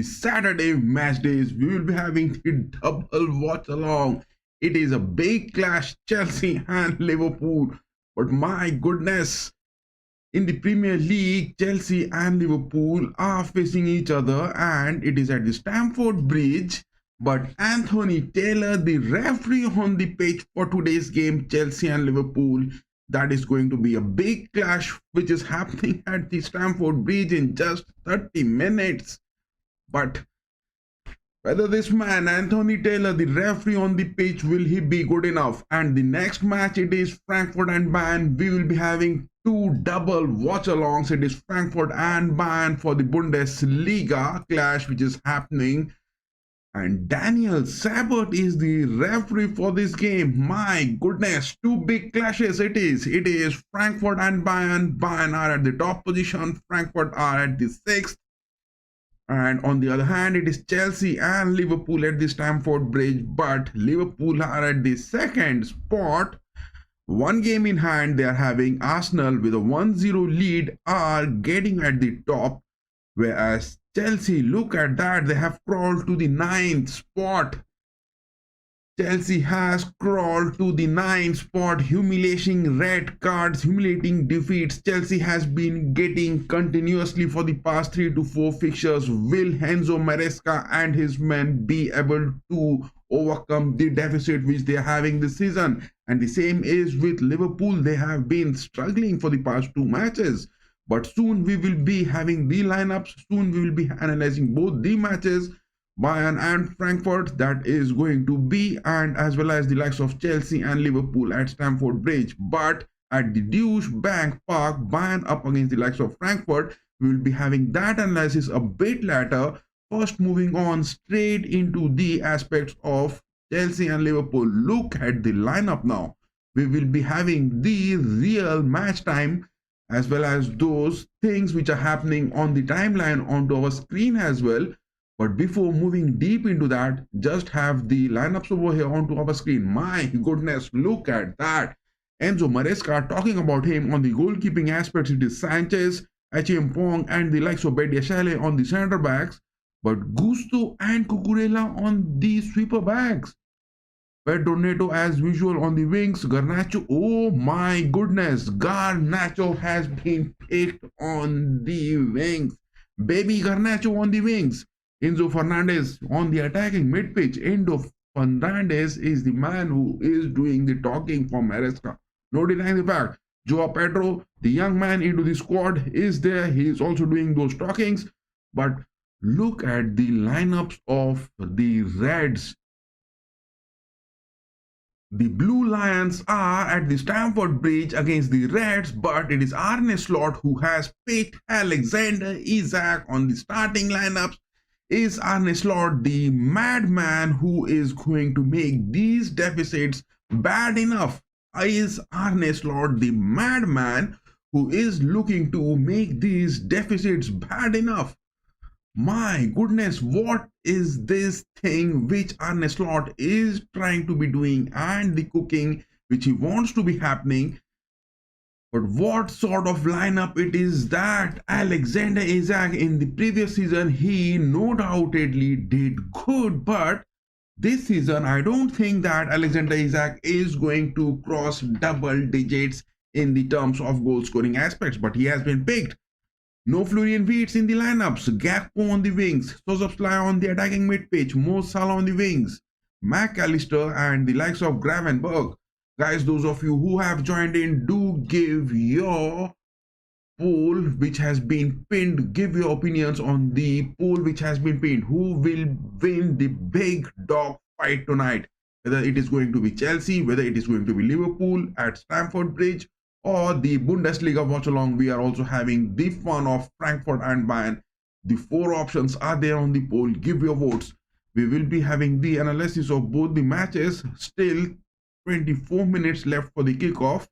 Saturday match days, we will be having the double watch along. It is a big clash, Chelsea and Liverpool. But my goodness, in the Premier League, Chelsea and Liverpool are facing each other, and it is at the Stamford Bridge. But Anthony Taylor, the referee on the pitch for today's game, Chelsea and Liverpool, that is going to be a big clash which is happening at the Stamford Bridge in just 30 minutes. But whether this man, Anthony Taylor, the referee on the pitch, will he be good enough? And the next match, it is Frankfurt and Bayern. We will be having two double watch-alongs. It is Frankfurt and Bayern for the Bundesliga clash which is happening. And Daniel Sabert is the referee for this game. My goodness, two big clashes it is. It is Frankfurt and Bayern. Bayern are at the top position. Frankfurt are at the 6th. And on the other hand, it is Chelsea and Liverpool at the Stamford Bridge. But Liverpool are at the 2nd spot. One game in hand, they are having Arsenal with a 1-0 lead, are getting at the top. Whereas Chelsea, look at that, they have crawled to the 9th spot. Chelsea has crawled to the 9th spot, humiliating red cards, humiliating defeats. Chelsea has been getting continuously for the past 3 to 4 fixtures. Will Enzo Maresca and his men be able to overcome the deficit which they are having this season? And the same is with Liverpool. They have been struggling for the past 2 matches. But soon we will be having the lineups. Soon we will be analyzing both the matches, Bayern and Frankfurt, that is going to be, and as well as the likes of Chelsea and Liverpool at Stamford Bridge. But at the Deutsche Bank Park, Bayern up against the likes of Frankfurt, we will be having that analysis a bit later. First, moving on straight into the aspects of Chelsea and Liverpool. Look at the lineup now. We will be having the real match time as well as those things which are happening on the timeline onto our screen as well. But before moving deep into that, just have the lineups over here onto our screen. My goodness, look at that. Enzo Maresca, talking about him on the goalkeeping aspects, it is Sanchez, Achimpong and the likes of Bediashile on the centre backs. But Gusto and Cucurella on the sweeper backs. Pedro Neto as usual on the wings. Garnacho, oh my goodness, Garnacho has been picked on the wings. Baby Garnacho on the wings. Enzo Fernandez on the attacking mid-pitch. Enzo Fernandez is the man who is doing the talking for Maresca. No denying the fact. Joao Pedro, the young man into the squad, is there. He is also doing those talkings. But look at the lineups of the Reds. The Blue Lions are at the Stamford Bridge against the Reds, but it is Arne Slot who has picked Alexander Isak on the starting lineups. Is Arne Slot the madman who is going to make these deficits bad enough? Is Arne Slot the madman who is looking to make these deficits bad enough? My goodness, what is this thing which Arne Slot is trying to be doing and the cooking which he wants to be happening? But what sort of lineup it is that? Alexander Isak in the previous season, he no doubtedly did good, but this season I don't think that Alexander Isak is going to cross double digits in the terms of goal scoring aspects, but he has been picked. No Florian Wirtz in the lineups. Gakpo on the wings. Szoboszlai on the attacking mid-pitch. Mo Salah on the wings. McAllister and the likes of Gravenberch. Guys, those of you who have joined in, do give your poll which has been pinned. Give your opinions on the poll which has been pinned. Who will win the big dog fight tonight? Whether it is going to be Chelsea, whether it is going to be Liverpool at Stamford Bridge, or the Bundesliga watch along. We are also having the fun of Frankfurt and Bayern. The 4 options are there on the poll. Give your votes. We will be having the analysis of both the matches. Still 24 minutes left for the kickoff.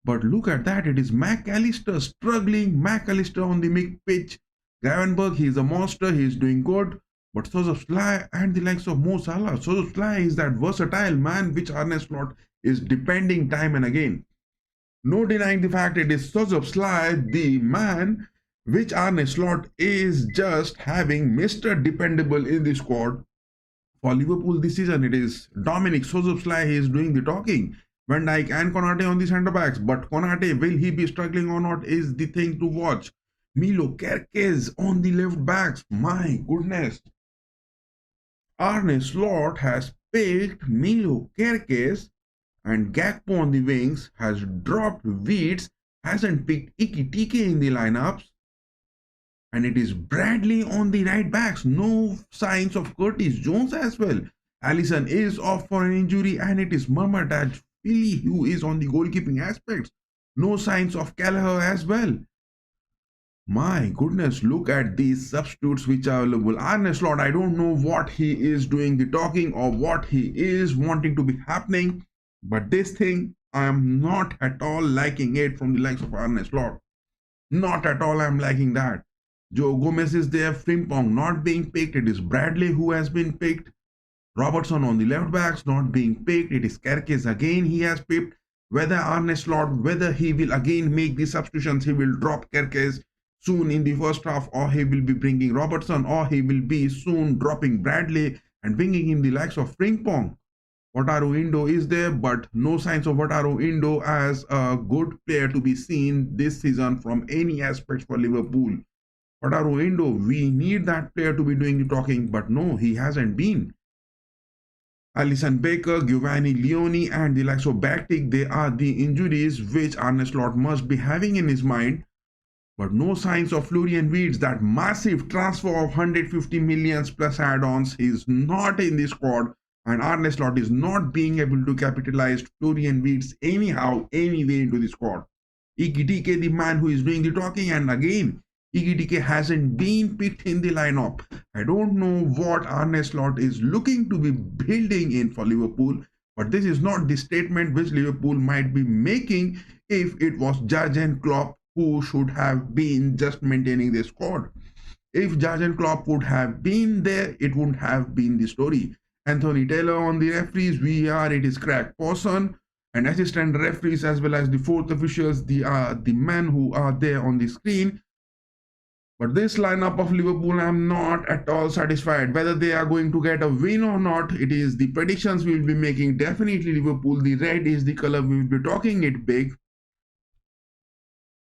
But look at that. It is McAllister struggling. McAllister on the mid-pitch. Gravenberch, he is a monster. He is doing good. But Szoboszlai and the likes of Mo Salah. Szoboszlai is that versatile man which Arne Slot is depending time and again. No denying the fact it is Szoboszlai, the man which Arne Slot is just having Mr. Dependable in the squad. For Liverpool this season, it is Dominic Szoboszlai. He is doing the talking. Van Dijk and Konate on the centre backs. But Konate, will he be struggling or not is the thing to watch. Milo Kerkez on the left backs. My goodness. Arne Slot has picked Milo Kerkez, and Gakpo on the wings, has dropped Weeds, hasn't picked Ekitike in the lineups, and it is Bradley on the right backs. No signs of Curtis Jones as well. Alisson is off for an injury, and it is Murmadaj Philly who is on the goalkeeping aspects. No signs of Kelleher as well. My goodness, look at these substitutes which are available. Arne Slot, I don't know what he is doing the talking or what he is wanting to be happening, but this thing, I am not at all liking it from the likes of Arne Slot. Not at all, I am liking that. Joe Gomez is there, Frimpong not being picked. It is Bradley who has been picked. Robertson on the left backs not being picked. It is Kerkez again he has picked. Whether Arne Slot, whether he will again make the substitutions, he will drop Kerkez soon in the first half, or he will be bringing Robertson, or he will be soon dropping Bradley and bringing in the likes of Frimpong. Wataru Indo is there, but no signs of Wataru Indo as a good player to be seen this season from any aspect for Liverpool. Wataru Indo, we need that player to be doing the talking, but no, he hasn't been. Alisson Becker, Giovanni Leone and the likes of Backtick, they are the injuries which Arne Slot must be having in his mind. But no signs of Florian Wirtz, that massive transfer of 150 millions plus add-ons. He is not in the squad, and Arne Slot is not being able to capitalize Florian Wirtz anyhow, anyway into the squad. Ekitike, the man who is doing the talking, and again, Ekitike hasn't been picked in the lineup. I don't know what Arne Slot is looking to be building in for Liverpool, but this is not the statement which Liverpool might be making if it was Jurgen Klopp who should have been just maintaining the squad. If Jurgen Klopp would have been there, it wouldn't have been the story. Anthony Taylor on the referees, VAR, it is Craig Pawson, and assistant referees as well as the fourth officials, the men who are there on the screen. But this lineup of Liverpool, I'm not at all satisfied. Whether they are going to get a win or not, it is the predictions we will be making. Definitely Liverpool, the red is the color we will be talking it big.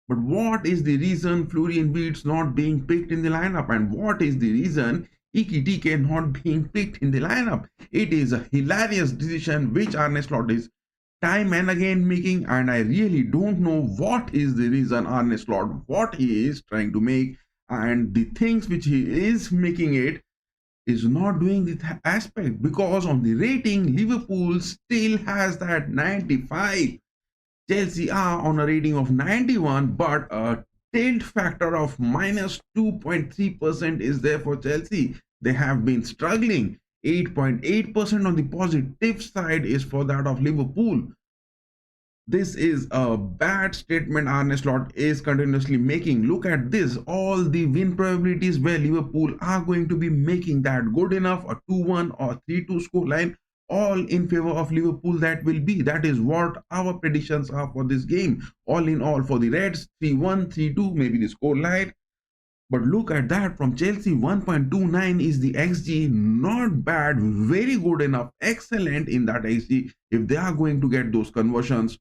But what is the reason Florian Wirtz not being picked in the lineup? And what is the reason Ekitike not being picked in the lineup? It is a hilarious decision which Arne Slot is time and again making, and I really don't know what is the reason Arne Slot, what he is trying to make, and the things which he is making it is not doing the aspect, because on the rating Liverpool still has that 95. Chelsea are on a rating of 91, but a tilt factor of minus 2.3% is there for Chelsea. They have been struggling. 8.8% on the positive side is for that of Liverpool. This is a bad statement Arne Slot is continuously making. Look at this, all the win probabilities where Liverpool are going to be making that good enough, a 2-1 or 3-2 scoreline, all in favor of Liverpool. That will be, that is what our predictions are for this game. All in all for the Reds, 3-1, 3-2, maybe the score line. But look at that, from Chelsea, 1.29 is the XG. Not bad, very good enough, excellent in that XG if they are going to get those conversions.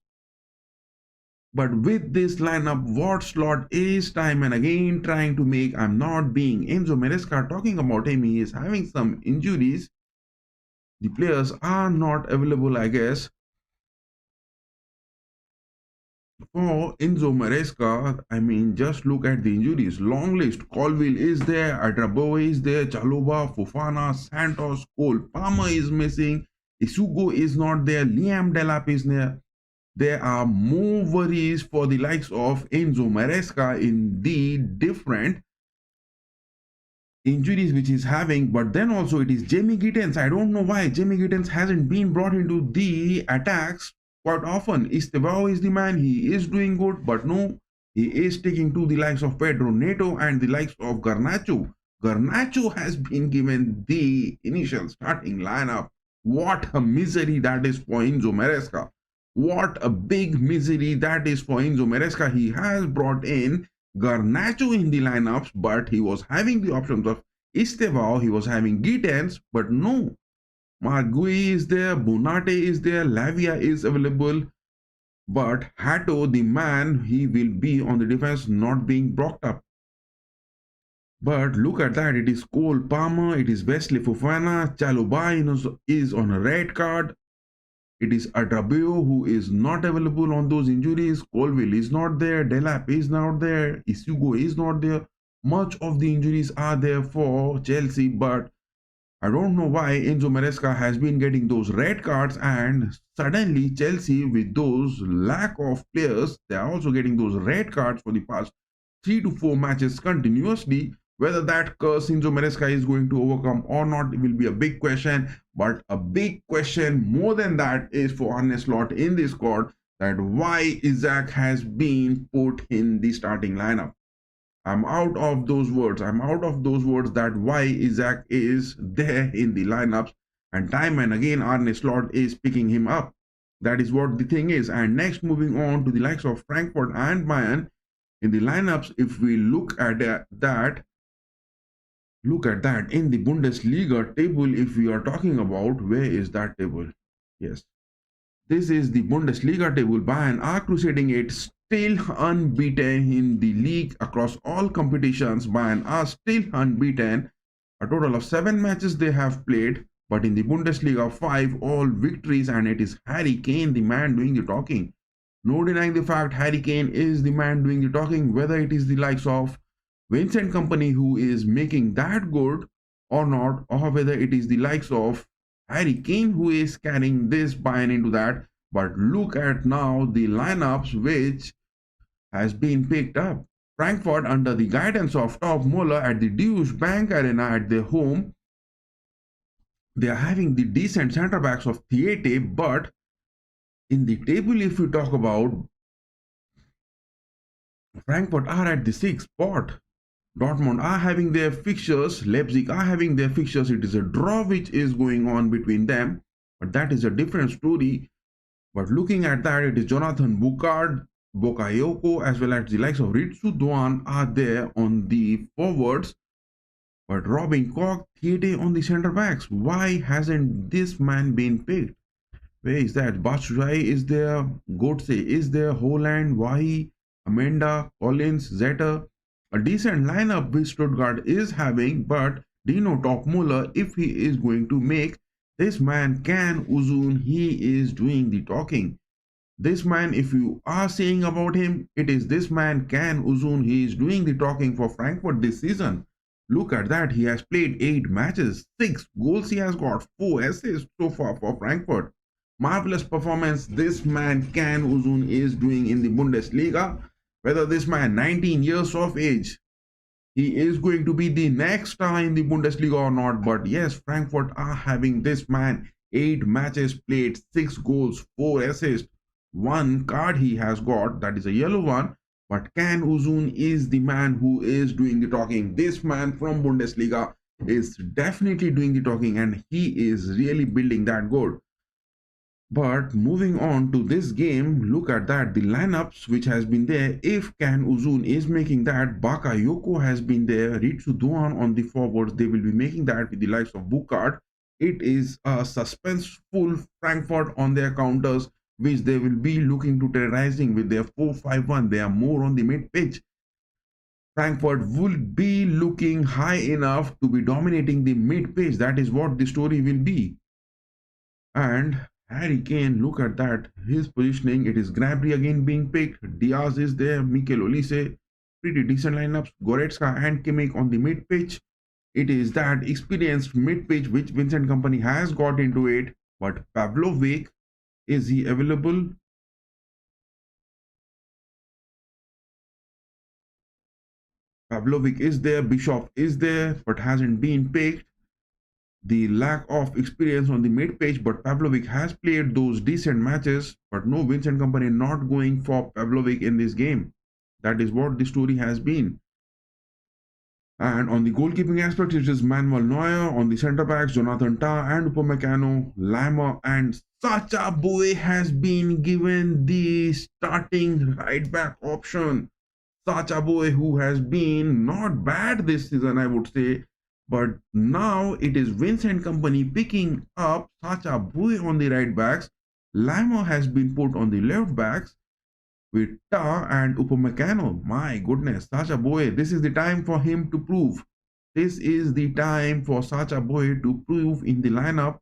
But with this lineup, what Slot is time and again trying to make, I'm not being Enzo Maresca talking about him, he is having some injuries. The players are not available, I guess. For Enzo Maresca, I mean, just look at the injuries. Long list. Colville is there, Adraboe is there, Chalobah, Fofana, Santos, Cole Palmer is missing, Isugo is not there, Liam Delap is there. There are more worries for the likes of Enzo Maresca in the different injuries which he's having. But then also it is Jamie Gittens. I don't know why Jamie Gittens hasn't been brought into the attacks quite often. Estevao is the man, he is doing good, but no, he is sticking to the likes of Pedro Neto and the likes of Garnacho. Garnacho has been given the initial starting lineup. What a misery that is for Enzo Maresca. What a big misery that is for Enzo Maresca. He has brought in Garnacho in the lineups, but he was having the options of Estevao, he was having Gittens, but no. Margui is there, Bonate is there, Lavia is available, but Hato, the man, he will be on the defense not being brought up. But look at that, it is Cole Palmer, it is Wesley Fofana, Chaluba is on a red card, it is Adrabio who is not available on those injuries, Colville is not there, Delap is not there, Isugo is not there. Much of the injuries are there for Chelsea, but I don't know why Enzo Maresca has been getting those red cards, and suddenly Chelsea, with those lack of players, they are also getting those red cards for the past 3 to 4 matches continuously. Whether that curse Enzo Maresca is going to overcome or not will be a big question. But a big question more than that is for Arne Slot in this squad, that why Isaac has been put in the starting lineup. I'm out of those words. I'm out of those words that why Isaac is there in the lineups, and time and again Arne Slot is picking him up. That is what the thing is. And next, moving on to the likes of Frankfurt and Bayern in the lineups, if we look at that in the Bundesliga table, if we are talking about, where is that table? Yes, this is the Bundesliga table. Bayern are crusading it, still unbeaten in the league across all competitions. Bayern are still unbeaten. A total of 7 matches they have played, but in the Bundesliga 5 all victories, and it is Harry Kane the man doing the talking. No denying the fact Harry Kane is the man doing the talking, whether it is the likes of Vincent Company who is making that good or not, or whether it is the likes of Harry Kane who is carrying this Bayern into that. But look at now the lineups which has been picked up. Frankfurt, under the guidance of Top Muller at the Deutsche Bank Arena at their home, they are having the decent centre backs of Theate, but in the table, if you talk about, Frankfurt are at the 6th spot. Dortmund are having their fixtures, Leipzig are having their fixtures. It is a draw which is going on between them, but that is a different story. But looking at that, it is Jonathan Bukard, Bakayoko, as well as the likes of Ritsu Doan are there on the forwards. But Robin Koch, Theate on the centre backs. Why hasn't this man been picked? Where is that? Batshuayi is there, Gotse is there, Holland, Wahi, Amanda, Collins, Zeta. A decent lineup which Stuttgart is having, but Dino Topmuller, if he is going to make this man Can Uzun, he is doing the talking. This man, if you are saying about him, it is this man Can Uzun, he is doing the talking for Frankfurt this season. Look at that, he has played 8 matches, 6 goals he has got, 4 assists so far for Frankfurt. Marvelous performance this man Can Uzun is doing in the Bundesliga. Whether this man, 19 years of age, he is going to be the next star in the Bundesliga or not. But yes, Frankfurt are having this man, 8 matches played, 6 goals, 4 assists, 1 card he has got, that is a yellow one. But Can Uzun is the man who is doing the talking. This man from Bundesliga is definitely doing the talking, and he is really building that good. But moving on to this game, look at that, the lineups which has been there. If Can Uzun is making that, Bakayoko has been there, Ritsu Doan on the forwards, they will be making that with the likes of Bukart. It is a suspenseful Frankfurt on their counters, which they will be looking to terrorizing with their 4-5-1. They are more on the mid pitch. Frankfurt will be looking high enough to be dominating the mid pitch. That is what the story will be. And Harry Kane, look at that, his positioning, it is Gnabry again being picked, Diaz is there, Mikel Olise, pretty decent lineups, Goretzka and Kimmich on the mid-pitch. It is that experienced mid-pitch which Vincent Company has got into it, but Pavlovic, is he available? Pavlovic is there, Bishop is there, but hasn't been picked. The lack of experience on the mid page, but Pavlovic has played those decent matches, but no, Vincent Company not going for Pavlovic in this game. That is what the story has been. And on the goalkeeping aspect, it is Manuel Neuer. On the centre backs, Jonathan Tah and Upamecano, Lima and Sacha Boey has been given the starting right back option. Sacha Boy, who has been not bad this season, I would say. But now it is Vincent Company picking up Sacha Boy on the right backs. Lamo has been put on the left backs with Ta and Upamecano. My goodness, Sacha Boy, this is the time for him to prove. This is the time for Sacha Boy to prove in the lineup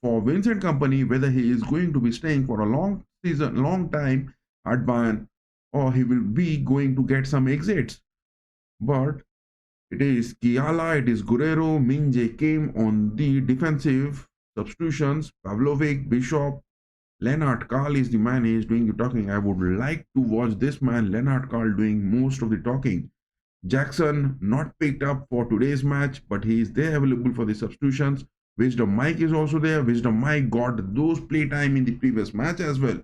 for Vincent Company whether he is going to be staying for a long season, long time at Bayern, or he will be going to get some exits. But it is Kiala, it is Guerrero, Minje came on the defensive substitutions. Pavlovic, Bishop, Lennart Karl is the man he is doing the talking. I would like to watch this man, Lennart Karl, doing most of the talking. Jackson not picked up for today's match, but he is there available for the substitutions. Wisdom Mike is also there. Wisdom Mike got those playtime in the previous match as well.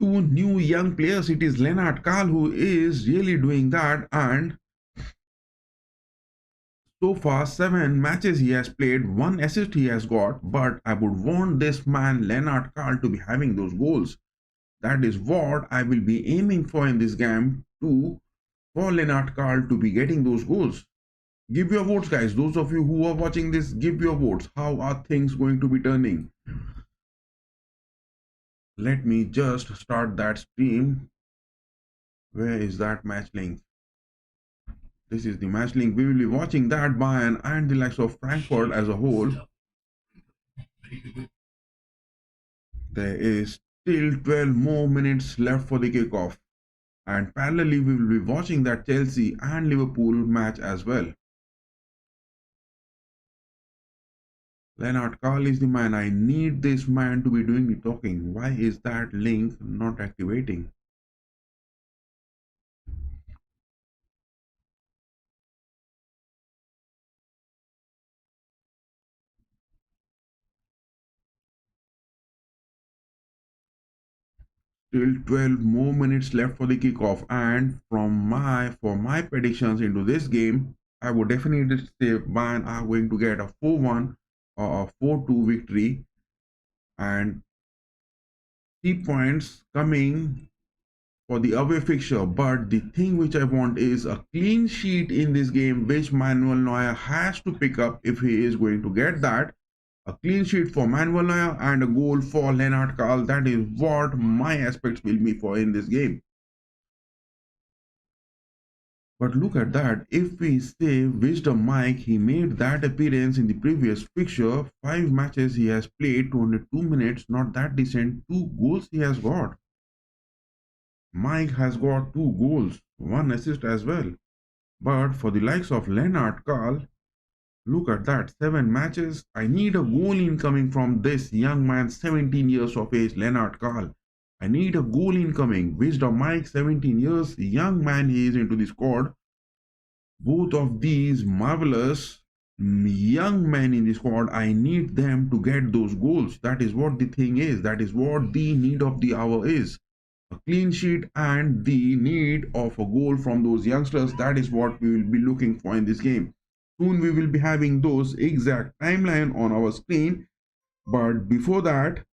Two new young players. It is Lennart Karl who is really doing that, and so far 7 matches he has played, 1 assist he has got. But I would want this man Lennart Karl to be having those goals. That is what I will be aiming for in this game, to for Lennart Karl to be getting those goals. Give your votes, guys. Those of you who are watching this, give your votes. How are things going to be turning? Let me just start that stream. Where is that match link? This is the match link. We will be watching that Bayern and the likes of Frankfurt as a whole. There is still 12 more minutes left for the kickoff. And parallelly, we will be watching that Chelsea and Liverpool match as well. Lennart Karl is the man. I need this man to be doing the talking. Why is that link not activating? Still 12 more minutes left for the kickoff, and for my predictions into this game, I would definitely say Bayern are going to get a 4-1 or a 4-2 victory, and 3 points coming for the away fixture. But the thing which I want is a clean sheet in this game, which Manuel Neuer has to pick up if he is going to get that. A clean sheet for Manuel Neuer and a goal for Lennart Karl. That is what my aspects will be for in this game. But look at that. If we say Wisdom Mike, he made that appearance in the previous fixture. 5 matches he has played, 202 minutes, not that decent. 2 goals he has got. Mike has got 2 goals, 1 assist as well. But for the likes of Lennart Karl, look at that, 7 matches. I need a goal incoming from this young man, 17 years of age, Lennart Karl. I need a goal incoming. Wisdom Mike, 17 years, young man he is into the squad. Both of these marvelous young men in the squad, I need them to get those goals. That is what the thing is. That is what the need of the hour is. A clean sheet and the need of a goal from those youngsters. That is what we will be looking for in this game. Soon we will be having those exact timeline on our screen. But before that,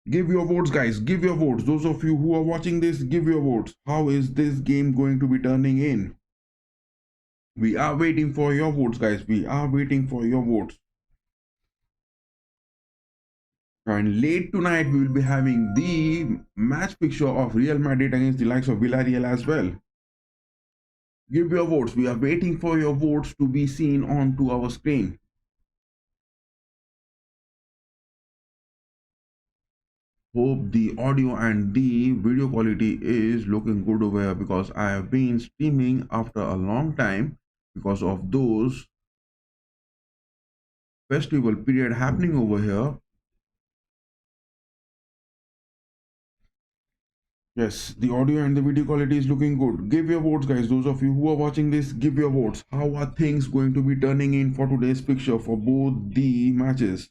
give your votes, guys. Give your votes. Those of you who are watching this, give your votes. How is this game going to be turning in? We are waiting for your votes, guys. We are waiting for your votes. And late tonight, we will be having the match picture of Real Madrid against the likes of Villarreal as well. Give your votes. We are waiting for your votes to be seen onto our screen. Hope the audio and the video quality is looking good over here, because I have been streaming after a long time because of those festival period happening over here. Yes, the audio and the video quality is looking good. Give your votes, guys. Those of you who are watching this, give your votes. How are things going to be turning in for today's picture for both the matches?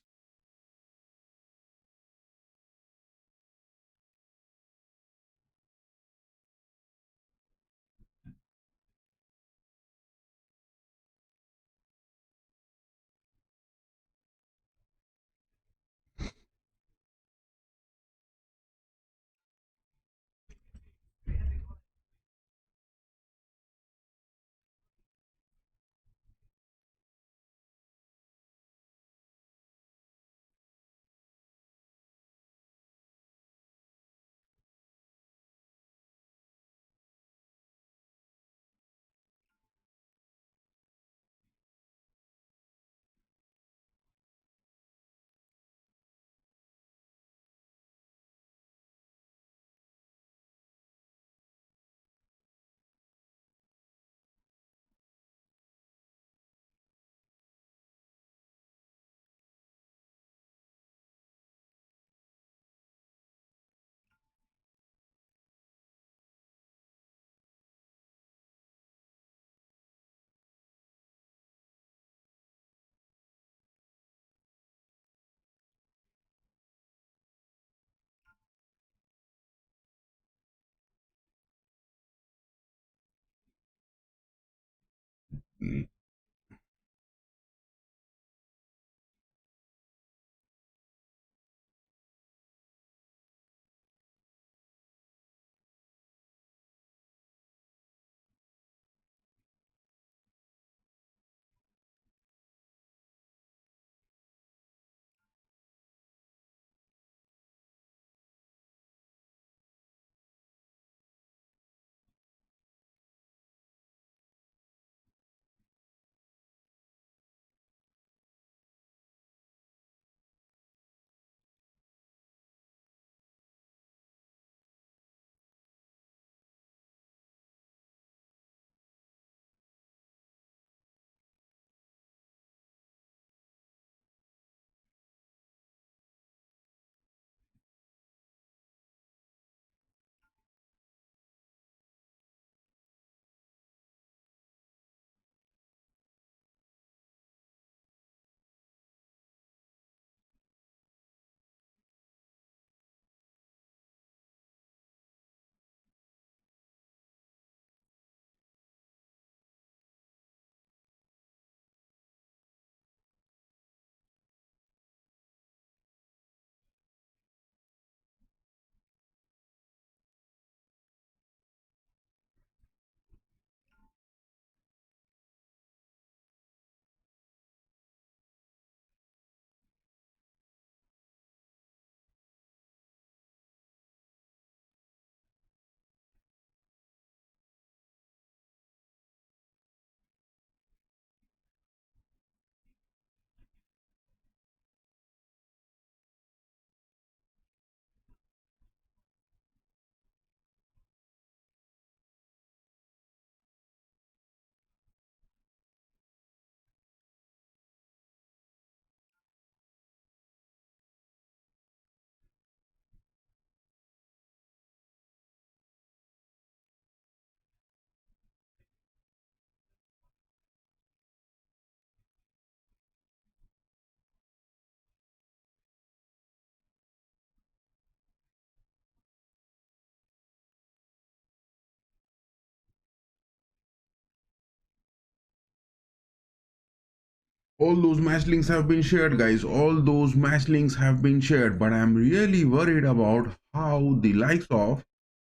All those match links have been shared, guys. All those match links have been shared, but I'm really worried about how the likes of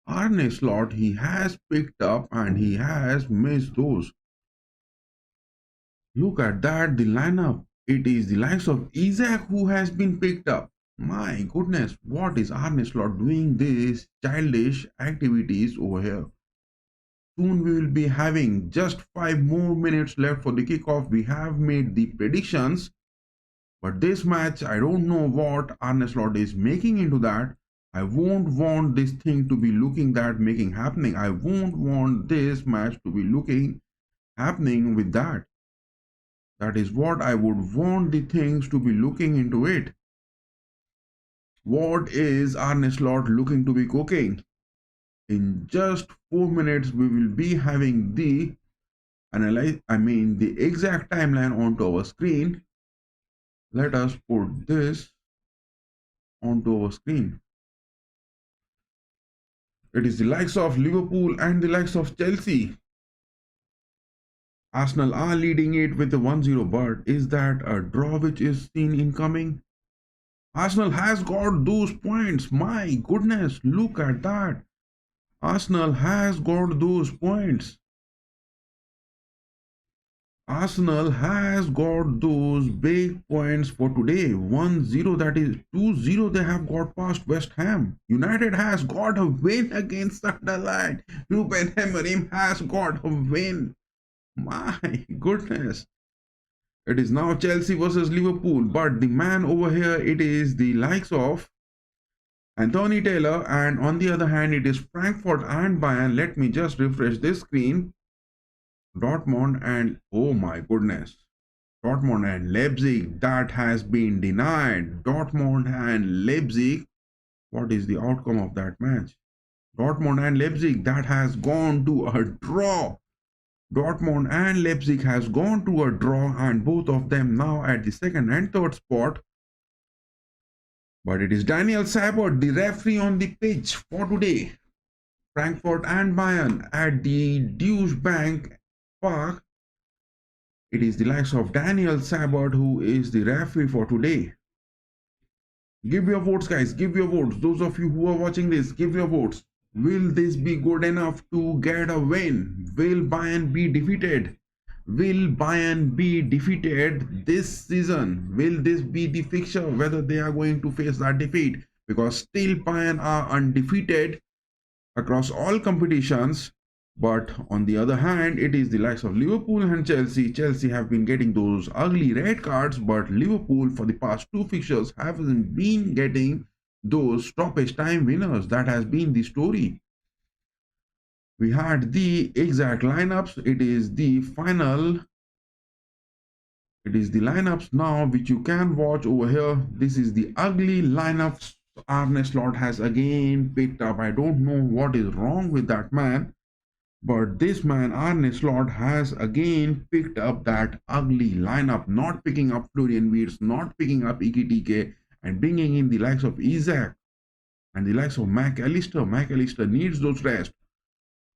Arne Slot he has picked up and he has missed those. Look at that, the lineup. It is the likes of Isaac who has been picked up. My goodness, what is Arne Slot doing these childish activities over here? Soon we will be having just 5 more minutes left for the kickoff. We have made the predictions, but this match, I don't know what Arne Slot is making into that. I won't want this thing to be looking that making happening. I won't want this match to be looking happening with that. That is what I would want the things to be looking into it. What is Arne Slot looking to be cooking? In just 4 minutes, we will be having the the exact timeline onto our screen. Let us put this onto our screen. It is the likes of Liverpool and the likes of Chelsea. Arsenal are leading it with a 1-0, but is that a draw which is seen incoming? Arsenal has got those points. My goodness, look at that. Arsenal has got those points. Arsenal has got those big points for today. 1-0, that is 2-0. They have got past West Ham. United has got a win against Sunderland. Ruben Amorim has got a win. My goodness. It is now Chelsea versus Liverpool, but the man over here, it is the likes of Anthony Taylor, and on the other hand, it is Frankfurt and Bayern. Let me just refresh this screen. Dortmund and, oh my goodness, Dortmund and Leipzig, that has been denied. Dortmund and Leipzig, what is the outcome of that match? Dortmund and Leipzig, that has gone to a draw. Dortmund and Leipzig has gone to a draw, and both of them now at the second and third spot. But it is Daniel Seibert, the referee on the pitch for today. Frankfurt and Bayern at the Deutsche Bank Park. It is the likes of Daniel Sabert who is the referee for today. Give your votes, guys. Give your votes. Those of you who are watching this, give your votes. Will this be good enough to get a win? Will Bayern be defeated? Will Bayern be defeated this season? Will this be the fixture whether they are going to face that defeat? Because still Bayern are undefeated across all competitions. But on the other hand, it is the likes of Liverpool and Chelsea. Chelsea have been getting those ugly red cards, but Liverpool for the past two fixtures haven't been getting those stoppage time winners. That has been the story. We had the exact lineups. It is the final. It is the lineups now which you can watch over here. This is the ugly lineups Arne Slot has again picked up. I don't know what is wrong with that man. But this man, Arne Slot, has again picked up that ugly lineup, not picking up Florian Wirtz, not picking up Ikitike, and bringing in the likes of Isaac and the likes of McAllister. McAllister needs those rest.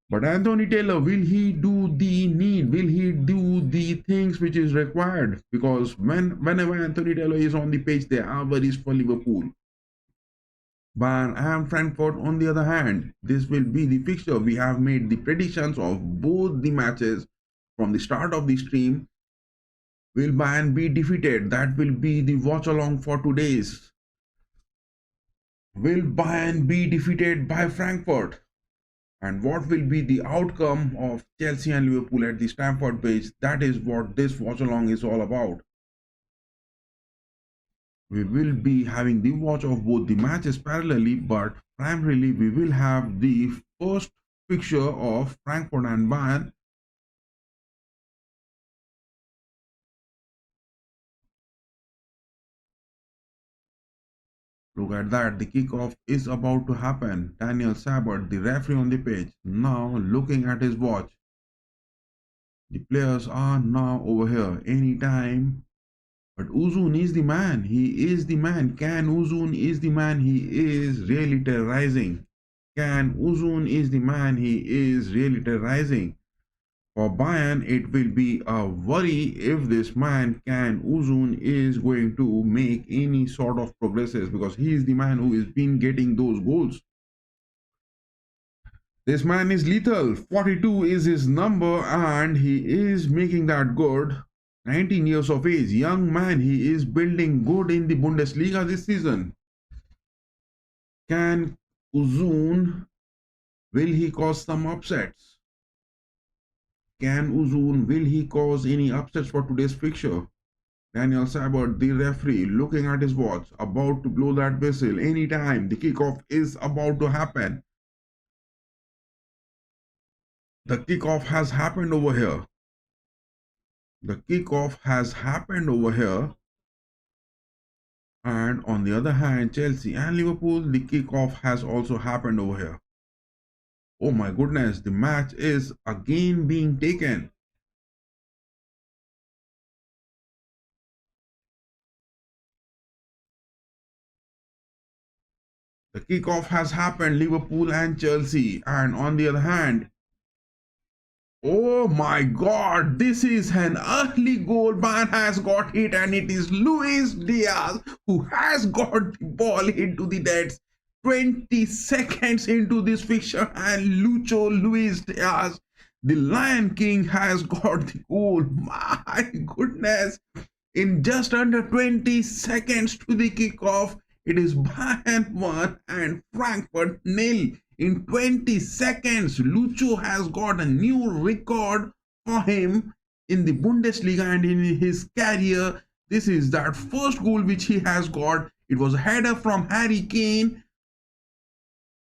But Anthony Taylor, will he do the need? Will he do the things which is required? Because whenever Anthony Taylor is on the pitch, there are worries for Liverpool. Bayern and Frankfurt, on the other hand, this will be the fixture. We have made the predictions of both the matches from the start of the stream. Will Bayern be defeated? That will be the watch along for today's. Will Bayern be defeated by Frankfurt? And what will be the outcome of Chelsea and Liverpool at the Stamford Bridge? That is what this watch along is all about. We will be having the watch of both the matches parallelly, but primarily we will have the first fixture of Frankfurt and Bayern. Look at that, the kickoff is about to happen. Daniel Sabert, the referee on the pitch, now looking at his watch. The players are now over here anytime. But Uzun is the man. He is the man. Can Uzun is the man. He is really terrorizing. Can Uzun is the man. He is really terrorizing. For Bayern, it will be a worry if this man Can Uzun is going to make any sort of progresses, because he is the man who has been getting those goals. This man is lethal. 42 is his number and he is making that good. 19 years of age, young man, he is building good in the Bundesliga this season. Can Uzun, will he cause some upsets? Can Uzun, will he cause any upsets for today's fixture? Daniel Sabert, the referee, looking at his watch, about to blow that whistle anytime. The kickoff is about to happen. The kickoff has happened over here. The kickoff has happened over here. And on the other hand, Chelsea and Liverpool, the kickoff has also happened over here. Oh my goodness, the match is again being taken. The kickoff has happened, Liverpool and Chelsea. And on the other hand, oh my god, this is an early goal. Man has got hit and it is Luis Diaz who has got the ball into the nets. 20 seconds into this fixture and Luis Diaz, the Lion King, has got the goal. My goodness, in just under 20 seconds to the kickoff, it is Bayern 1 and Frankfurt 0. In 20 seconds, Lucho has got a new record for him in the Bundesliga and in his career. This is that first goal which he has got. It was a header from Harry Kane.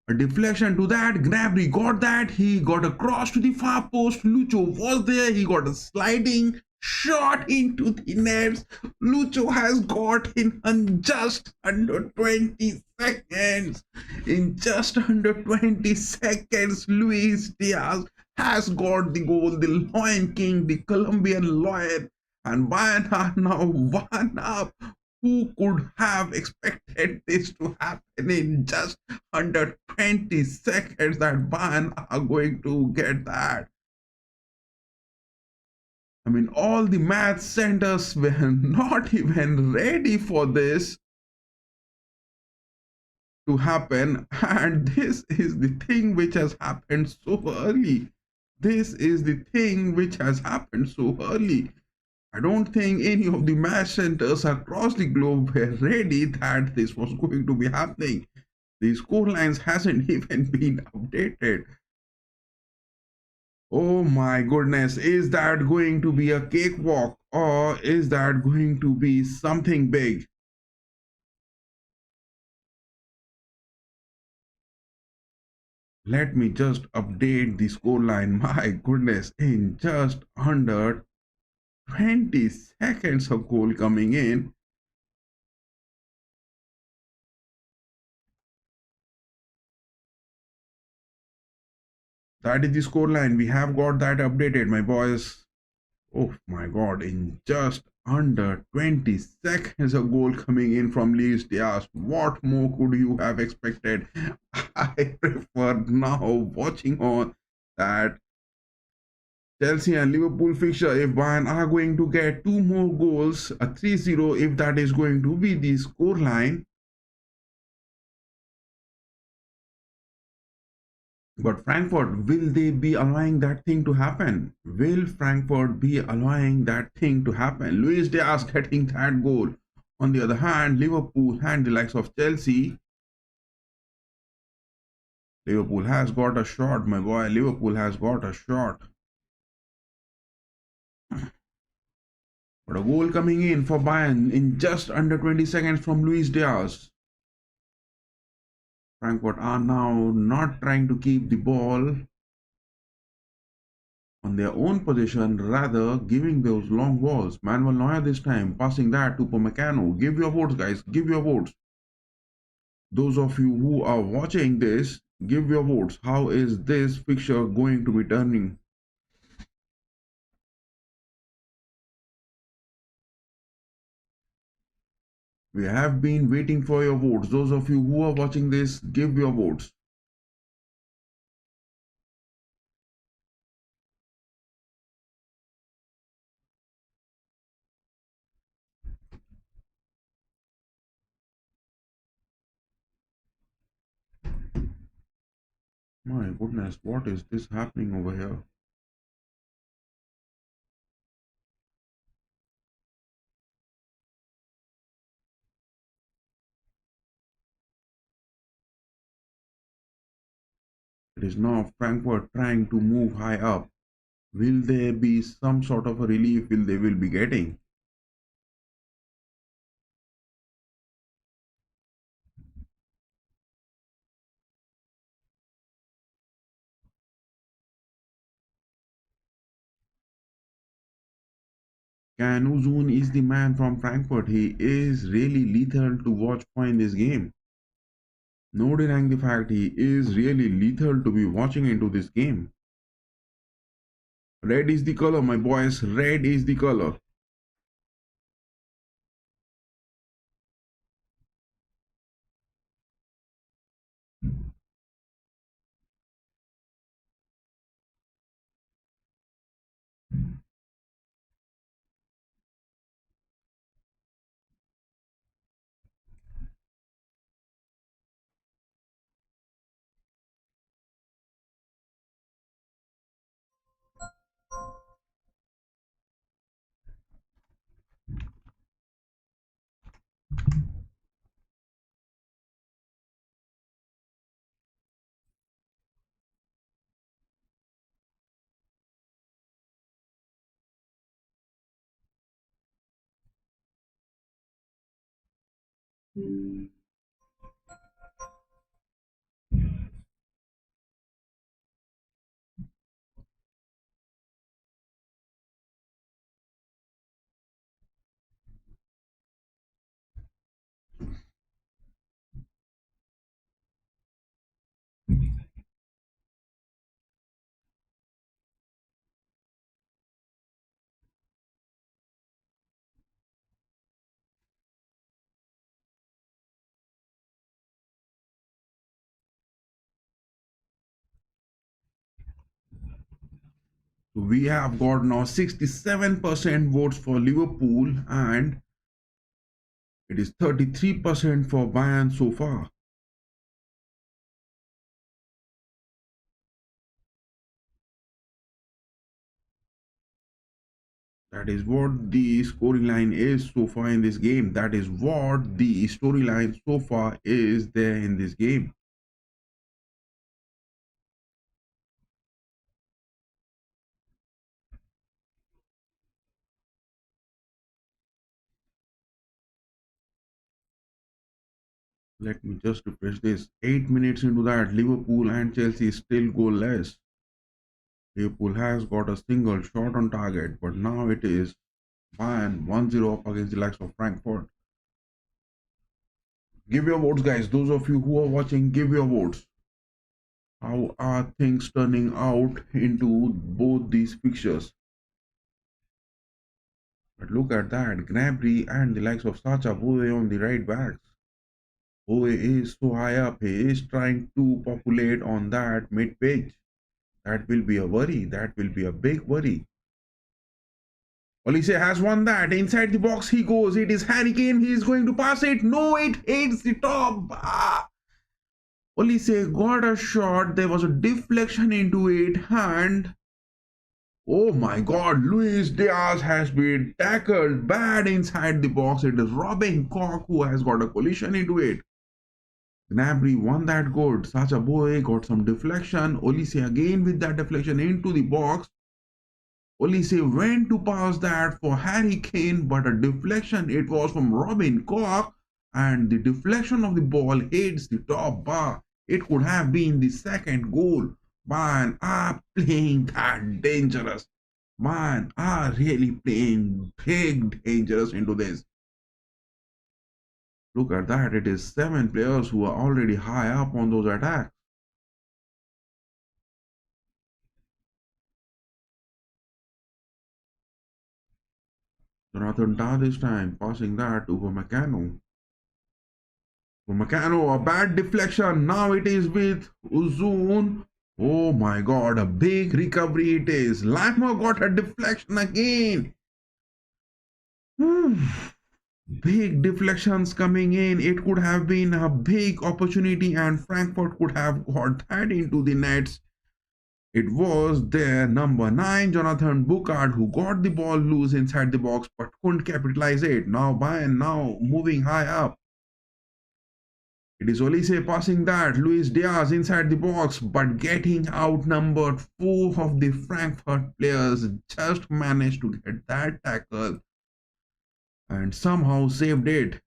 A deflection to that. Gnabry got that. He got a cross to the far post. Lucho was there. He got a sliding shot into the nets. Lucho has got in just under 20 seconds. In just under 20 seconds, Luis Diaz has got the goal. The Lion King, the Colombian Lion, and Bayern are now 1 up. Who could have expected this to happen in just under 20 seconds, that Bayern are going to get that? I mean, all the math centers were not even ready for this to happen, and this is the thing which has happened so early. This is the thing which has happened so early. I don't think any of the match centers across the globe were ready that this was going to be happening. The score lines hasn't even been updated. Oh my goodness, is that going to be a cakewalk or is that going to be something big? Let me just update the scoreline. My goodness, in just under 20 seconds, a goal coming in. That is the scoreline. We have got that updated, my boys. Oh my god, in just under 20 seconds, a goal coming in from Luis Diaz. What more could you have expected? I prefer now watching on that Chelsea and Liverpool fixture. If Bayern are going to get two more goals, a 3-0, if that is going to be the scoreline. But Frankfurt, will they be allowing that thing to happen? Will Frankfurt be allowing that thing to happen? Luis Diaz getting that goal. On the other hand, Liverpool and the likes of Chelsea. Liverpool has got a shot, my boy. Liverpool has got a shot. But a goal coming in for Bayern in just under 20 seconds from Luis Diaz. Frankfurt are now not trying to keep the ball on their own position, rather giving those long balls. Manuel Neuer this time, passing that to Pomecano. Give your votes, guys. Give your votes. Those of you who are watching this, give your votes. How is this fixture going to be turning? We have been waiting for your votes. Those of you who are watching this, give your votes. My goodness, what is this happening over here? It is now Frankfurt trying to move high up. Will there be some sort of a relief they will be getting? Can Uzun is the man from Frankfurt. He is really lethal to watch for in this game. No denying the fact he is really lethal to be watching into this game. Red is the color, my boys. Red is the color. So we have got now 67% votes for Liverpool and it is 33% for Bayern so far. That is what the storyline is so far in this game. That is what the storyline so far is there in this game. Let me just refresh this. 8 minutes into that, Liverpool and Chelsea still goalless. Liverpool has got a single shot on target, but now it is Bayern 1-0 up against the likes of Frankfurt. Give your votes, guys. Those of you who are watching, give your votes. How are things turning out into both these fixtures? But look at that, Gnabry and the likes of Sacha Boey on the right backs. Boey is so high up, he is trying to populate on that mid pitch. That will be a worry, that will be a big worry. Olise has won that, inside the box he goes, it is Harry Kane, he is going to pass it, no, it hits the top. Olise got a shot, there was a deflection into it and oh my god, Luis Diaz has been tackled bad inside the box. It is Robin Koch who has got a collision into it. Gnabry won that good. Sacha Boey got some deflection. Olise again with that deflection into the box. Olise went to pass that for Harry Kane, but a deflection. It was from Robin Koch, and the deflection of the ball hits the top bar. It could have been the second goal. Man, are playing that dangerous. Man, are really playing big dangerous into this. Look at that. It is 7 players who are already high up on those attacks. Jonathan Tah this time passing that to Upamecano. Upamecano, a bad deflection. Now it is with Uzun. Oh my god, a big recovery it is. Lima got a deflection again. Big deflections coming in. It could have been a big opportunity and Frankfurt could have got that into the nets. It was their number 9, Jonathan Buchard, who got the ball loose inside the box but couldn't capitalize it. Now Bayern now moving high up. It is Olise passing that. Luis Diaz inside the box but getting outnumbered. 4 of the Frankfurt players just managed to get that tackle and somehow saved it.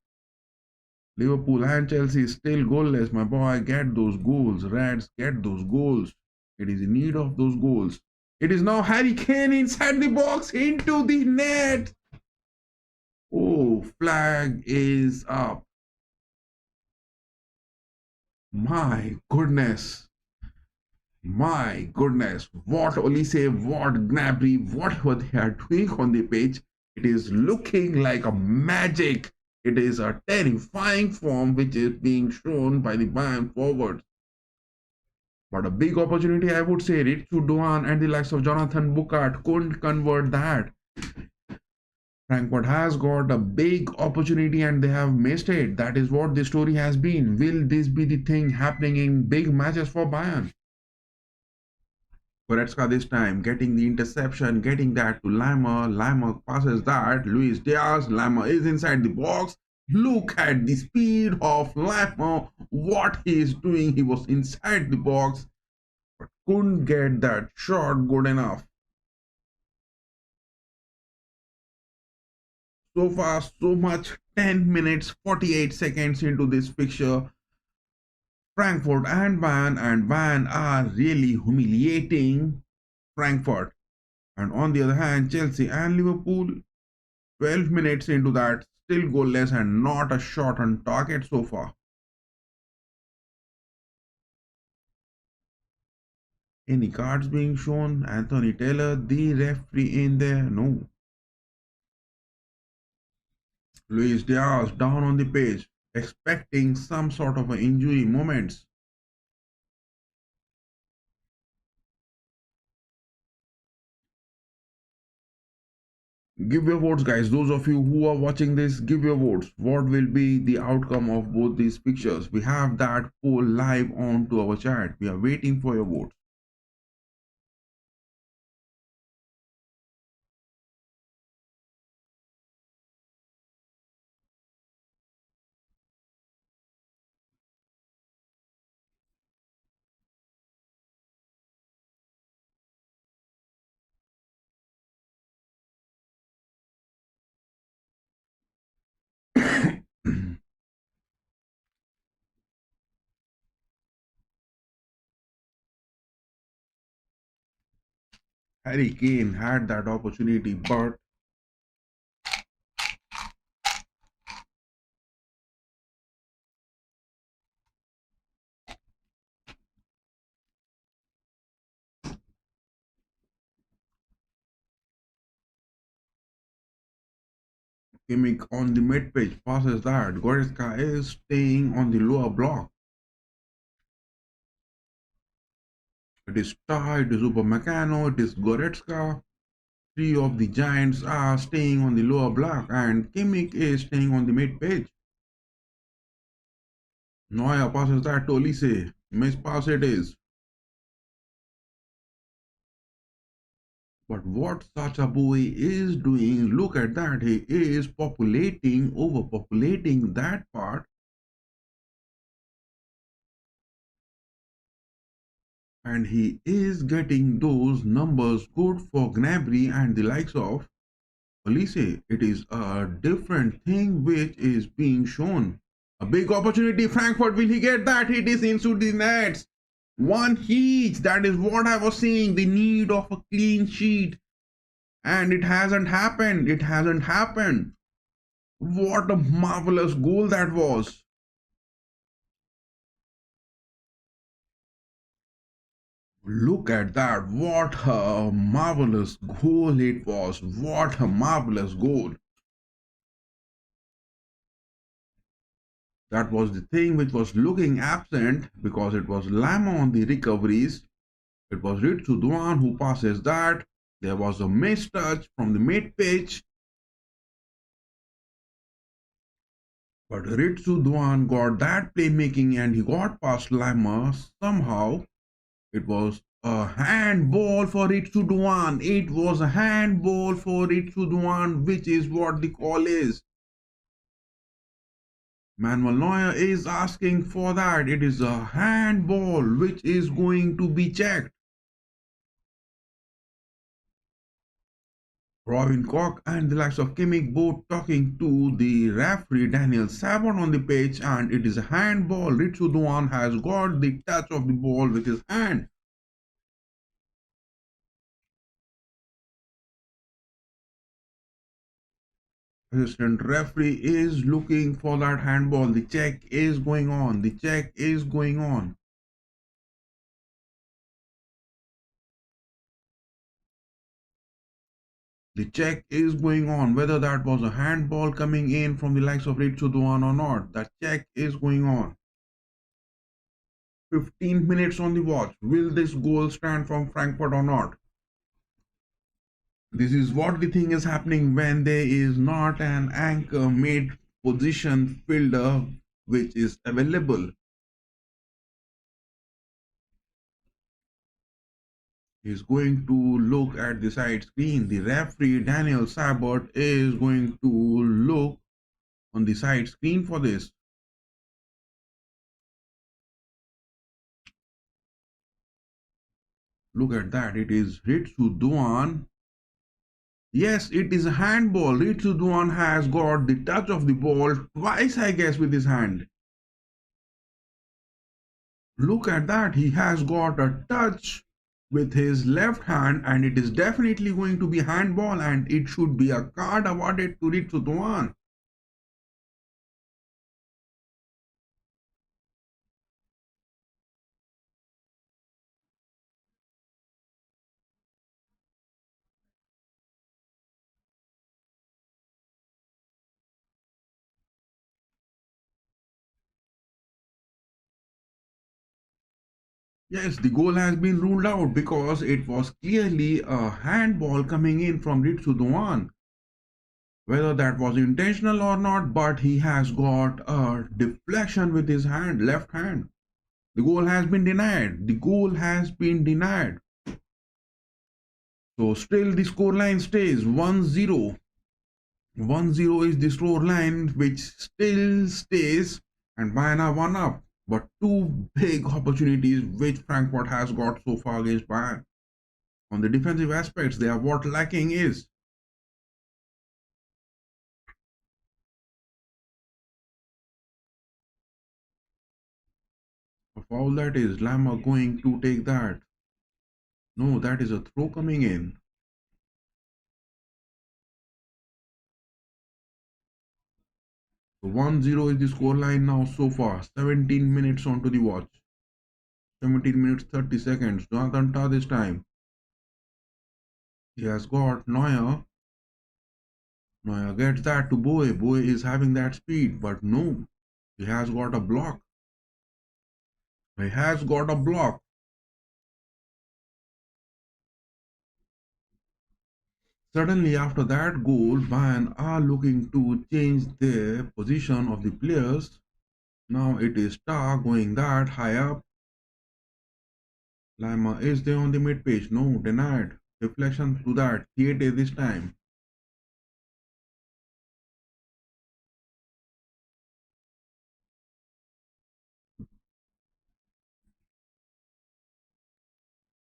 Liverpool and Chelsea still goalless. My boy, get those goals. Reds, get those goals. It is in need of those goals. It is now Harry Kane inside the box into the net. Oh, flag is up. My goodness. My goodness. What Olise, what Gnabry, whatever they are doing on the pitch. It is looking like a magic. It is a terrifying form which is being shown by the Bayern forwards. But a big opportunity, I would say, Ritsu Doan and the likes of Jonathan Buchard couldn't convert that. Frankfurt has got a big opportunity and they have missed it. That is what the story has been. Will this be the thing happening in big matches for Bayern? Goretzka this time getting the interception, getting that to Lima. Lima passes that. Luis Diaz. Lima is inside the box. Look at the speed of Lima. What he is doing. He was inside the box but couldn't get that shot good enough. So far, so much. 10 minutes, 48 seconds into this fixture. Frankfurt and Bayern are really humiliating Frankfurt. And on the other hand, Chelsea and Liverpool, 12 minutes into that, still goalless and not a shot on target so far. Any cards being shown? Anthony Taylor, the referee in there? No. Luis Diaz down on the page, expecting some sort of an injury moments. Give your votes, guys. Those of you who are watching this, give your votes. What will be the outcome of both these pictures? We have that poll live on to our chat. We are waiting for your votes. Harry Kane had that opportunity, but Kimmich on the mid pitch passes that. Goretzka is staying on the lower block. It is tied, it is Upamecano, it is Goretzka. Three of the Giants are staying on the lower block and Kimmich is staying on the mid pitch. Neuer passes that to Olise. Miss pass it is. But what Sacha Boy is doing, look at that. He is overpopulating that part. And he is getting those numbers good for Gnabry and the likes of Olise. It is a different thing which is being shown. A big opportunity. Frankfurt, will he get that? It is into the nets. One each. That is what I was saying. The need of a clean sheet. And it hasn't happened. It hasn't happened. What a marvelous goal that was. Look at that. What a marvelous goal it was. What a marvelous goal. That was the thing which was looking absent because it was Lama on the recoveries. It was Ritsu Duan who passes that. There was a missed touch from the mid pitch. But Ritsu Duan got that playmaking and he got past Lama somehow. It was a handball for Ritsu Duan. It was a handball for Ritsu Duan, which is what the call is. Manuel Neuer is asking for that. It is a handball which is going to be checked. Robin Koch and the likes of Kimmich both talking to the referee Daniel Sabon on the pitch, and it is a handball. Ritsu Duan has got the touch of the ball with his hand. Assistant referee is looking for that handball. The check is going on. The check is going on. The check is going on. Whether that was a handball coming in from the likes of Ritsu Duan or not, that check is going on. 15 minutes on the watch. Will this goal stand from Frankfurt or not? This is what the thing is happening when there is not an anchor mid position fielder which is available. He's going to look at the side screen. The referee Daniel Sabot is going to look on the side screen for this. Look at that. It is Ritsu Duan. Yes, it is a handball. Ritsu Duan has got the touch of the ball twice, I guess, with his hand. Look at that. He has got a touch with his left hand, and it is definitely going to be handball, and it should be a card awarded to Ritsu Duan. Yes, the goal has been ruled out because it was clearly a handball coming in from Ritsu Duan. whether that was intentional or not, but he has got a deflection with his hand, left hand. The goal has been denied. The goal has been denied. So still the scoreline stays 1-0. 1-0 is the scoreline which still stays, and Bayern are one up. But two big opportunities which Frankfurt has got so far against Bayern. On the defensive aspects, they are what lacking is. A foul that is. Lama going to take that. No, that is a throw coming in. 1-0 is the scoreline now so far. 17 minutes onto the watch. 17 minutes 30 seconds. Jonathan Tah this time. He has got Neuer. Neuer gets that to Boe. Boe is having that speed, but no. He has got a block. He has got a block. Suddenly, after that goal, Bayern are looking to change their position of the players. Now it is Tah going that high up. Lima is there on the mid page. No, denied. Deflection to that. Theatre this time.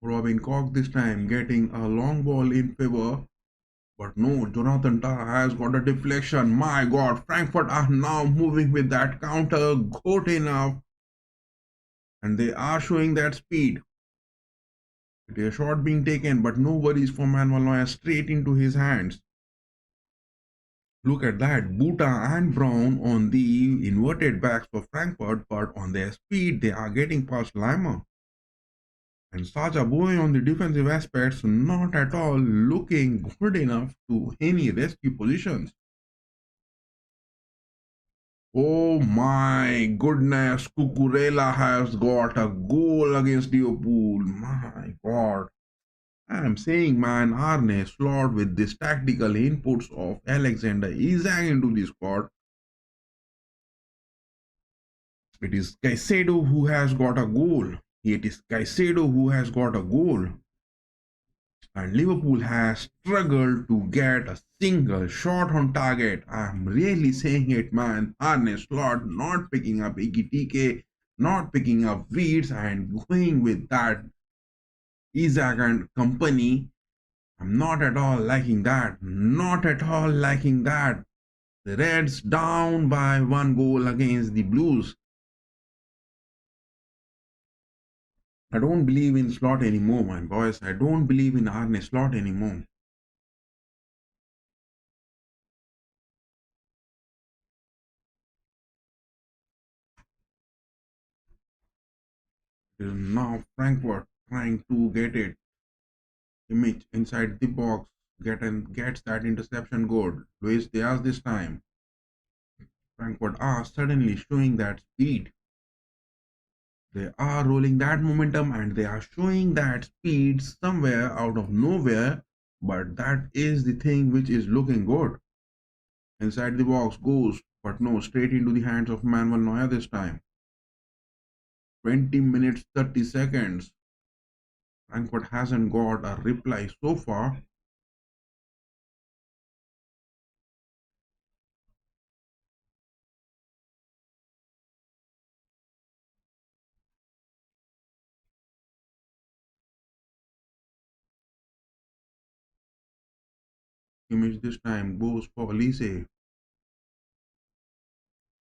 Robin Koch this time getting a long ball in favor. But no, Jonathan Tah has got a deflection. My God, Frankfurt are now moving with that counter good enough. And they are showing that speed. It is a shot being taken, but no worries for Manuel Neuer straight into his hands. Look at that, Buta and Brown on the inverted backs for Frankfurt, but on their speed, they are getting past Lima. And Sacha Boey on the defensive aspects, not at all looking good enough to any rescue positions. Oh my goodness, Cucurella has got a goal against Liverpool. My God. I am saying, man, Arne Slot with this tactical inputs of Alexander Isak into the squad. It is Caicedo who has got a goal. It is Caicedo who has got a goal. And Liverpool has struggled to get a single shot on target. I'm really saying it, man. Arne Slot not picking up Iggy not picking up Weeds and going with that Isaac and company. I'm not at all liking that. Not at all liking that. The Reds down by 1 goal against the Blues. I don't believe in Slot anymore, my boys. I don't believe in Arne Slot anymore. Now Frankfurt trying to get it. Image inside the box gets that interception goal. Luis Diaz this time. Frankfurt are suddenly showing that speed. They are rolling that momentum and they are showing that speed somewhere out of nowhere. But that is the thing which is looking good. Inside the box goes, but no, straight into the hands of Manuel Neuer this time. 20 minutes 30 seconds. Frankfurt hasn't got a reply so far. Image this time goes for Elise.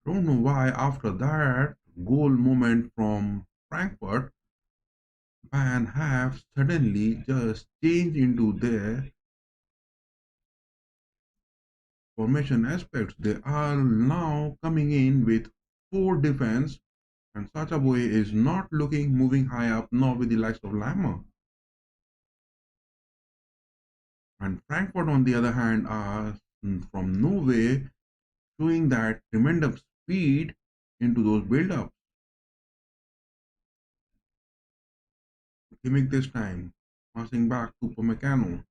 Don't know why after that goal moment from Frankfurt, Bayern have suddenly just changed into their formation aspects. They are now coming in with 4 defense, and Sacha Boey is not moving high up, nor with the likes of Lama. And Frankfurt, on the other hand, are from nowhere showing that tremendous speed into those build-ups. Kimmich this time, passing back to Upamecano.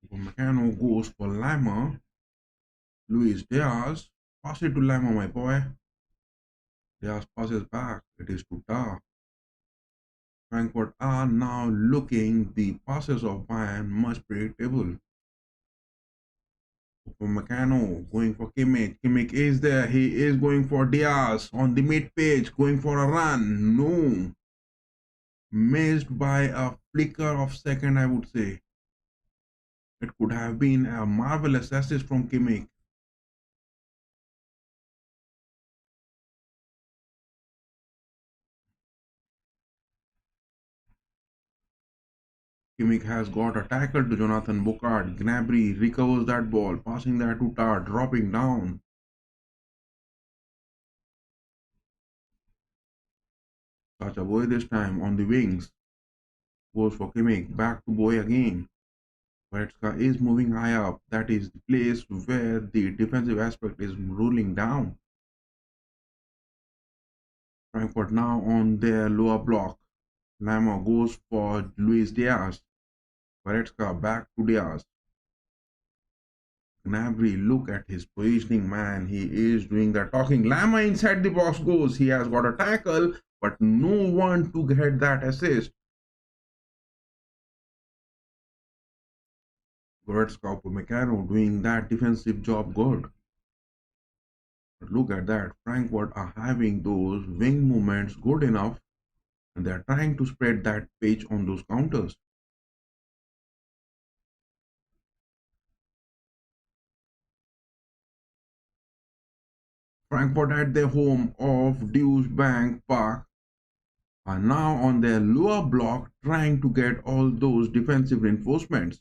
Upamecano goes for Lima. Luis Diaz. Pass it to Lima, my boy. Diaz passes back. It is to Ta. Frankfurt are now looking the passes of Bayern much predictable. Upamecano going for Kimmich. Kimmich is there. He is going for Diaz on the mid page, going for a run. No. Missed by a flicker of second, I would say. It could have been a marvelous assist from Kimmich. Kimmich has got a tackle to Jonathan Bokart. Gnabry recovers that ball, passing that to Tar, dropping down. Sacha Boy this time on the wings. Goes for Kimmich. Back to Boy again. Goretzka is moving high up. That is the place where the defensive aspect is ruling down. Frankfurt now on their lower block. Lama goes for Luis Diaz. Goretzka back to Diaz. Gnabry, look at his positioning, man. He is doing the talking. Lama inside the box goes. He has got a tackle, but no one to get that assist. Goretzka, Upamecano doing that defensive job good. But look at that. Frankfurt are having those wing movements good enough, and they are trying to spread that pitch on those counters. Frankfurt at their home of Deutsche Bank Park are now on their lower block trying to get all those defensive reinforcements.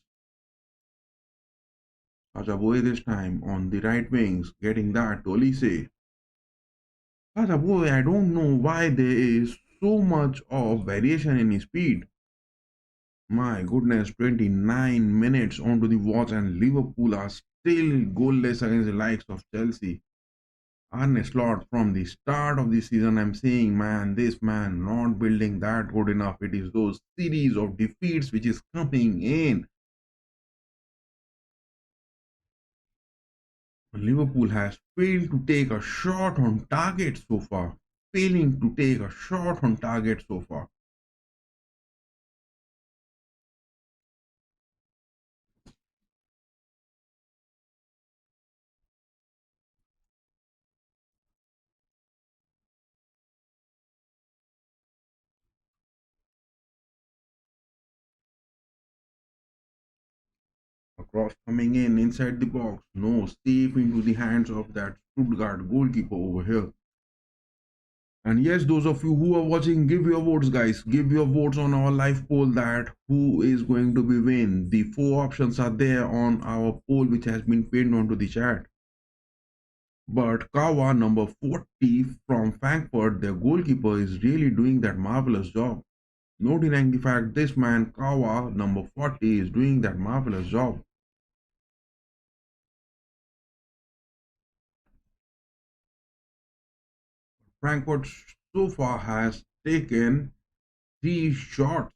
Sachaboy this time on the right wings, getting that to Olise. Sachaboy, I don't know why there is so much of variation in his speed. My goodness, 29 minutes onto the watch and Liverpool are still goalless against the likes of Chelsea. Arne Slot, from the start of the season, I'm saying, man, this man not building that good enough. It is those series of defeats which is coming in. Liverpool has failed to take a shot on target so far. Failing to take a shot on target so far. A cross coming in inside the box. No, safe into the hands of that Stuttgart goalkeeper over here. And yes, those of you who are watching, give your votes, guys. Give your votes on our live poll that who is going to be win. The 4 options are there on our poll, which has been pinned onto the chat. But Kawa, number 40 from Frankfurt, their goalkeeper, is really doing that marvelous job. No denying the fact this man, Kawa, number 40, is doing that marvelous job. Frankfurt so far has taken 3 shots.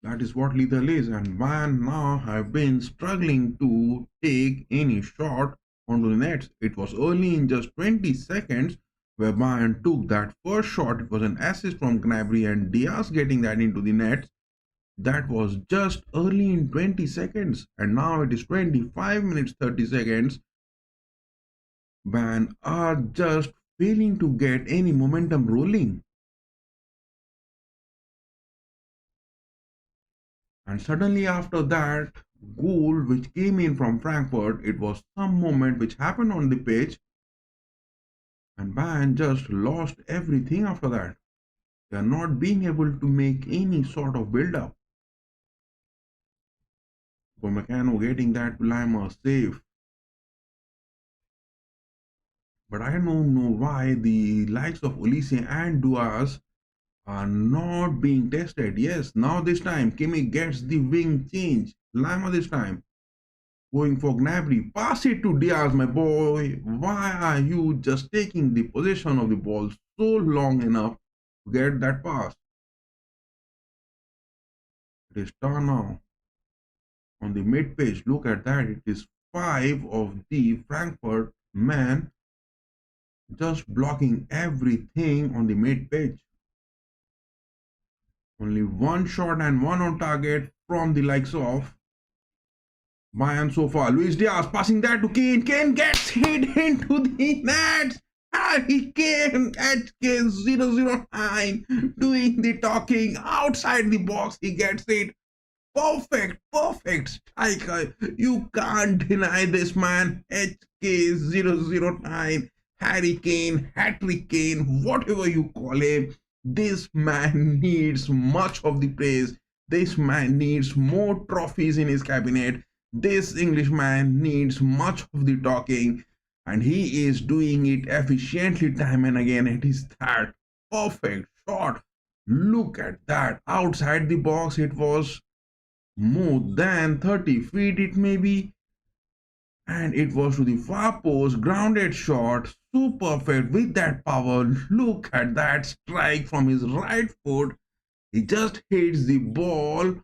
That is what lethal is, and Bayern now have been struggling to take any shot onto the nets. It was only in just 20 seconds where Bayern took that first shot. It was an assist from Gnabry and Diaz getting that into the nets. That was just early in 20 seconds, and now it is 25 minutes 30 seconds. Bayern are just failing to get any momentum rolling. And suddenly after that goal which came in from Frankfurt, it was some moment which happened on the pitch, and Bayern just lost everything after that. They are not being able to make any sort of build-up. Upamecano getting that to Lima, safe. But I don't know why the likes of Olise and Duas are not being tested. Yes, now this time Kimmich gets the wing change. Lima this time going for Gnabry. Pass it to Diaz, my boy. Why are you just taking the possession of the ball so long enough to get that pass? It is turn now on the mid pitch. Look at that. It is 5 of the Frankfurt men just blocking everything on the mid pitch. Only one shot and one on target from the likes of Bayern so far. Luis Diaz passing that to Kane. Kane gets hit into the net. Harry Kane at K009 doing the talking outside the box. He gets it. Perfect striker. You can't deny this man. HK009, Harry Kane, Hattrick Kane, whatever you call him. This man needs much of the praise. This man needs more trophies in his cabinet. This Englishman needs much of the talking, and he is doing it efficiently time and again. It is that perfect shot. Look at that. Outside the box, it was more than 30 feet, it may be, and it was to the far post. Grounded shot, so perfect with that power. Look at that strike from his right foot. He just hits the ball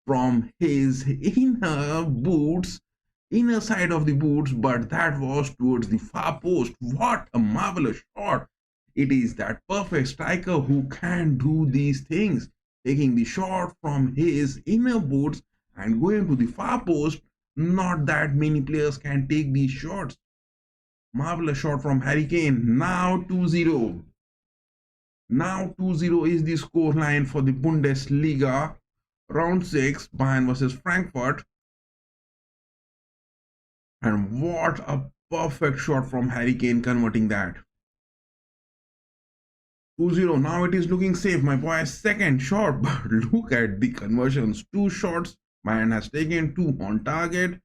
from his inner boots, inner side of the boots, but that was towards the far post. What a marvelous shot. It is that perfect striker who can do these things, taking the shot from his inner boots and going to the far post. Not that many players can take these shots. Marvelous shot from Harry Kane. Now 2-0. Now 2-0 is the score line for the Bundesliga. Round 6, Bayern versus Frankfurt. And what a perfect shot from Harry Kane converting that. 2-0. Now it is looking safe. My boy, second shot. But look at the conversions. 2 shots. Bayern has taken 2 on target.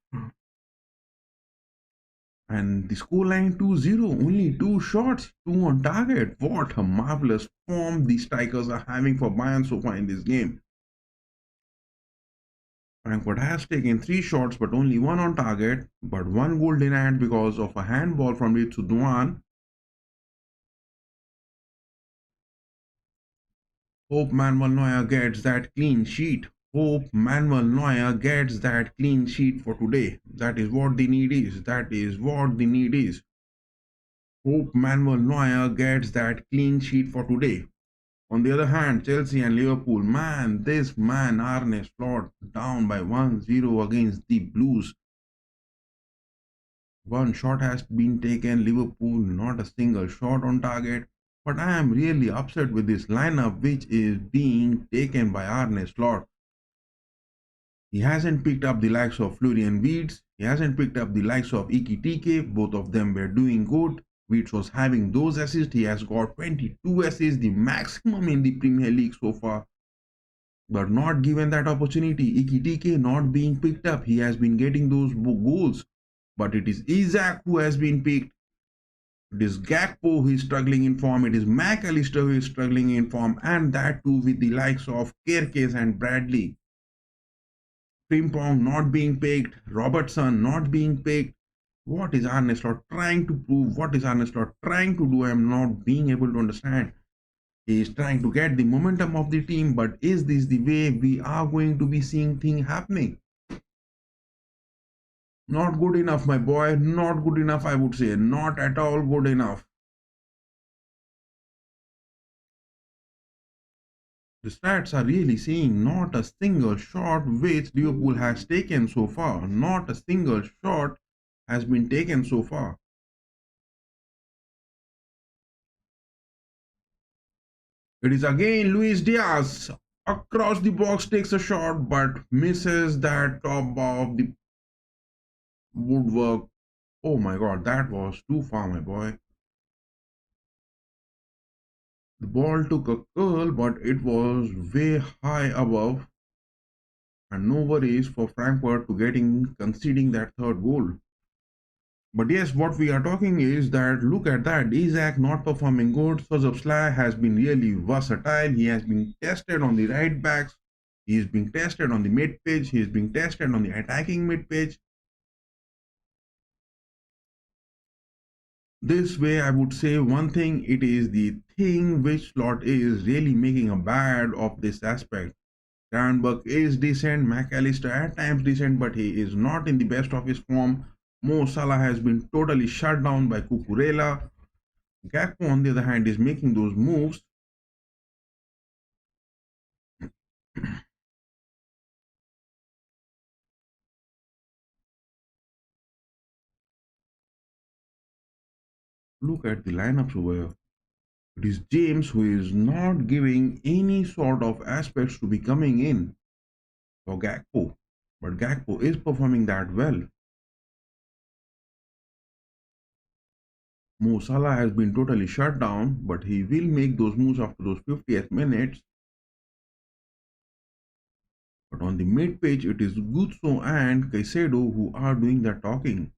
And the scoreline 2-0. Only 2 shots, 2 on target. What a marvelous form the strikers are having for Bayern so far in this game. Frankfurt has taken 3 shots but only 1 on target, but 1 goal denied because of a handball from Ritsuduan. Hope Manuel Neuer gets that clean sheet. Hope Manuel Neuer gets that clean sheet for today. That is what the need is. That is what the need is. Hope Manuel Neuer gets that clean sheet for today. On the other hand, Chelsea and Liverpool, man, this man Arne Slot down by 1-0 against the Blues. 1 shot has been taken, Liverpool not a single shot on target. But I am really upset with this lineup which is being taken by Arne Slot. He hasn't picked up the likes of Florian Wirtz. He hasn't picked up the likes of Ekitike. Both of them were doing good. Wirtz was having those assists. He has got 22 assists, the maximum in the Premier League so far. But not given that opportunity. Ekitike not being picked up. He has been getting those goals. But it is Isaac who has been picked. It is Gakpo who is struggling in form. It is McAllister who is struggling in form. And that too with the likes of Kerkez and Bradley. Frimpong not being picked. Robertson not being picked. What is Arne Slot trying to prove? What is Arne Slot trying to do? I am not being able to understand. He is trying to get the momentum of the team, but is this the way we are going to be seeing things happening? Not good enough, my boy. Not good enough, I would say. Not at all good enough. The stats are really saying not a single shot which Liverpool has taken so far. Not a single shot has been taken so far. It is again Luis Diaz across the box, takes a shot but misses that top of the woodwork. Oh my god, that was too far, my boy. The ball took a curl but it was way high above, and no worries for Frankfurt to conceding that third goal. But yes, what we are talking is that look at that, Isaac not performing good. Szoboszlai has been really versatile. He has been tested on the right backs. He is being tested on the mid pitch. He is being tested on the attacking mid pitch. This way, I would say one thing, it is the thing which Slot is really making a bad of this aspect. Sternberg is decent, McAllister at times decent, but he is not in the best of his form. Mo Salah has been totally shut down by Cucurella. Gakpo, on the other hand, is making those moves. Look at the lineups over here. It is James who is not giving any sort of aspects to be coming in for Gakpo. But Gakpo is performing that well. Mo Salah has been totally shut down, but he will make those moves after those 50th minutes. But on the mid page, it is Guzzo and Caicedo who are doing the talking.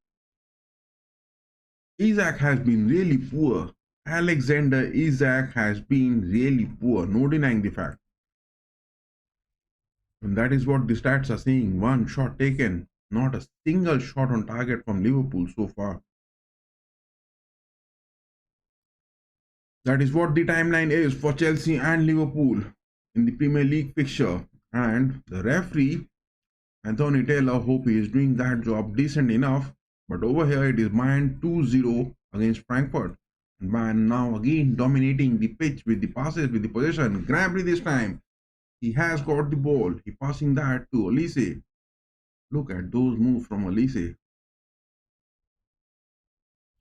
Isaac has been really poor. Alexander Isaac has been really poor, no denying the fact. And that is what the stats are saying. One shot taken, not a single shot on target from Liverpool so far. That is what the timeline is for Chelsea and Liverpool in the Premier League fixture. And the referee, Anthony Taylor, hope he is doing that job decent enough. But over here it is Bayern 2-0 against Frankfurt. And Bayern now again dominating the pitch with the passes, with the possession. Gnabry this time. He has got the ball. He passing that to Olise. Look at those moves from Olise.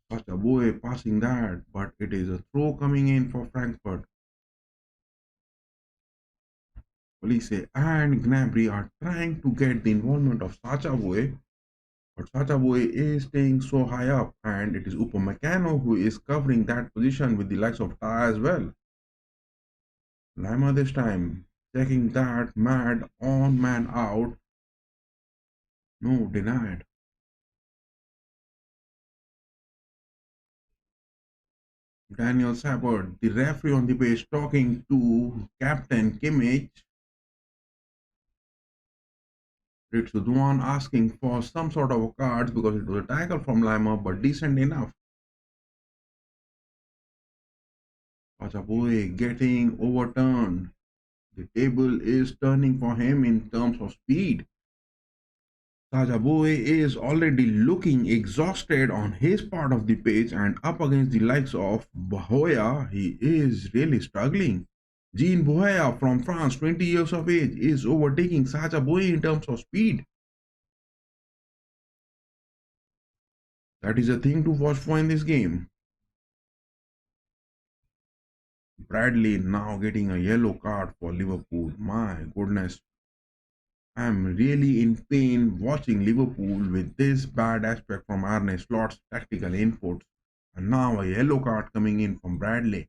Such a boy passing that, but it is a throw coming in for Frankfurt. Olise and Gnabry are trying to get the involvement of Sacha Boy, but Sacha Boy is staying so high up, and it is Upamecano who is covering that position with the likes of Ta as well. Lima this time checking that mad on man out. No, denied. Daniel Sabert, the referee on the base, talking to Captain Kimmich. Ritsuduan asking for some sort of a card because it was a tackle from Lima, but decent enough. Pachaboy getting overturned. The table is turning for him in terms of speed. Sajaboy is already looking exhausted on his part of the pitch and up against the likes of Bahoya, he is really struggling. Jean Boya from France, 20 years of age, is overtaking Sajaboy in terms of speed. That is a thing to watch for in this game. Bradley now getting a yellow card for Liverpool. My goodness. I'm really in pain watching Liverpool with this bad aspect from Arne Slot's tactical inputs. And now a yellow card coming in from Bradley.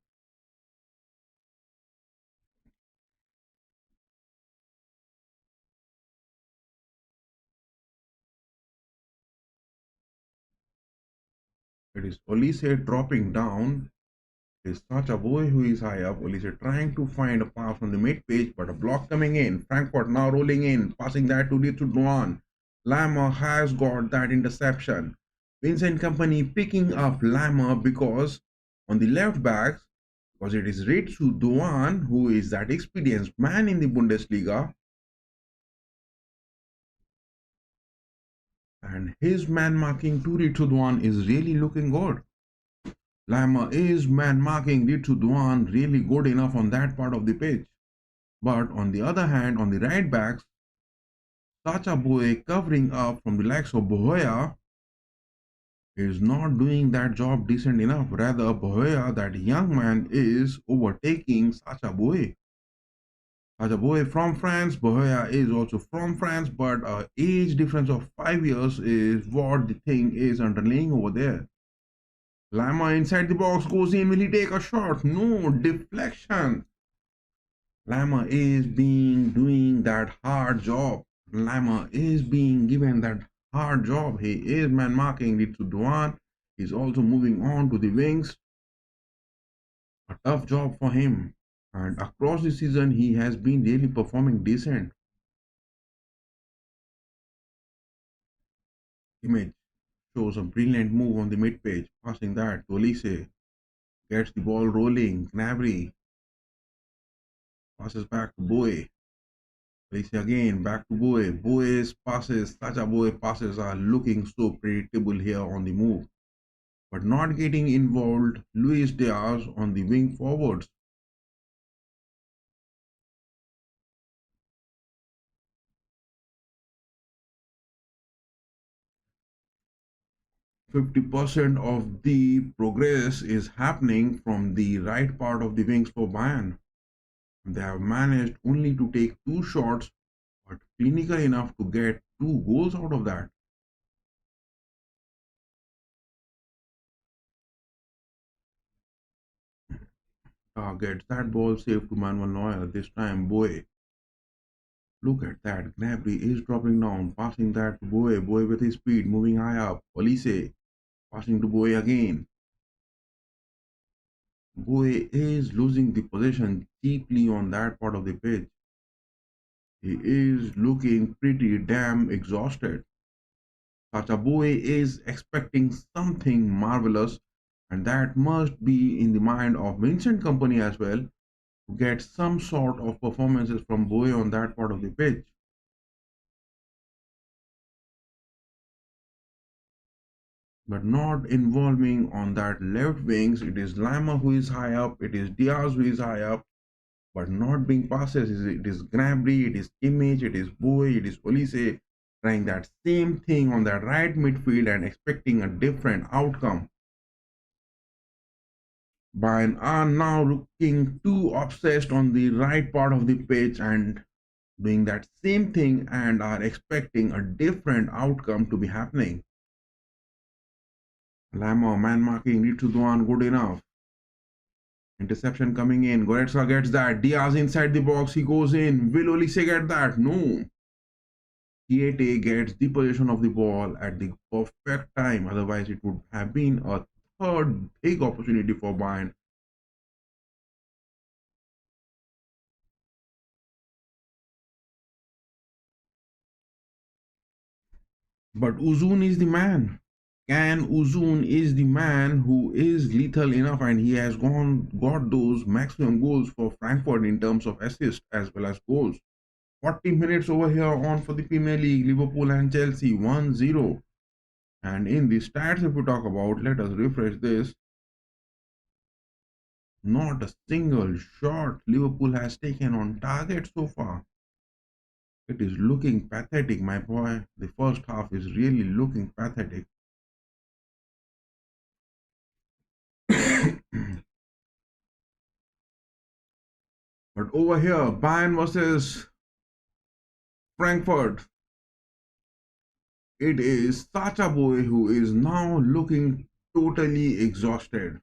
It is Olise dropping down. It is such a boy who is high up. Olise trying to find a pass on the mid page, but a block coming in. Frankfurt now rolling in, passing that to Duan. Lama has got that interception. Vincent Company picking up Lama because on the left backs, because it is Ritsu Doan who is that experienced man in the Bundesliga, and his man marking to Ritsu Doan is really looking good. Lama is man marking Ritsu Doan really good enough on that part of the pitch. But on the other hand, on the right backs, Sacha Boy covering up from the likes of Bohoya is not doing that job decent enough. Rather, Bohoya, that young man, is overtaking Sacha Boy. Sacha Boy from France, Bohoya is also from France, but age difference of 5 years is what the thing is underlying over there. Lama inside the box goes in. Will he take a shot? No, deflection. Lama is being doing that hard job. Lama is being given that hard job. He is man marking it to Duan. He's also moving on to the wings. A tough job for him. And across the season, he has been really performing decent. Image shows a brilliant move on the mid page, passing that to Olise. Gets the ball rolling. Gnabry passes back to Boy. Let's see again, back to Boe. Boe's passes, Sacha Boe passes are looking so predictable here on the move, but not getting involved. Luis Diaz on the wing forwards. 50% of the progress is happening from the right part of the wings for Bayern. They have managed only to take two shots, but clinical enough to get two goals out of that. Gets that ball saved to Manuel Neuer. This time, Boe. Look at that. Gnabry is dropping down, passing that to Boe. Boe with his speed, moving high up. Olise passing to Boe again. Boe is losing the possession deeply on that part of the pitch. He is looking pretty damn exhausted. Sacha Boe is expecting something marvelous, and that must be in the mind of Vincent Company as well, to get some sort of performances from Boe on that part of the pitch. But not involving on that left wings. It is Lima who is high up, it is Diaz who is high up, but not being passes. It is Gnabry, it is Kimmich, it is Boe, it is Olise trying that same thing on that right midfield and expecting a different outcome. Bayern are now looking too obsessed on the right part of the pitch and doing that same thing and are expecting a different outcome to be happening. Lamo man marking Ritsuduan good enough. Interception coming in. Goretzka gets that. Diaz inside the box. He goes in. Will Olise get that? No. Kiete gets the possession of the ball at the perfect time. Otherwise, it would have been a third big opportunity for Bayern. But Uzun is the man. Can Uzun is the man who is lethal enough, and he has got those maximum goals for Frankfurt in terms of assists as well as goals. 40 minutes over here on for the Premier League, Liverpool and Chelsea 1-0. And in the stats, if we talk about, let us refresh this. Not a single shot Liverpool has taken on target so far. It is looking pathetic, my boy. The first half is really looking pathetic. But over here, Bayern versus Frankfurt. It is Sacha Boy who is now looking totally exhausted.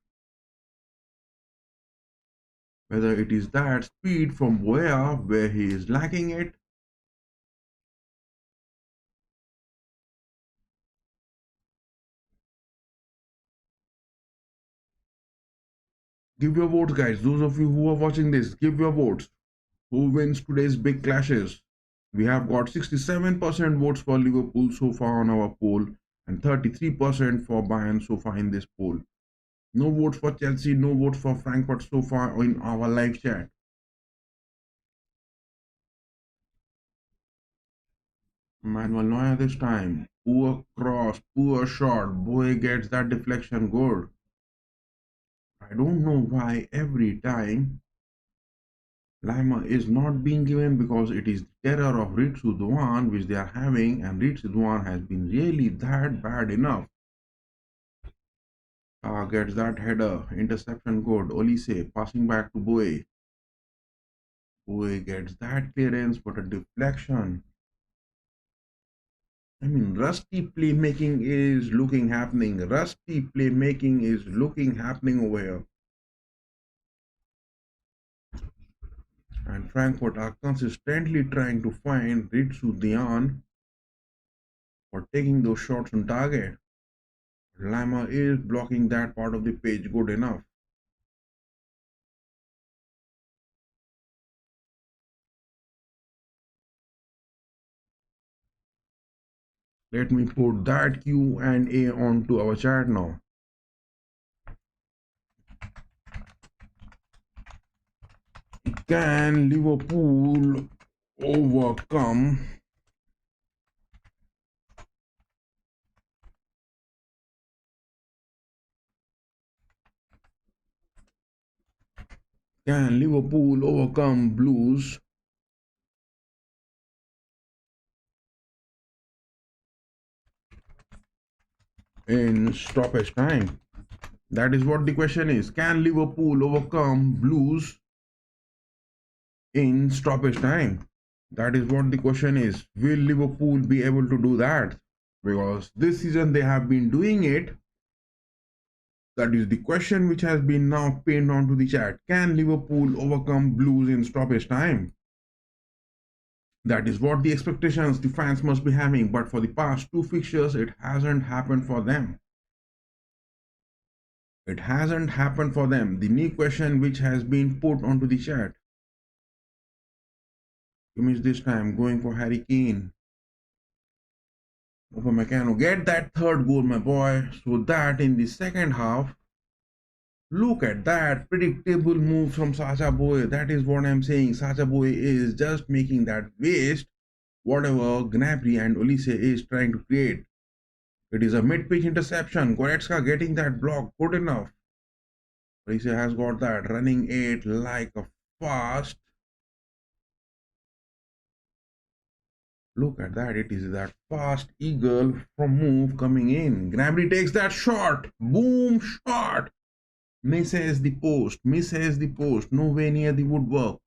Whether it is that speed from Boya where he is lacking it, give your votes, guys. Those of you who are watching this, give your votes. Who wins today's big clashes? We have got 67% votes for Liverpool so far on our poll and 33% for Bayern so far in this poll. No votes for Chelsea, no votes for Frankfurt so far in our live chat. Manuel Neuer this time. Poor cross, poor shot. Boy gets that deflection good. I don't know why every time Lima is not being given, because it is the terror of Ritsu Doan which they are having, and Ritsu Doan has been really that bad enough. Gets that header, interception good. Olise passing back to Boe. Boe gets that clearance, but a deflection. I mean, rusty playmaking is looking happening. Rusty playmaking is looking happening over here. And Frankfurt are consistently trying to find Ritsu Dian for taking those shots on target. Lima is blocking that part of the page good enough. Let me put that Q&A onto our chat now. Can Liverpool overcome can Liverpool overcome Blues in stoppage time? That is what the question is. Can Liverpool overcome Blues in stoppage time? That is what the question is. Will Liverpool be able to do that? Because this season they have been doing it. That is the question which has been now pinned onto the chat. Can Liverpool overcome Blues in stoppage time? That is what the expectations the fans must be having. But for the past two fixtures, it hasn't happened for them. It hasn't happened for them. The new question which has been put onto the chat. Kimmich this time going for Harry Kane. Upamecano, get that third goal, my boy. So that in the second half, look at that predictable move from Sacha Boey. That is what I'm saying. Sacha Boey is just making that waste whatever Gnabry and Olise is trying to create. It is a mid-pitch interception. Goretzka getting that block good enough. Olise has got that running it like a fast. Look at that. It is that fast eagle from move coming in. Gnabry takes that shot. Boom shot. Misses the post. Misses the post. Nowhere near the woodwork.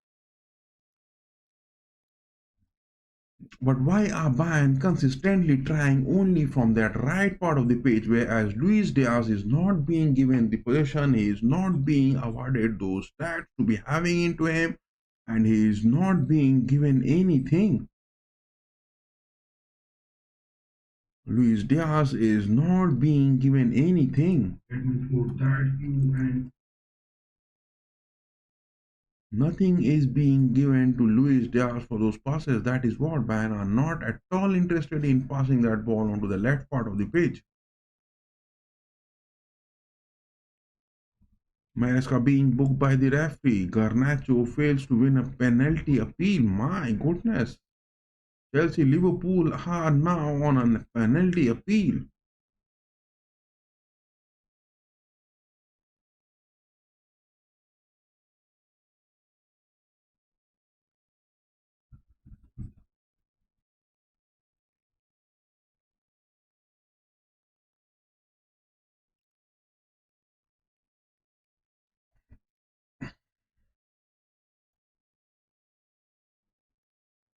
But why are Bayern consistently trying only from that right part of the pitch, whereas Luis Diaz is not being given the possession, he is not being awarded those stats to be having into him, and he is not being given anything. Luis Diaz is not being given anything. Let me put that you and nothing is being given to Luis Diaz for those passes. That is what Bayern are not at all interested in passing that ball onto the left part of the pitch. Maresca being booked by the referee. Garnacho fails to win a penalty appeal. My goodness. Chelsea Liverpool are now on a penalty appeal.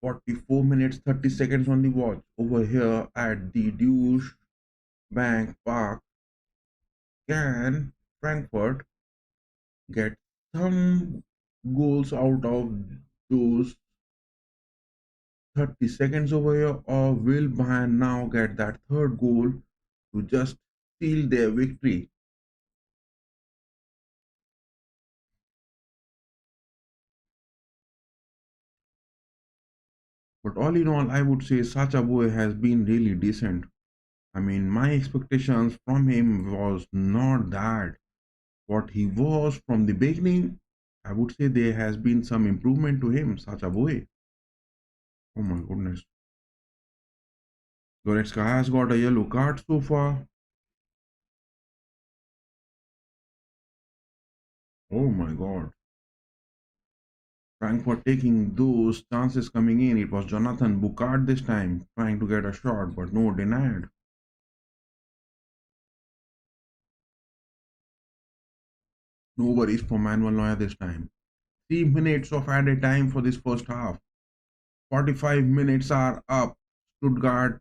(44 minutes 30 seconds on the watch over here at the Deutsche Bank Park. Can Frankfurt get some goals out of those 30 seconds over here, or will Bayern now get that third goal to just seal their victory? But all in all, I would say Sacha Boey has been really decent. I mean, my expectations from him was not that. What he was from the beginning, I would say there has been some improvement to him, Sacha Boey. Oh my goodness. Goretzka has got a yellow card so far. Oh my god. Frankfurt taking those chances coming in. It was Jonathan Bukart this time trying to get a shot, but no, denied. No worries for Manuel Neuer this time. 3 minutes of added time for this first half. 45 minutes are up. Frankfurt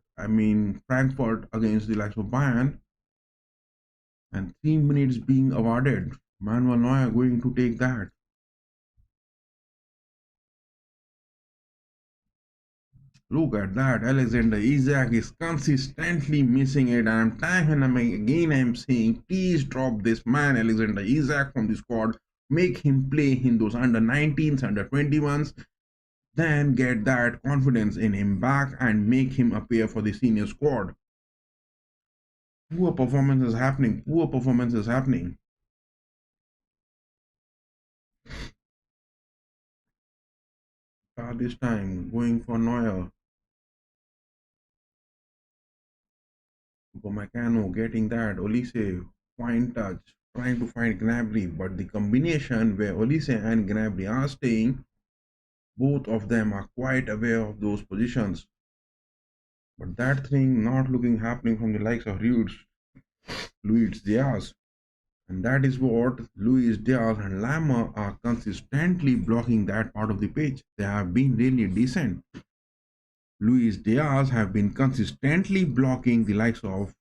against the likes of Bayern. And 3 minutes being awarded. Manuel Neuer going to take that. Look at that. Alexander Isak is consistently missing it. And time and again I'm saying, please drop this man, Alexander Isak, from the squad. Make him play in those under 19s, under 21s. Then get that confidence in him back and make him appear for the senior squad. Poor performance is happening. Poor performance is happening. This time going for Neuer. Upamecano getting that. Olise, fine touch, trying to find Gnabry, but the combination where Olise and Gnabry are staying, both of them are quite aware of those positions. But that thing not looking happening from the likes of Luis Diaz. And that is what Luis Diaz and Lama are consistently blocking that part of the pitch. They have been really decent. Luis Diaz have been consistently blocking the likes of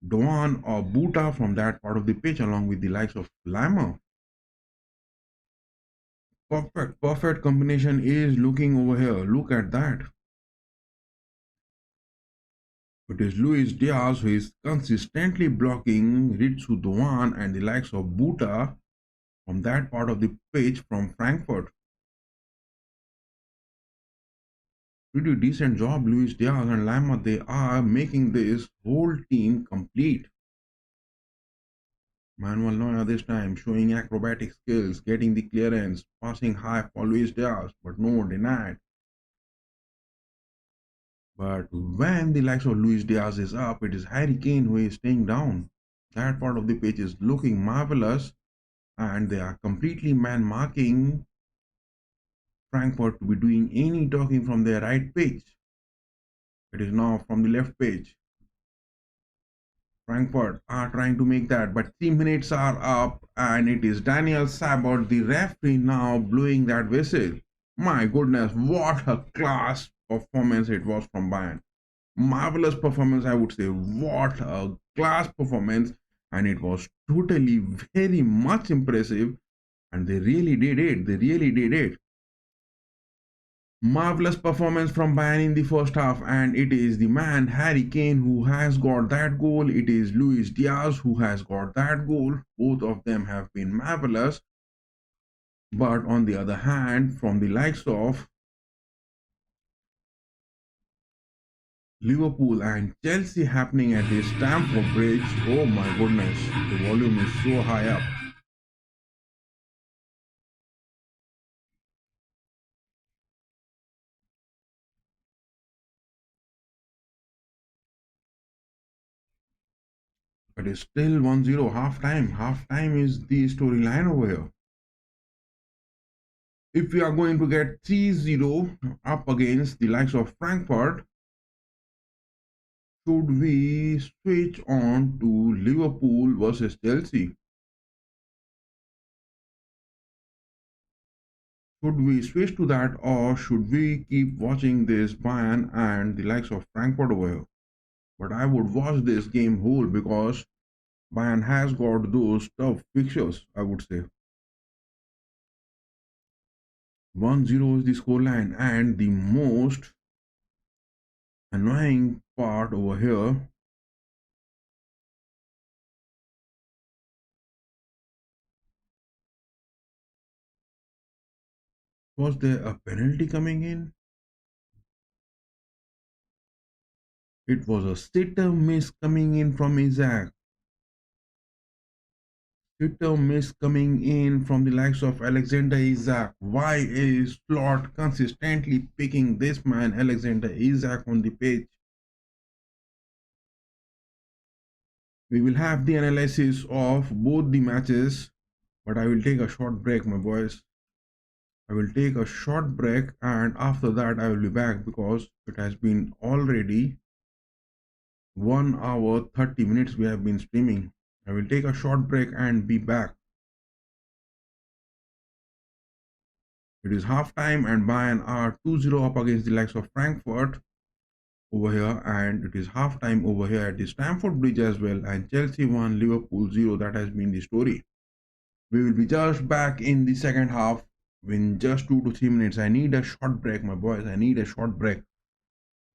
Doan or Buta from that part of the pitch along with the likes of Lama. Perfect combination is looking over here. Look at that. It is Luis Diaz who is consistently blocking Ritsu Doan and the likes of Buta from that part of the pitch from Frankfurt. Pretty decent job, Luis Diaz and Lama. They are making this whole team complete. Manuel Neuer this time showing acrobatic skills, getting the clearance, passing high for Luis Diaz, but no denied. But when the likes of Luis Diaz is up, it is Harry Kane who is staying down. That part of the pitch is looking marvelous, and they are completely man marking Frankfurt to be doing any talking from their right pitch. It is now from the left pitch. Frankfurt are trying to make that, but 3 minutes are up, and it is Daniel Sabot, the referee, now blowing that whistle. My goodness, what a class performance it was from Bayern. Marvelous performance, I would say. What a class performance, and it was totally very much impressive, and they really did it. They really did it. Marvelous performance from Bayern in the first half, and it is the man Harry Kane who has got that goal. It is Luis Diaz who has got that goal. Both of them have been marvelous. But on the other hand, from the likes of Liverpool and Chelsea happening at the Stamford Bridge, oh my goodness, the volume is so high up. But it's still 1-0 half time. Half time is the storyline over here. If we are going to get 3-0 up against the likes of Frankfurt, should we switch on to Liverpool versus Chelsea? Should we switch to that, or should we keep watching this Bayern and the likes of Frankfurt over here? But I would watch this game whole because Bayern has got those tough fixtures, I would say. 1-0 is the scoreline, and the most annoying part over here, was there a penalty coming in? It was a sitter miss coming in from Isaac. Sitter miss coming in from the likes of Alexander Isaac. Why is Slot consistently picking this man, Alexander Isaac, on the pitch? We will have the analysis of both the matches, but I will take a short break, my boys. I will take a short break, and after that I will be back because it has been already 1 hour 30 minutes we have been streaming. I will take a short break and be back. It is half time and Bayern are 2-0 up against the likes of Frankfurt over here, and it is half time over here at the Stamford Bridge as well, and Chelsea 1, Liverpool 0. That has been the story. We will be just back in the second half in just 2 to 3 minutes. I need a short break, my boys. I need a short break.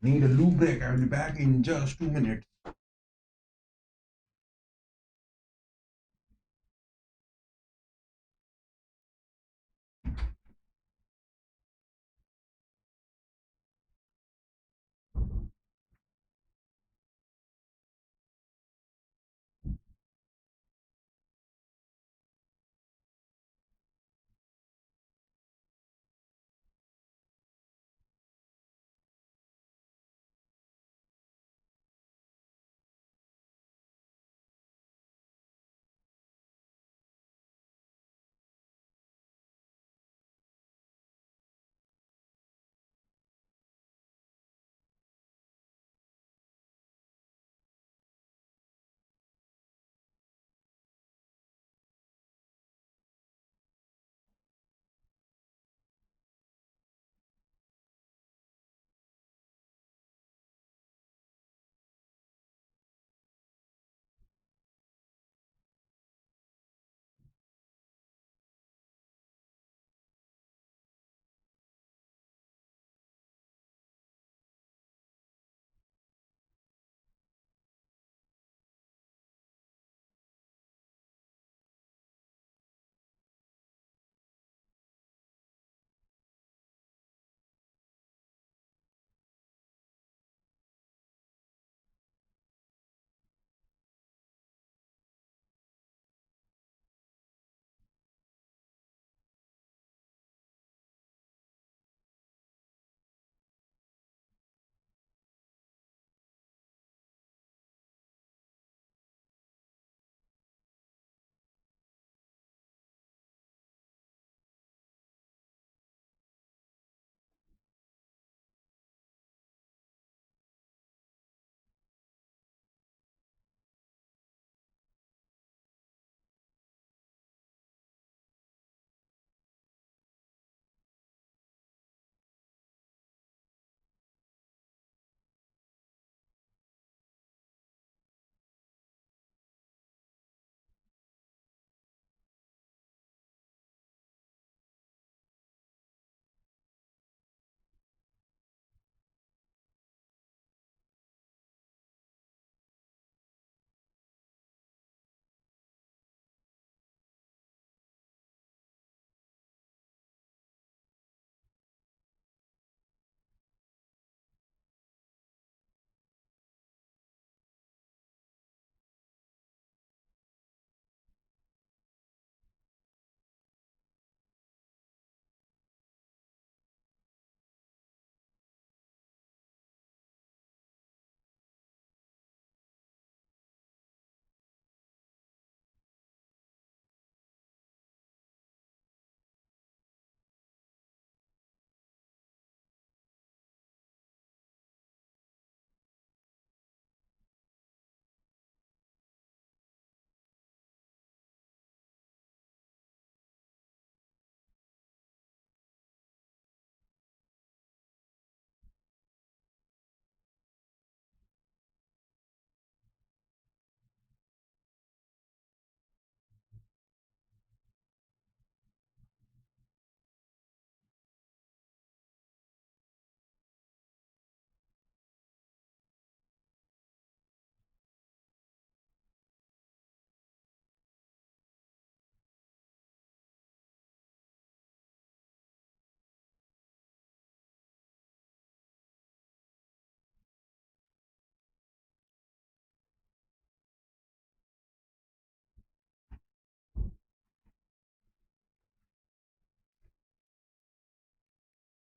Need a loo break. I will be back in just 2 minutes.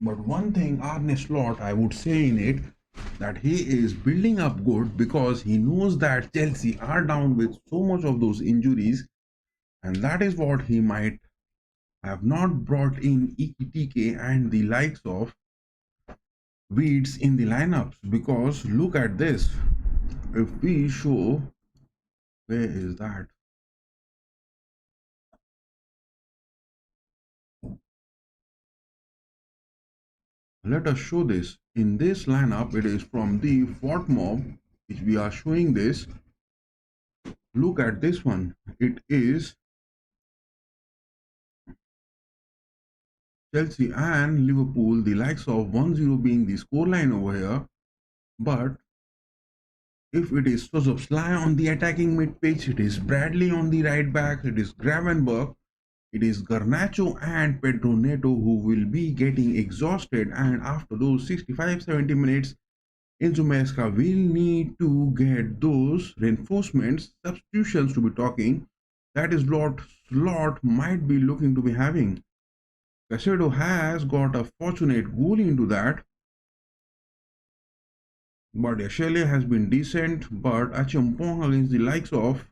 But one thing Arne Slot, I would say in it, that he is building up good because he knows that Chelsea are down with so much of those injuries, and that is what he might have not brought in Ekitike and the likes of Weeds in the lineups. Because look at this, if we show, where is that? Let us show this. In this lineup, it is from the Fort Mob, which we are showing this. Look at this one. It is Chelsea and Liverpool, the likes of 1-0 being the scoreline over here. But if it is Szoboszlai on the attacking mid pitch, it is Bradley on the right back, it is Gravenberch, it is Garnacho and Pedro Neto who will be getting exhausted, and after those 65-70 minutes, Enzo Maresca will need to get those reinforcements, substitutions to be talking. That is what Slot might be looking to be having. Caicedo has got a fortunate goal into that. But Shelley has been decent, but Acheampong against the likes of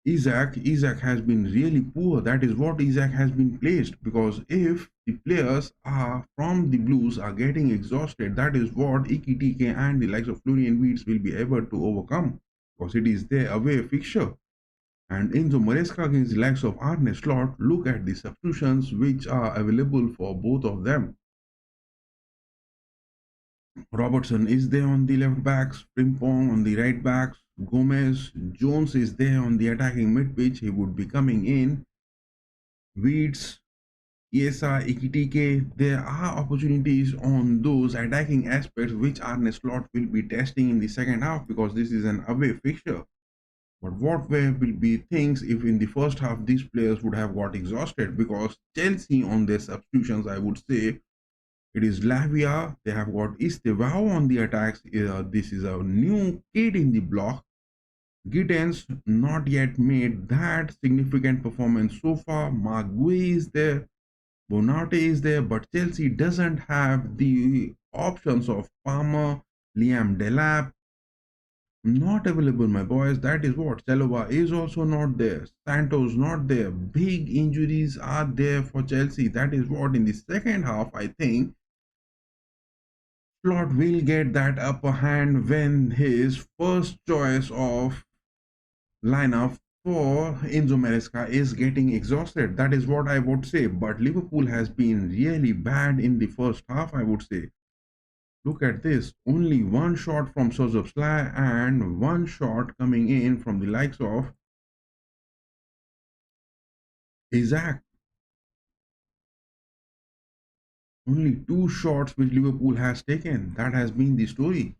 Isaac has been really poor. That is what Isaac has been placed, because if the players are from the Blues are getting exhausted, that is what Ekitike and the likes of Florian Wirtz will be able to overcome, because it is their away fixture. And Enzo Maresca against the likes of Arne Slot, look at the substitutions which are available for both of them. Robertson is there on the left backs, Frimpong on the right backs, Gomez, Jones is there on the attacking mid pitch. He would be coming in. Weeds, ESA, Ekitike. There are opportunities on those attacking aspects which Arne Slot will be testing in the second half, because this is an away fixture. But what will be things if in the first half these players would have got exhausted, because Chelsea on their substitutions, I would say, it is Lavia. They have got Estevao on the attacks. This is a new kid in the block. Gittens not yet made that significant performance so far. Maguire is there. Bonate is there. But Chelsea doesn't have the options of Palmer, Liam Delap. Not available, my boys. That is what. Chalobah is also not there. Santos not there. Big injuries are there for Chelsea. That is what in the second half, I think, Slot will get that upper hand when his first choice of lineup for Enzo Maresca is getting exhausted. That is what I would say. But Liverpool has been really bad in the first half, I would say. Look at this. Only one shot from Szoboszlai and one shot coming in from the likes of Isaac. Only two shots which Liverpool has taken. That has been the story.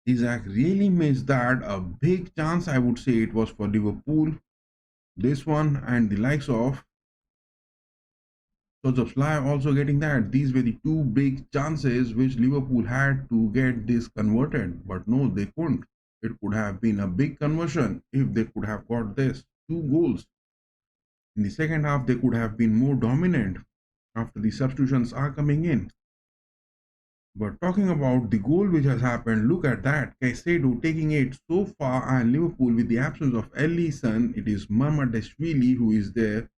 Isaac really missed that. A big chance, I would say, it was for Liverpool. This one and the likes of Szoboszlai also getting that. These were the two big chances which Liverpool had to get this converted. But no, they couldn't. It could have been a big conversion if they could have got this. Two goals. In the second half, they could have been more dominant after the substitutions are coming in. But talking about the goal which has happened, look at that. Caicedo taking it so far, and Liverpool with the absence of Ellison, it is Mamadashvili who is there,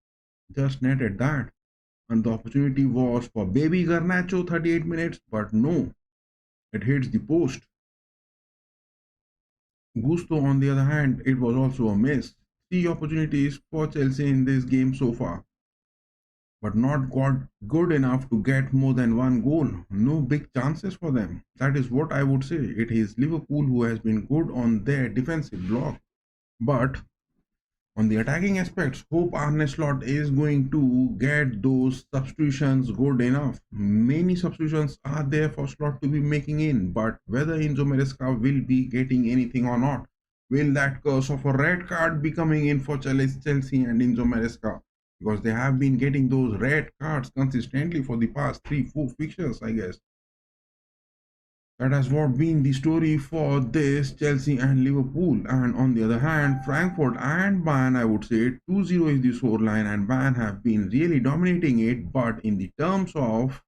just netted that. And the opportunity was for baby Garnacho, 38 minutes, but no, it hits the post. Gusto, on the other hand, it was also a miss. 3 opportunities for Chelsea in this game so far, but not got good enough to get more than one goal. No big chances for them. That is what I would say. It is Liverpool who has been good on their defensive block. But on the attacking aspects, hope Arne Slot is going to get those substitutions good enough. Many substitutions are there for Slot to be making in, but whether Enzo Maresca will be getting anything or not, will that curse of a red card be coming in for Chelsea and Enzo Maresca? Because they have been getting those red cards consistently for the past 3-4 fixtures, I guess. That has what been the story for this Chelsea and Liverpool. And on the other hand, Frankfurt and Bayern, I would say 2-0 is the scoreline, and Bayern have been really dominating it. But in the terms of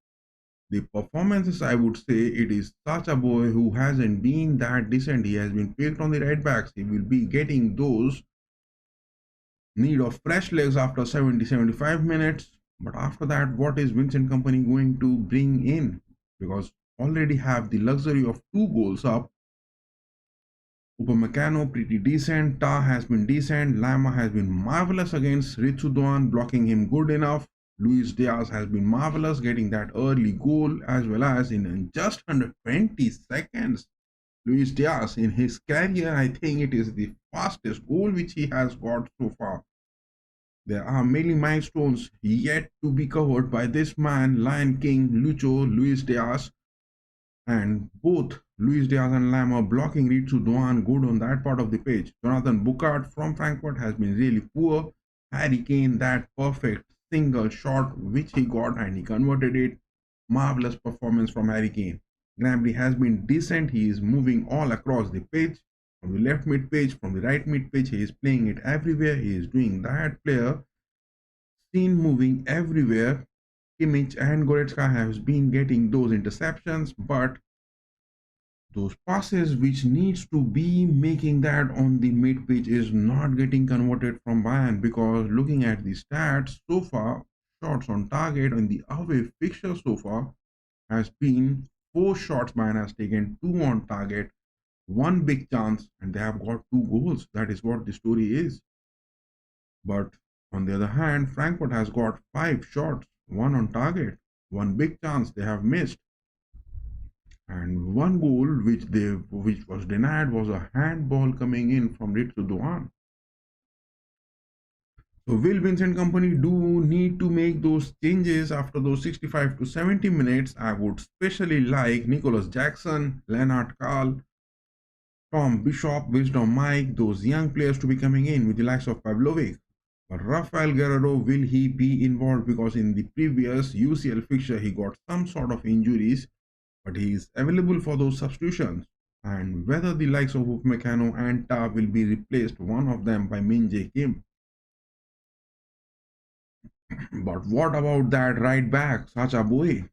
the performances, I would say it is such a boy who hasn't been that decent. He has been picked on the right backs. He will be getting those need of fresh legs after 70-75 minutes. But after that, what is Vincent Company going to bring in? Because already have the luxury of 2 goals up. Upamecano pretty decent, Ta has been decent, Lama has been marvelous against Ritsudoan, blocking him good enough. Luis Diaz has been marvelous, getting that early goal, as well as in just under 20 seconds. Luis Diaz in his career, I think it is the fastest goal which he has got so far. There are many milestones yet to be covered by this man, Lion King, Lucho, Luis Diaz, and both Luis Diaz and Lama blocking Ritsu Doan good on that part of the pitch. Jonathan Bukart from Frankfurt has been really poor. Harry Kane, that perfect single shot which he got and he converted it. Marvelous performance from Harry Kane. Gnabry has been decent. He is moving all across the pitch. From the left mid pitch, from the right mid pitch, he is playing it everywhere. He is doing that player. Seen moving everywhere. Kimmich and Goretzka has been getting those interceptions, but those passes which needs to be making that on the mid pitch is not getting converted from Bayern, because looking at the stats so far, shots on target in the away fixture so far has been 4 shots Bayern has taken, 2 on target, 1 big chance, and they have got 2 goals. That is what the story is. But on the other hand, Frankfurt has got 5 shots, 1 on target, 1 big chance they have missed, and 1 goal which was denied was a handball coming in from Ritsu Doan. So will Vincent Company do need to make those changes after those 65 to 70 minutes? I would especially like Nicholas Jackson, Leonard Carl, Tom Bishop, Wisdom Mike, those young players to be coming in with the likes of Pavlovic. But Rafael Guerrero, will he be involved? Because in the previous UCL fixture, he got some sort of injuries, but he is available for those substitutions. And whether the likes of Upamecano and Ta will be replaced, one of them by Min Jae Kim. But what about that right back, Sacha Boey?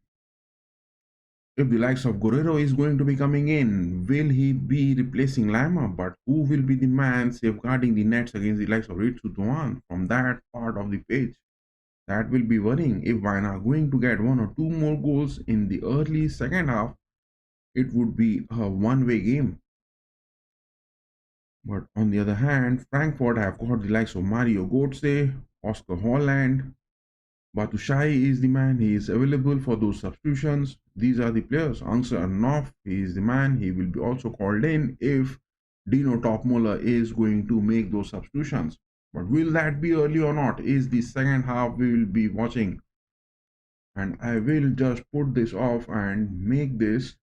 If the likes of Guerrero is going to be coming in, will he be replacing Lama? But who will be the man safeguarding the nets against the likes of Ritsu Doan from that part of the pitch? That will be worrying. If Bayern are going to get 1 or 2 more goals in the early second half, it would be a one-way game. But on the other hand, Frankfurt have got the likes of Mario Götze, Oscar Holland, Batshuayi is the man. He is available for those substitutions. These are the players. Angsa Arnauf, he is the man. He will be also called in if Dino Topmuller is going to make those substitutions. But will that be early or not is the second half we will be watching. And I will just put this off and make this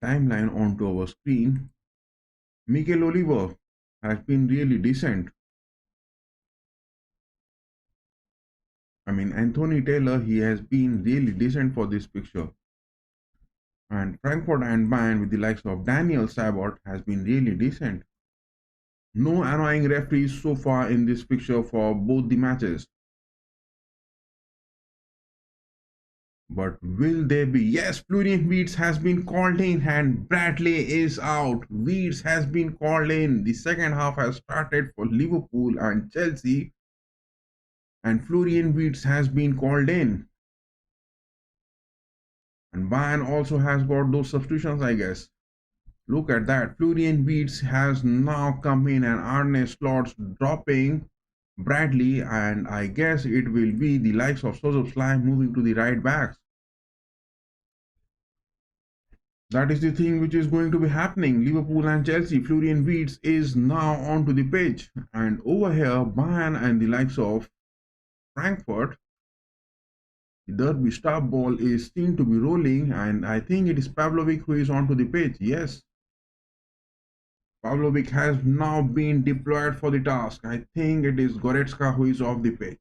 timeline onto our screen. Mikel Oliver has been really decent. I mean, Anthony Taylor, he has been really decent for this picture. And Frankfurt and Bayern with the likes of Daniel Sabot has been really decent. No annoying referees so far in this picture for both the matches. But will there be? Yes, Florian Wirtz has been called in and Bradley is out. Wirtz has been called in. The second half has started for Liverpool and Chelsea, and Florian Wirtz has been called in. And Bayern also has got those substitutions, I guess. Look at that. Florian Wirtz has now come in and Arne Slot's dropping Bradley, and I guess it will be the likes of Szoboszlai moving to the right backs. That is the thing which is going to be happening. Liverpool and Chelsea. Florian Wirtz is now onto the pitch, and over here Bayern and the likes of Frankfurt. The derby star ball is seen to be rolling, and I think it is Pavlovic who is onto the pitch. Yes, Pavlovic has now been deployed for the task. I think it is Goretzka who is off the pitch.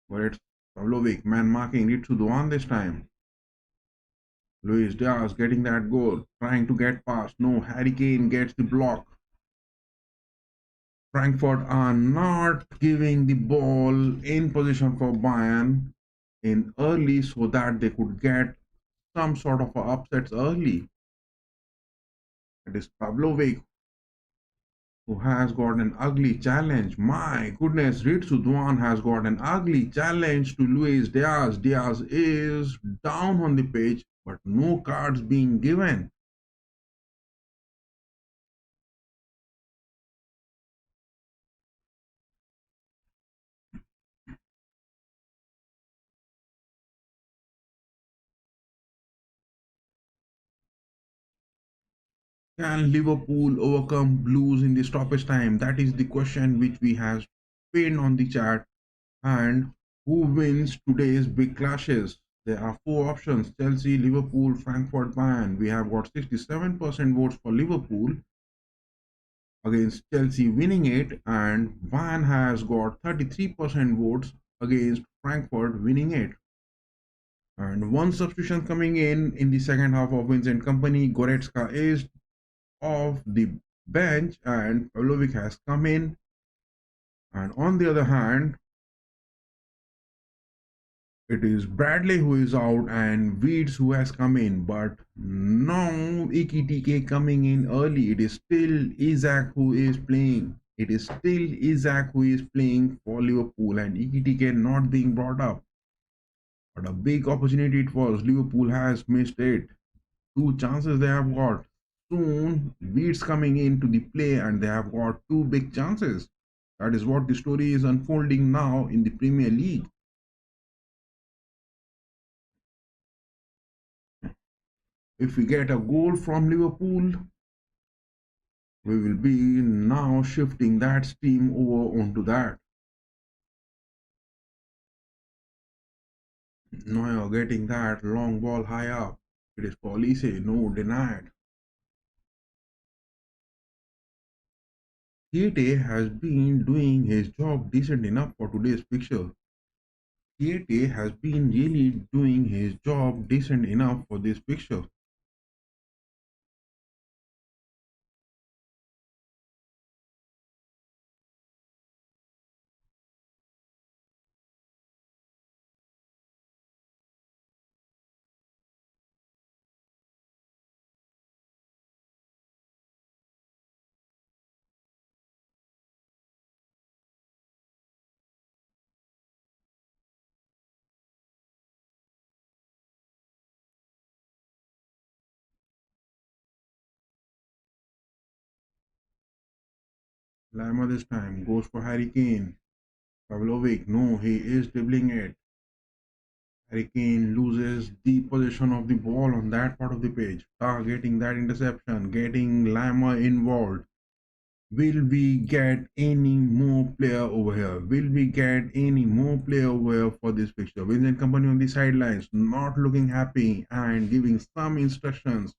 But it's Pavlovic, man marking Ritsu Doan this time. Luis Diaz getting that goal, trying to get past. No, Harry Kane gets the block. Frankfurt are not giving the ball in position for Bayern in early so that they could get some sort of upsets early. It is Pavlovic who has got an ugly challenge. My goodness, Ritsu Doan has got an ugly challenge to Luis Diaz. Diaz is down on the pitch, but no cards being given. Can Liverpool overcome Blues in the stoppage time? That is the question which we have pinned on the chat. And who wins today's big clashes? There are four options: Chelsea, Liverpool, Frankfurt, Bayern. We have got 67% votes for Liverpool against Chelsea winning it, and Bayern has got 33% votes against Frankfurt winning it. And one substitution coming in the second half of Vincent Company. Goretzka is off the bench and Pavlovic has come in. And on the other hand, it is Bradley who is out and Weeds who has come in. But now Ikitike coming in early. It is still Isaac who is playing. It is still Isaac who is playing for Liverpool and Ikitike not being brought up. But a big opportunity it was. Liverpool has missed it. Two chances they have got. Soon, Weeds coming into the play and they have got two big chances. That is what the story is unfolding now in the Premier League. If we get a goal from Liverpool, we will be now shifting that steam over onto that. Neuer getting that long ball high up. It is Police, no denied. Kiete has been doing his job decent enough for today's fixture. Kiete has been really doing his job decent enough for this fixture. Lima this time goes for Harry Kane. Pavlovic, no, he is dribbling it. Harry Kane loses the possession of the ball on that part of the pitch. Getting that interception, getting Lima involved. Will we get any more player over here? Will we get any more player over here for this fixture? Vincent Company on the sidelines, not looking happy and giving some instructions.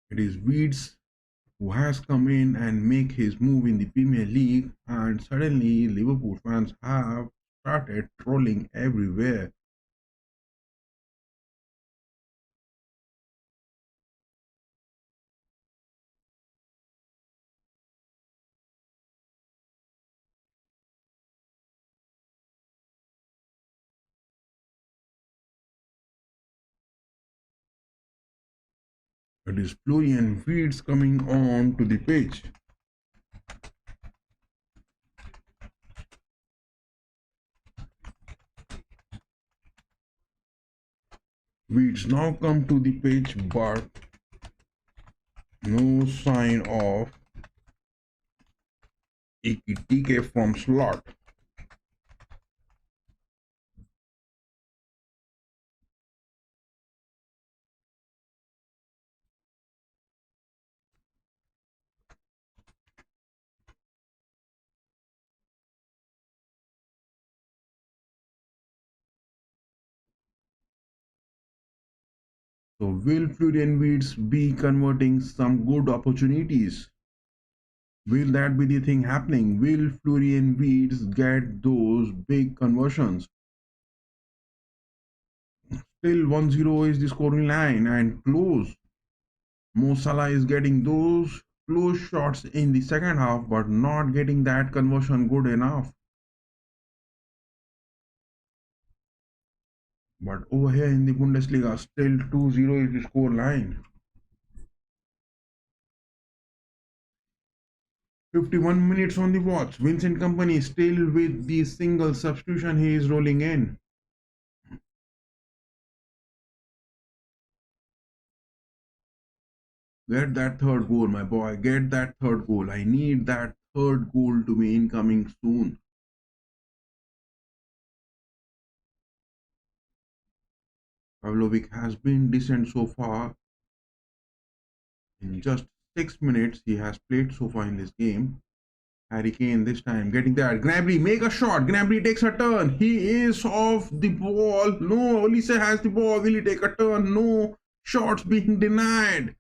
It is Weeds who has come in and make his move in the Premier League, and suddenly Liverpool fans have started trolling everywhere. It is Florian Wirtz coming on to the pitch. Wirtz now come to the pitch, but no sign of Ikitike from slot. So will Florian Wirtz be converting some good opportunities? Will that be the thing happening? Will Florian Wirtz get those big conversions? Still 1-0 is the scoring line and close. Mo Salah is getting those close shots in the second half but not getting that conversion good enough. But over here in the Bundesliga, still 2-0 is the score line. 51 minutes on the watch. Vincent Kompany still with the single substitution he is rolling in. Get that third goal, my boy. Get that third goal. I need that third goal to be incoming soon. Pavlovic has been decent so far. In just 6 minutes he has played so far in this game. Harry Kane this time getting that. Gnabry make a shot. Gnabry takes a turn. He is off the ball. No, Olise has the ball. Will he take a turn? No. Shots being denied.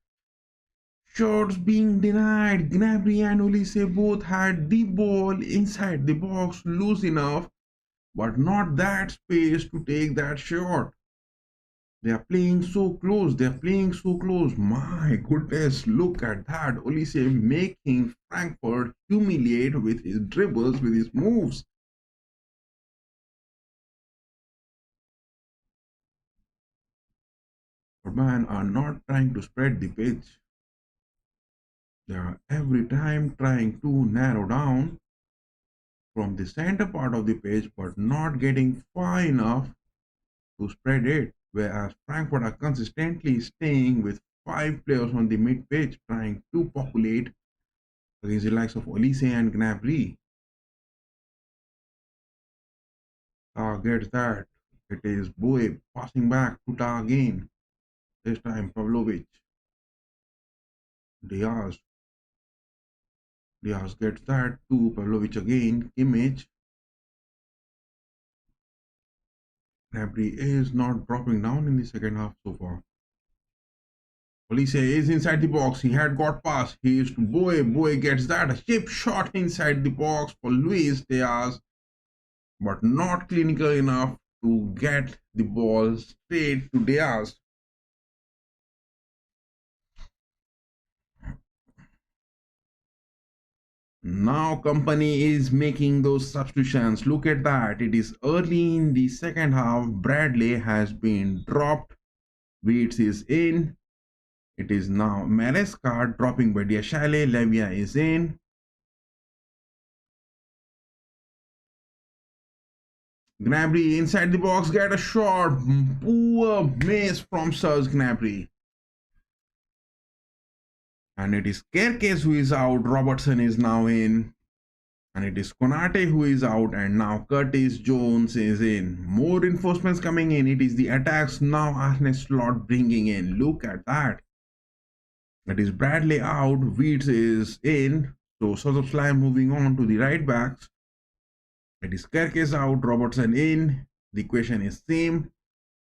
Shots being denied. Gnabry and Olise both had the ball inside the box loose enough, but not that space to take that shot. They are playing so close. They are playing so close. My goodness, look at that. Olise making Frankfurt humiliate with his dribbles, with his moves. But man are not trying to spread the pitch. They are every time trying to narrow down from the center part of the pitch, but not getting far enough to spread it. Whereas Frankfurt are consistently staying with 5 players on the mid pitch, trying to populate against the likes of Olise and Gnabry. Gets that. It is Boe passing back to Ta again. This time Pavlovic. Diaz. Diaz gets that to Pavlovic again. Kimmich. Gnabry is not dropping down in the second half so far. Olise is inside the box. He had got past. He is to Boe. Boe gets that. A chip shot inside the box for Luis Diaz, but not clinical enough to get the ball straight to Diaz. Now Kompany is making those substitutions. Look at that. It is early in the second half. Bradley has been dropped. Wirtz is in. It is now Maresca dropping by Diashale. Levia is in. Gnabry inside the box, get a shot. Poor miss from Serge Gnabry. And it is Kerkez who is out. Robertson is now in. And it is Konate who is out. And now Curtis Jones is in. More reinforcements coming in. It is the attacks now Arne Slot bringing in. Look at that. It is Bradley out. Wirtz is in. So Szoboszlai moving on to the right backs. It is Kerkez out. Robertson in. The equation is same.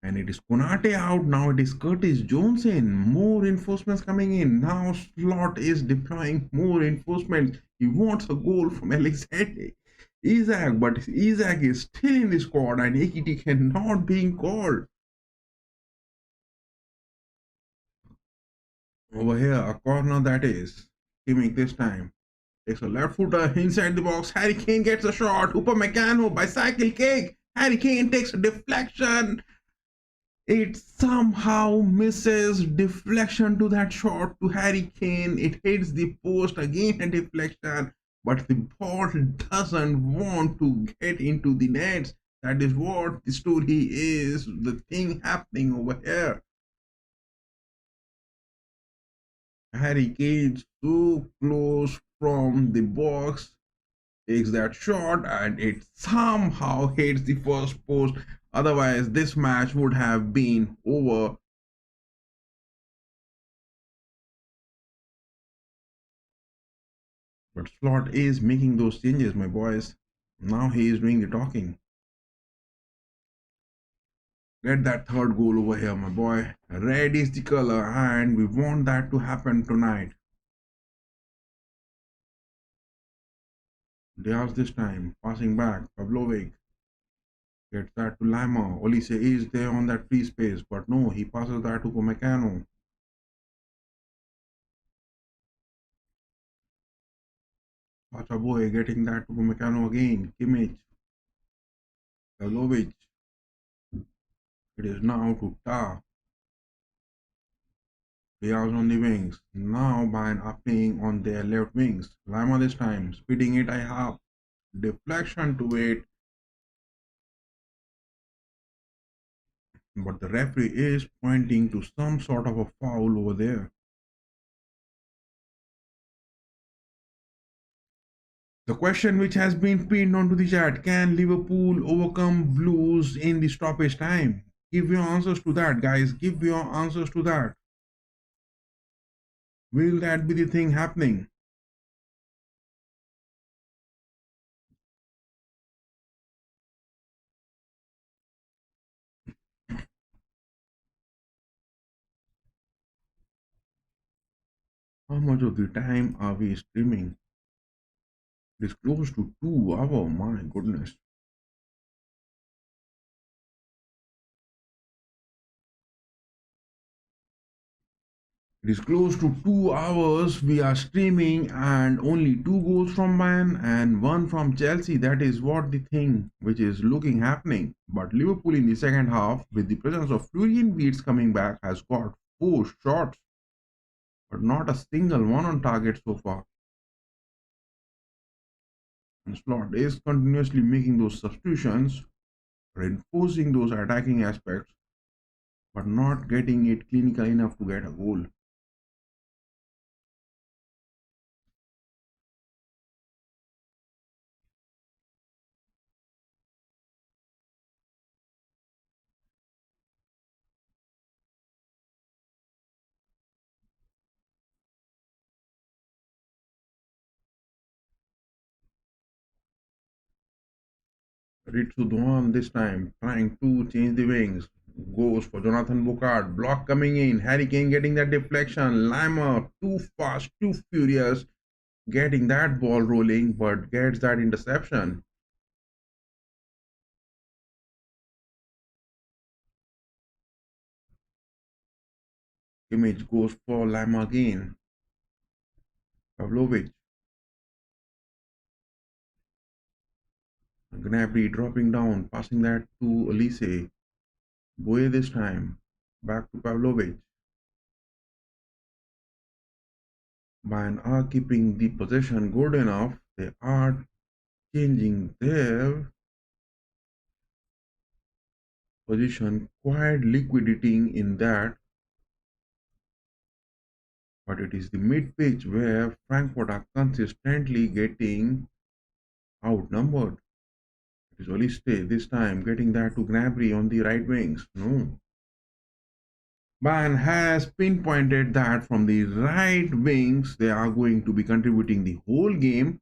And it is Konate out. Now it is Curtis Jones in. More reinforcements coming in. Now Slot is deploying more reinforcements. He wants a goal from Alexander Isak, but Isak is still in the squad and AKT cannot being called. Over here, a corner that is. Kimmich this time. Takes a left footer inside the box. Harry Kane gets a shot. Upamecano bicycle kick. Harry Kane takes a deflection. It somehow misses deflection to that shot to Harry Kane. It hits the post again, a deflection, but the ball doesn't want to get into the nets. That is what the story is, the thing happening over here. Harry Kane so close from the box, takes that shot and it somehow hits the first post. Otherwise, this match would have been over. But Slot is making those changes, my boys. Now he is doing the talking. Get that third goal over here, my boy. Red is the color, and we want that to happen tonight. Diaz this time, passing back. Pavlovic gets that to Lima. Olise is there on that free space, but no, he passes that to Pomecano. Pachaboy getting that to Pomecano again. Kimmich. Pavlovic. It is now to Ta. Diaz on the wings. Now Bayern are playing on their left wings. Lima this time, speeding it I have. Deflection to it. But the referee is pointing to some sort of a foul over there. The question which has been pinned onto the chat, can Liverpool overcome Blues in the stoppage time? Give your answers to that, guys. Give your answers to that. Will that be the thing happening? How much of the time are we streaming? It is close to 2 hours, my goodness. It is close to 2 hours we are streaming, and only 2 goals from Bayern and one from Chelsea. That is what the thing which is looking happening. But Liverpool in the second half, with the presence of Florian Wirtz coming back, has got 4 shots, but not a single one on target so far. And Slot is continuously making those substitutions, reinforcing those attacking aspects, but not getting it clinical enough to get a goal. Ritsu this time trying to change the wings. Goes for Jonathan Bocard. Block coming in. Harry Kane getting that deflection. Lima too fast, too furious. Getting that ball rolling, but gets that interception. Image goes for Lima again. Pavlovic. Gnabry dropping down, passing that to Olise. Boye this time. Back to Pavlovic. Bayern are keeping the possession good enough. They are changing their position, quite liquidating in that. But it is the mid pitch where Frankfurt are consistently getting outnumbered. It is Oliste this time getting that to Gnabry on the right wings. No. Bayern has pinpointed that from the right wings they are going to be contributing the whole game,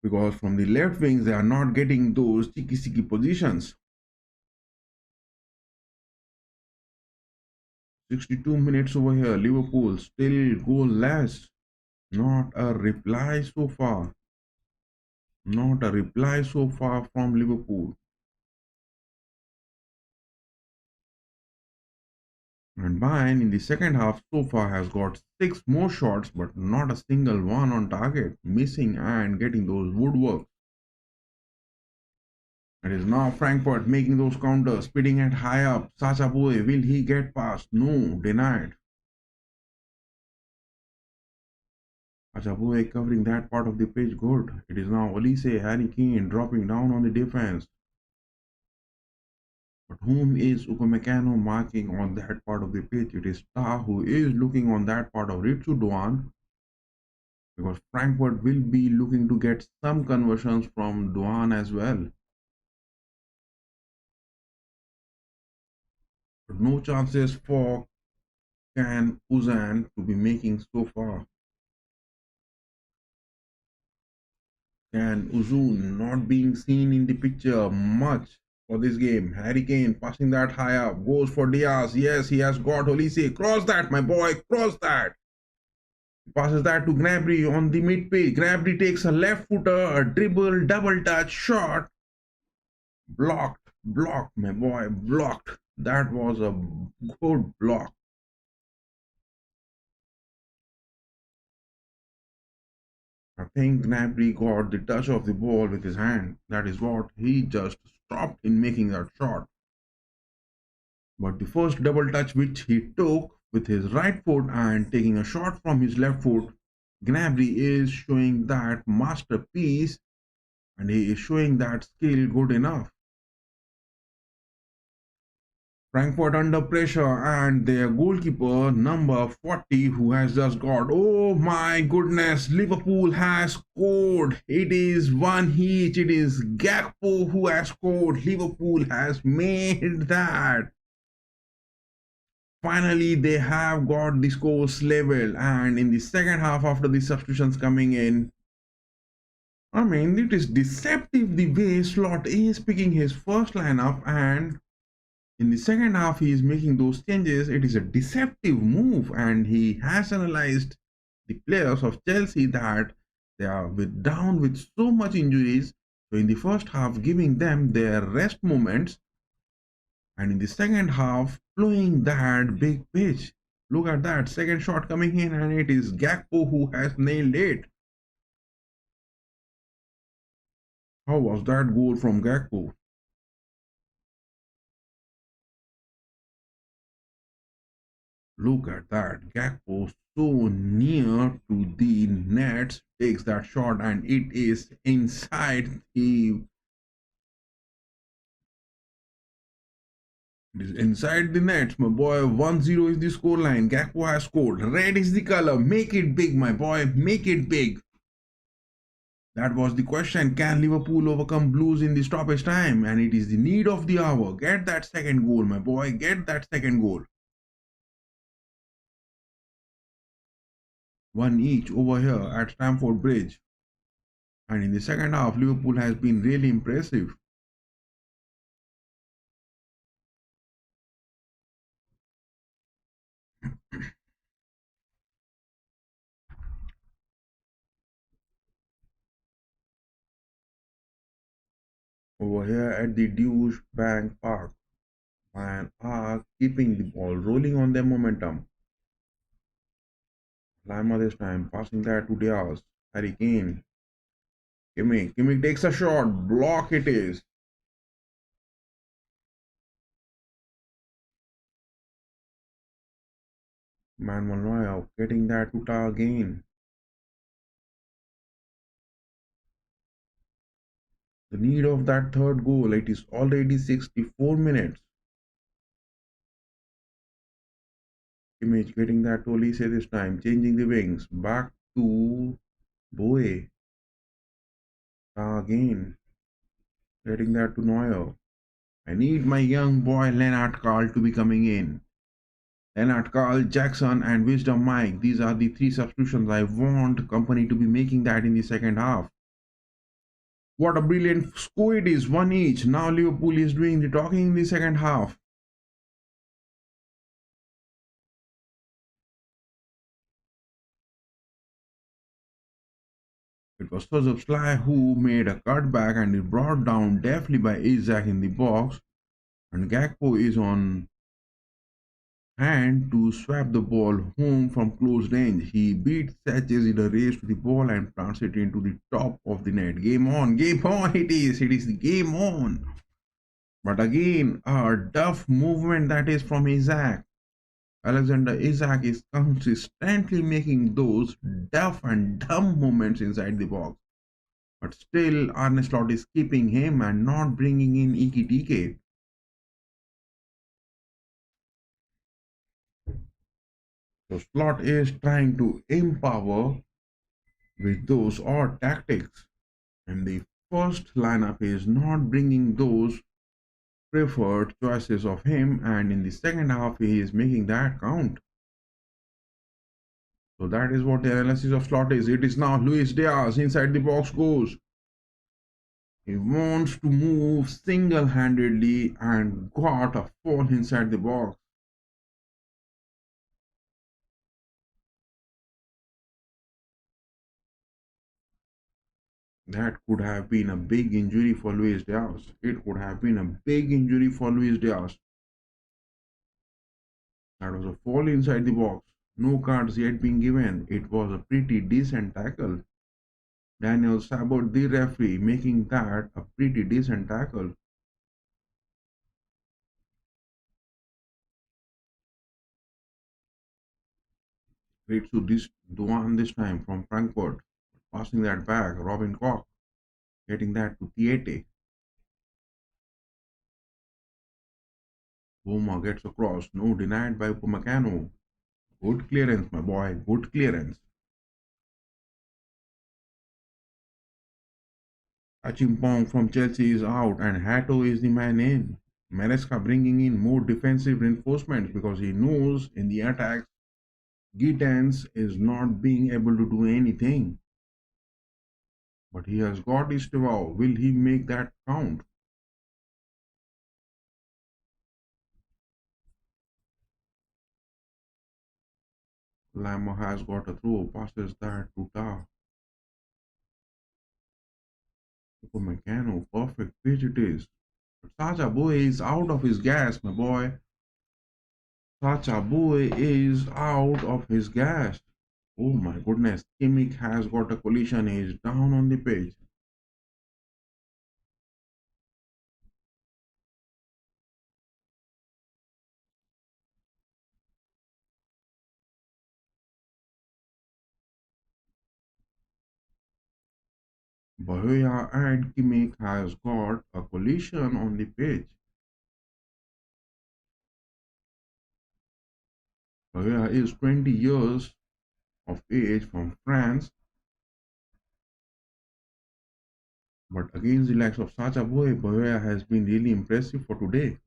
because from the left wings they are not getting those cheeky positions. 62 minutes over here. Liverpool still goalless. Not a reply so far. Not a reply so far from Liverpool. And Bayern in the second half so far has got 6 more shots, but not a single one on target, missing and getting those woodwork. It is now Frankfurt making those counters, speeding it high up. Sacha Boy, will he get past? No, denied. Sacha Boy covering that part of the pitch good. It is now Olise, Harry Kane dropping down on the defense. But whom is Upamecano marking on that part of the pitch? It is Ta who is looking on that part of Ritsu Doan, because Frankfurt will be looking to get some conversions from Doan as well. But no chances for Can Uzan to be making so far. Can Uzun not being seen in the picture much for this game. Harry Kane passing that high up, goes for Diaz. Yes, he has got Olise. Cross that, my boy, cross that. Passes that to Gnabry on the mid page. Gnabry takes a left footer, a dribble, double touch, shot. Blocked, my boy, blocked. That was a good block. I think Gnabry got the touch of the ball with his hand. That is what he just stopped in making that shot. But the first double touch which he took with his right foot and taking a shot from his left foot, Gnabry is showing that masterpiece and he is showing that skill good enough. Frankfurt under pressure and their goalkeeper number 40 who has just got, oh my goodness, Liverpool has scored. It is one each. It is Gakpo who has scored. Liverpool has made that. Finally, they have got the scores level, and in the second half after the substitutions coming in, I mean, it is deceptive the way Slot is picking his first lineup, and in the second half he is making those changes. It is a deceptive move, and he has analyzed the players of Chelsea that they are down with so much injuries. So in the first half, giving them their rest moments, and in the second half, playing that big pitch. Look at that second shot coming in, and it is Gakpo who has nailed it. How was that goal from Gakpo? Look at that. Gakpo so near to the nets, takes that shot, and it is inside the nets, my boy. 1-0 is the scoreline. Gakpo has scored. Red is the color. Make it big, my boy. Make it big. That was the question. Can Liverpool overcome Blues in the stoppage time? And it is the need of the hour. Get that second goal, my boy. Get that second goal. One each over here at Stamford Bridge. And in the second half, Liverpool has been really impressive. Over here at the Deutsche Bank Park, and are keeping the ball rolling on their momentum. Lima this time, passing that to Diaz. Harry Kane. Kimmich takes a shot. Block it is. Manuel Neuer getting that to tar again. The need of that third goal. It is already 64 minutes. Kimmich getting that to Olise this time. Changing the wings. Back to Boe. Again. Getting that to Neuer. I need my young boy Lennart Karl to be coming in. Lennart Karl, Jackson and Wisdom Mike. These are the three substitutions I want company to be making that in the second half. What a brilliant score it is, one each. Now Liverpool is doing the talking in the second half. It was Szoboszlai who made a cutback and it brought down deftly by Isaac in the box. And Gakpo is on hand to swap the ball home from close range. He beats Sanchez in a race to the ball and plants it into the top of the net. Game on it is the game on. But again, a tough movement that is from Isaac. Alexander Isaac is consistently making those tough and dumb moments inside the box. But still, Arne Slot is keeping him and not bringing in Ekitike. So Slot is trying to empower with those odd tactics. And the first lineup is not bringing those preferred choices of him, and in the second half he is making that count. So that is what the analysis of Slot is. It is now Luis Diaz inside the box goes. He wants to move single-handedly and got a fall inside the box. That could have been a big injury for Luis Diaz. It could have been a big injury for Luis Diaz. That was a fall inside the box. No cards yet being given. It was a pretty decent tackle. Daniel Sabot, the referee, making that a pretty decent tackle. Ritsu this Duan this time from Frankfurt. Passing that back. Robin Koch getting that to Tiete. Boma gets across. No denied by Upamecano. Good clearance, my boy. Good clearance. Achimpong from Chelsea is out and Hato is the man in. Maresca bringing in more defensive reinforcements because he knows in the attacks Gittens is not being able to do anything. But he has got Estevao. Will he make that count? Lamo has got a throw, passes that to Ta. Upamecano, perfect pitch it is. But Sacha Boy is out of his gas, my boy. Sacha Boy is out of his gas. Oh my goodness, Kimmich has got a collision, he is down on the pitch. Bahia and Kimmich has got a collision on the pitch. Bahia is 20 years of age from France, but against the likes of Sacha Boy, Bahia has been really impressive for today.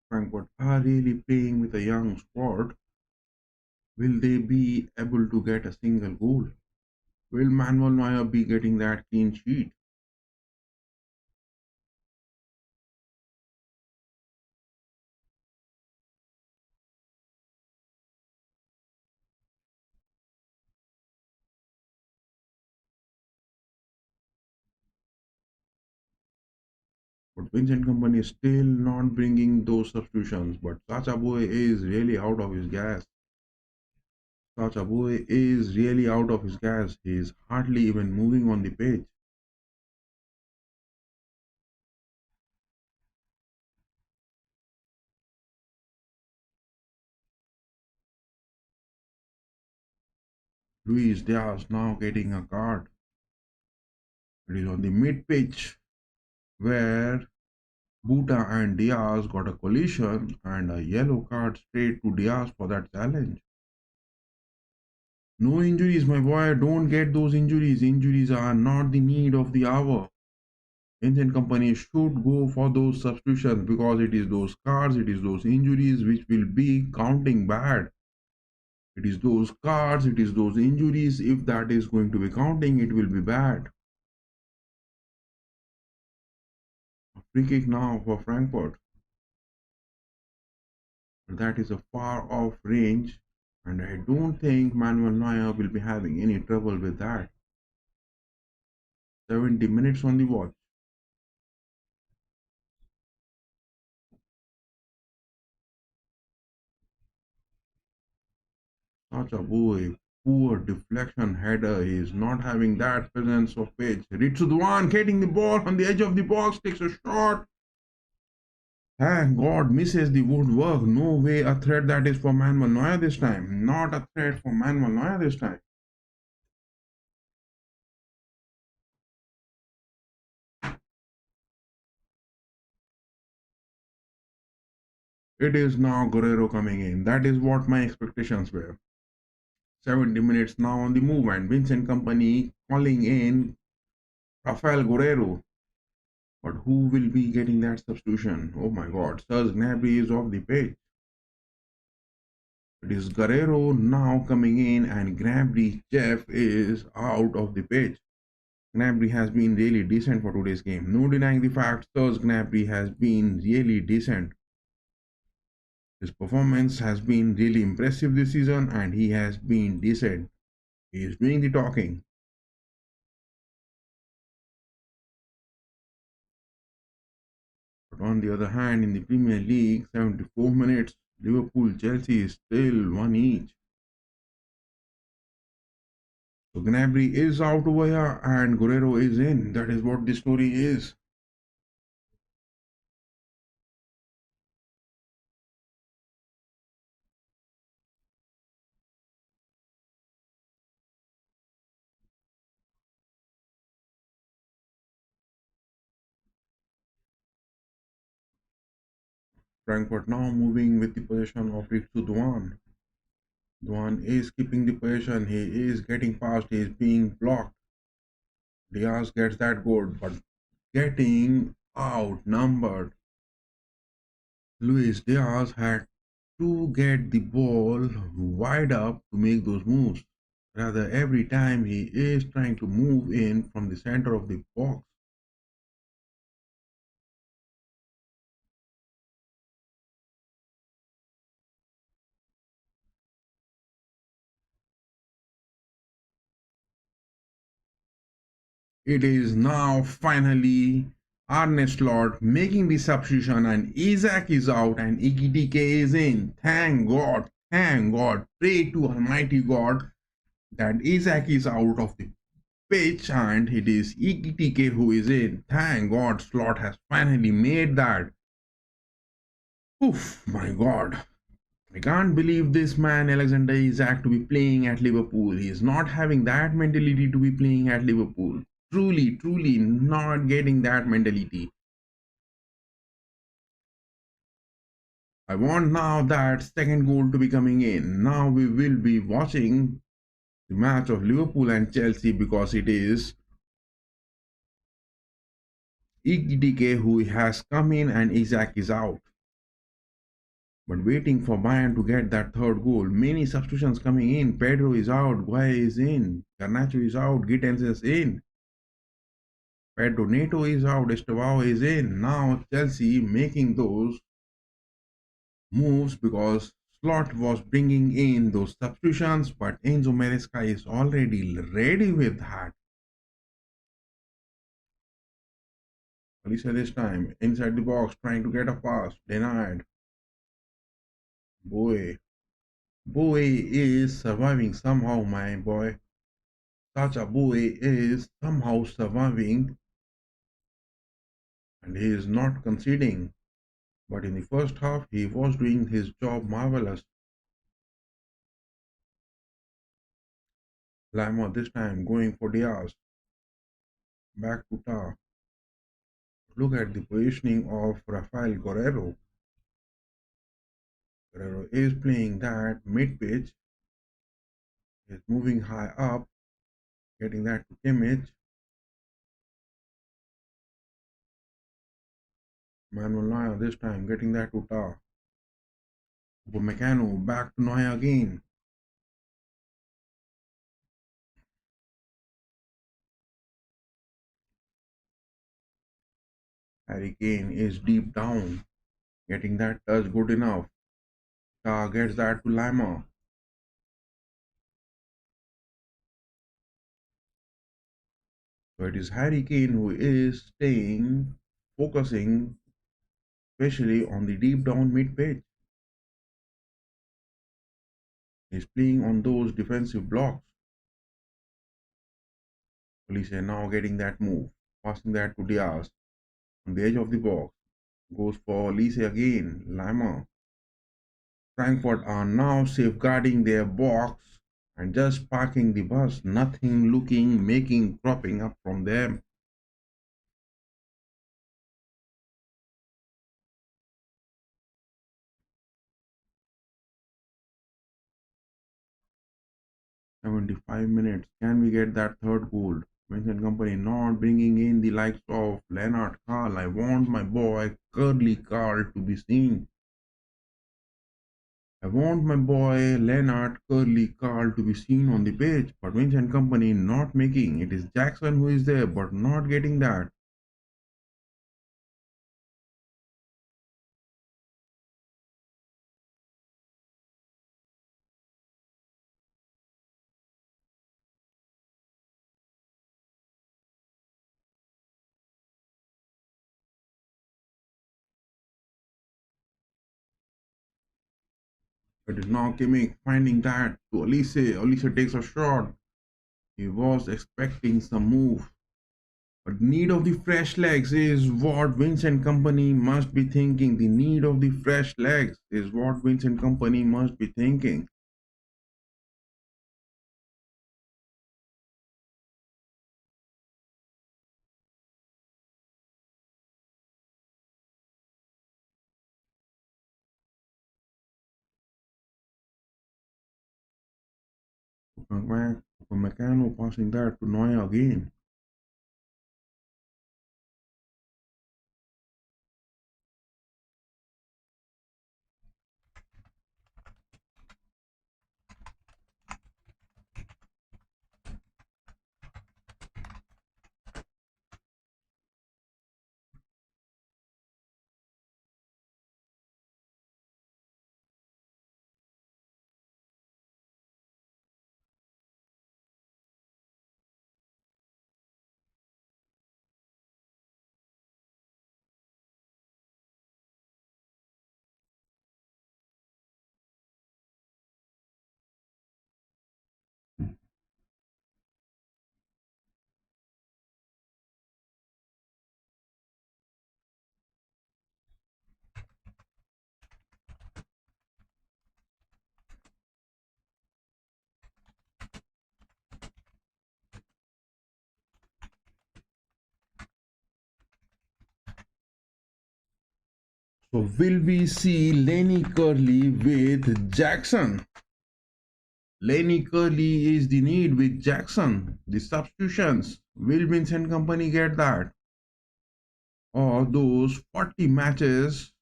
Frankfurt are really playing with a young squad. Will they be able to get a single goal? Will Manuel Neuer be getting that clean sheet? But Vincent Company is still not bringing those substitutions. But Sacha Boy is really out of his gas. Sacha Boy is really out of his gas. He is hardly even moving on the pitch. Luis Diaz now getting a card. It is on the mid pitch where Buta and Diaz got a collision and a yellow card straight to Diaz for that challenge. No injuries, my boy. Don't get those injuries. Injuries are not the need of the hour. Engine company should go for those substitutions because it is those cards, it is those injuries which will be counting bad. It is those cards, it is those injuries. If that is going to be counting, it will be bad. A free kick now for Frankfurt. That is a far off range, and I don't think Manuel Neuer will be having any trouble with that. 70 minutes on the watch. Such a boy. Poor deflection header. He is not having that presence of pitch. Ritsuduan getting the ball on the edge of the box, takes a shot. Thank God misses the woodwork. No way a threat that is for Manuel Neuer this time. Not a threat for Manuel Neuer this time. It is now Guerrero coming in. That is what my expectations were. 70 minutes now on the move and Vincent Company calling in Rafael Guerrero. But who will be getting that substitution? Oh my god, Serge Gnabry is off the pitch. It is Guerrero now coming in, and Gnabry Jeff is out of the pitch. Gnabry has been really decent for today's game. No denying the fact Serge Gnabry has been really decent. His performance has been really impressive this season and he has been decent. He is doing the talking. But on the other hand, in the Premier League, 74 minutes, Liverpool Chelsea is still one each. So Gnabry is out over here and Guerrero is in. That is what the story is. Frankfurt now moving with the possession of it to Duan. Duan is keeping the possession. He is getting past. He is being blocked. Diaz gets that goal, but getting outnumbered. Luis Diaz had to get the ball wide up to make those moves. Rather, every time he is trying to move in from the center of the box. It is now finally Arne Slot making the substitution, and Isaac is out and Igitike is in. Thank God, thank God. Pray to Almighty God that Isaac is out of the pitch and it is Igitike who is in. Thank God Slot has finally made that. Oof, my God. I can't believe this man Alexander Isak to be playing at Liverpool. He is not having that mentality to be playing at Liverpool. Truly, truly not getting that mentality. I want now that second goal to be coming in. Now we will be watching the match of Liverpool and Chelsea because it is Ekdike who has come in and Isak is out. But waiting for Bayern to get that third goal. Many substitutions coming in. Pedro is out. Guay is in. Garnacho is out. Gittens is in. Pedro Neto is out. Estevao is in. Now Chelsea making those moves because Slot was bringing in those substitutions. But Enzo Maresca is already ready with that. Alicia this time inside the box trying to get a pass. Denied. Boy. Boy is surviving somehow, my boy. Sacha Boy is somehow surviving and he is not conceding. But in the first half, he was doing his job marvelous. Lima this time going for Diaz. Back to Ta. Look at the positioning of Rafael Guerrero. Guerrero is playing that mid pitch. He's moving high up, getting that to Kimmich. Manuel Neuer this time getting that to Ta. Upamecano back to Neuer again. Harry Kane is deep down, getting that touch good enough. Ta gets that to Lima. So it is Harry Kane who is staying, focusing especially on the deep down mid pitch. He's playing on those defensive blocks. Police are now getting that move, passing that to Diaz on the edge of the box. Goes for Lise again. Lima. Frankfurt are now safeguarding their box and just parking the bus. Nothing looking, making, cropping up from them. "75 minutes. Can we get that third goal?" Vincent Company not bringing in the likes of Leonard Carl. I want my boy Curly Carl to be seen. I want my boy Leonard Curly Carl to be seen on the pitch, but Vincent Company not making. It is Jackson who is there, but not getting that. It is now Kimmich finding that to Elise. Elise takes a shot. He was expecting some move. But need of the fresh legs is what Vincent Company must be thinking. The need of the fresh legs is what Vincent Company must be thinking. Upamecano passing that to Neuer again. So will we see Lenny Curly with Jackson? Lenny Curly is the need with Jackson. The substitutions. Will Vincent Company get that? Or those 40 matches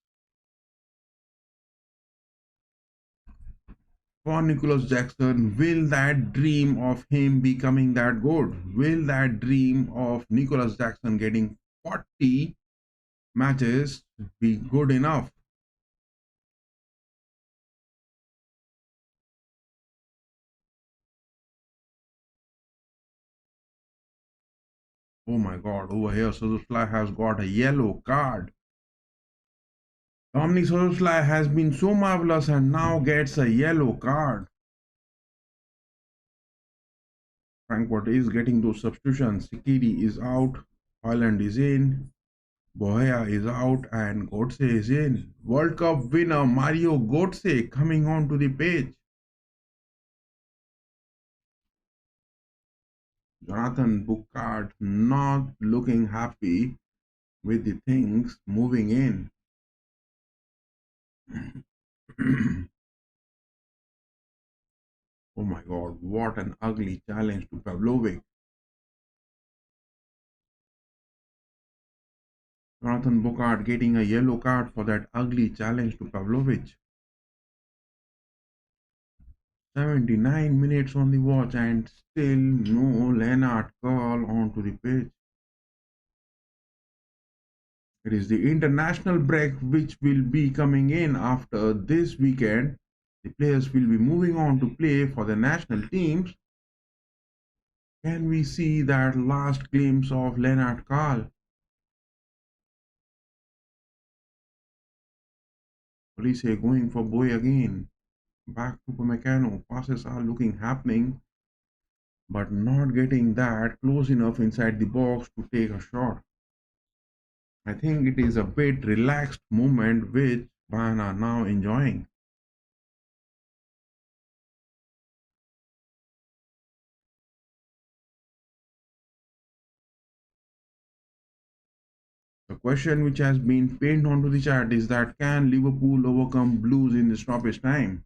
for Nicholas Jackson, will that dream of him becoming that good? Will that dream of Nicholas Jackson getting 40 matches be good enough? Oh my god, over here Szoboszlai has got a yellow card. Dominic Szoboszlai has been so marvelous and now gets a yellow card. Frankfurt is getting those substitutions. Sikiri is out, Holland is in, Bohea is out, and Götze is in. World Cup winner Mario Götze coming onto the page. Jonathan Bouchard not looking happy with the things moving in. Oh my god, what an ugly challenge to Pavlovic. Jonathan Bouchard getting a yellow card for that ugly challenge to Pavlovic. 79 minutes on the watch and still no Lennart call onto the pitch. It is the international break which will be coming in after this weekend. The players will be moving on to play for the national teams. Can we see that last glimpse of Lennart Karl? Police going for Boy again. Back to Upamecano. Passes are looking happening, but not getting that close enough inside the box to take a shot. I think it is a bit relaxed moment which Bayern are now enjoying. The question which has been pinned onto the chat is that can Liverpool overcome Blues in the stoppage time?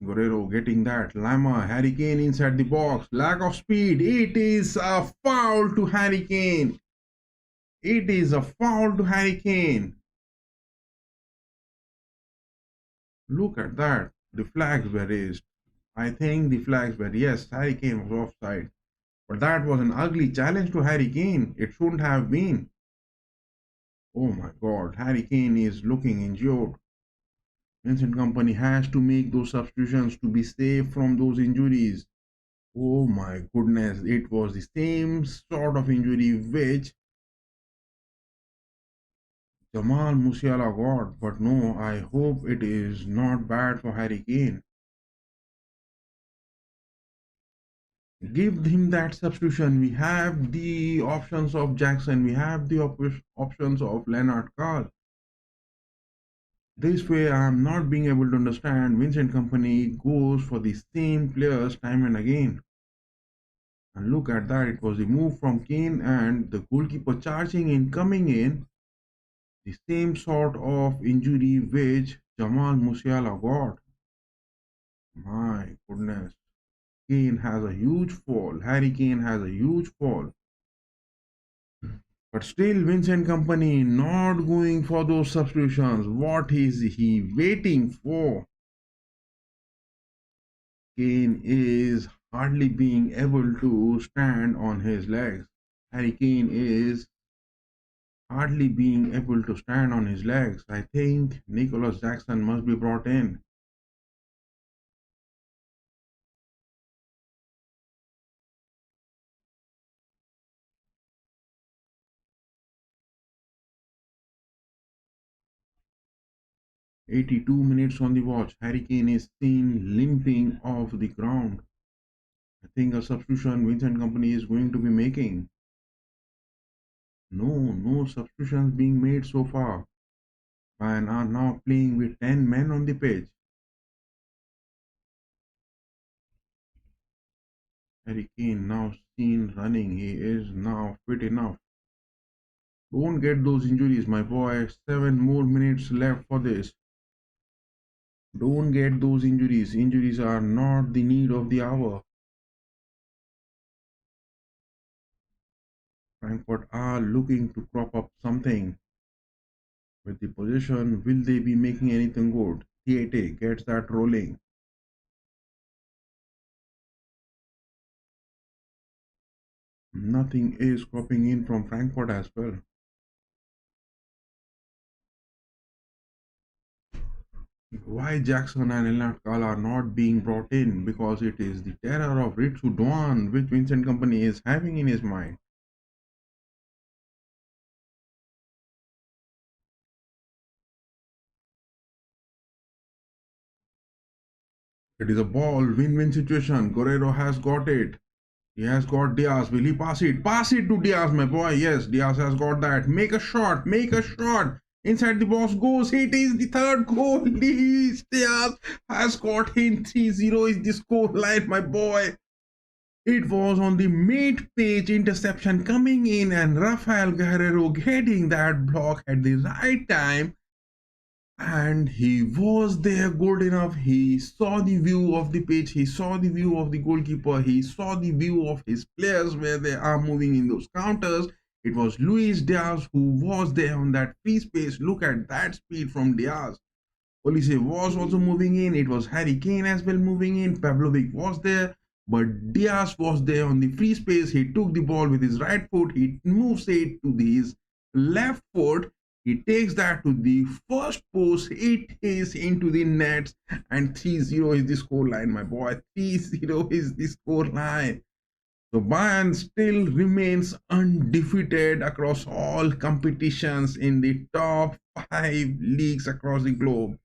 Guerrero getting that. Lima, Harry Kane inside the box. Lack of speed. It is a foul to Harry Kane. It is a foul to Harry Kane. Look at that. The flags were raised. I think the flags were, yes, Harry Kane was offside. But that was an ugly challenge to Harry Kane. It shouldn't have been. Oh my God, Harry Kane is looking injured. Vincent Company has to make those substitutions to be safe from those injuries. Oh my goodness, it was the same sort of injury which Jamal Musiala got. But no, I hope it is not bad for Harry Kane. Give him that substitution. We have the options of Jackson. We have the options of Leonard Carl. This way, I am not being able to understand. Vincent Company goes for the same players time and again. And look at that. It was the move from Kane and the goalkeeper charging in, coming in. The same sort of injury which Jamal Musiala got. My goodness. Kane has a huge fall. Harry Kane has a huge fall. But still, Vincent Company not going for those substitutions. What is he waiting for? Kane is hardly being able to stand on his legs. Harry Kane is hardly being able to stand on his legs. I think Nicholas Jackson must be brought in. "82 minutes on the watch. Harry Kane is seen limping off the ground. I think a substitution Vincent Company is going to be making. No substitutions being made so far. Bayern are now playing with 10 men on the pitch. Harry Kane now seen running. He is now fit enough. Don't get those injuries, my boy. 7 more minutes left for this. Don't get those injuries. Injuries are not the need of the hour. Frankfurt are looking to crop up something. With the possession, will they be making anything good? Thiete gets that rolling. Nothing is cropping in from Frankfurt as well. Why Jackson and Leonard Carl are not being brought in? Because it is the terror of Ritsu Doan which Vincent Company is having in his mind. It is a ball win-win situation. Guerrero has got it. He has got Diaz. Will he pass it? Pass it to Diaz, my boy. Yes, Diaz has got that. Make a shot. Make a shot. Inside the box goes. It is the third goal. Diaz has got in. 3-0 is the score line, my boy. It was on the mid-page interception coming in and Rafael Guerrero getting that block at the right time. And he was there good enough. He saw the view of the pitch. He saw the view of the goalkeeper. He saw the view of his players where they are moving in those counters. It was Luis Diaz who was there on that free space. Look at that speed from Diaz. Olise was also moving in. It was Harry Kane as well moving in. Pavlovic was there. But Diaz was there on the free space. He took the ball with his right foot. He moves it to his left foot. He takes that to the first post. It is into the nets. And 3-0 is the score line, my boy. 3-0 is the score line. So Bayern still remains undefeated across all competitions in the top 5 leagues across the globe.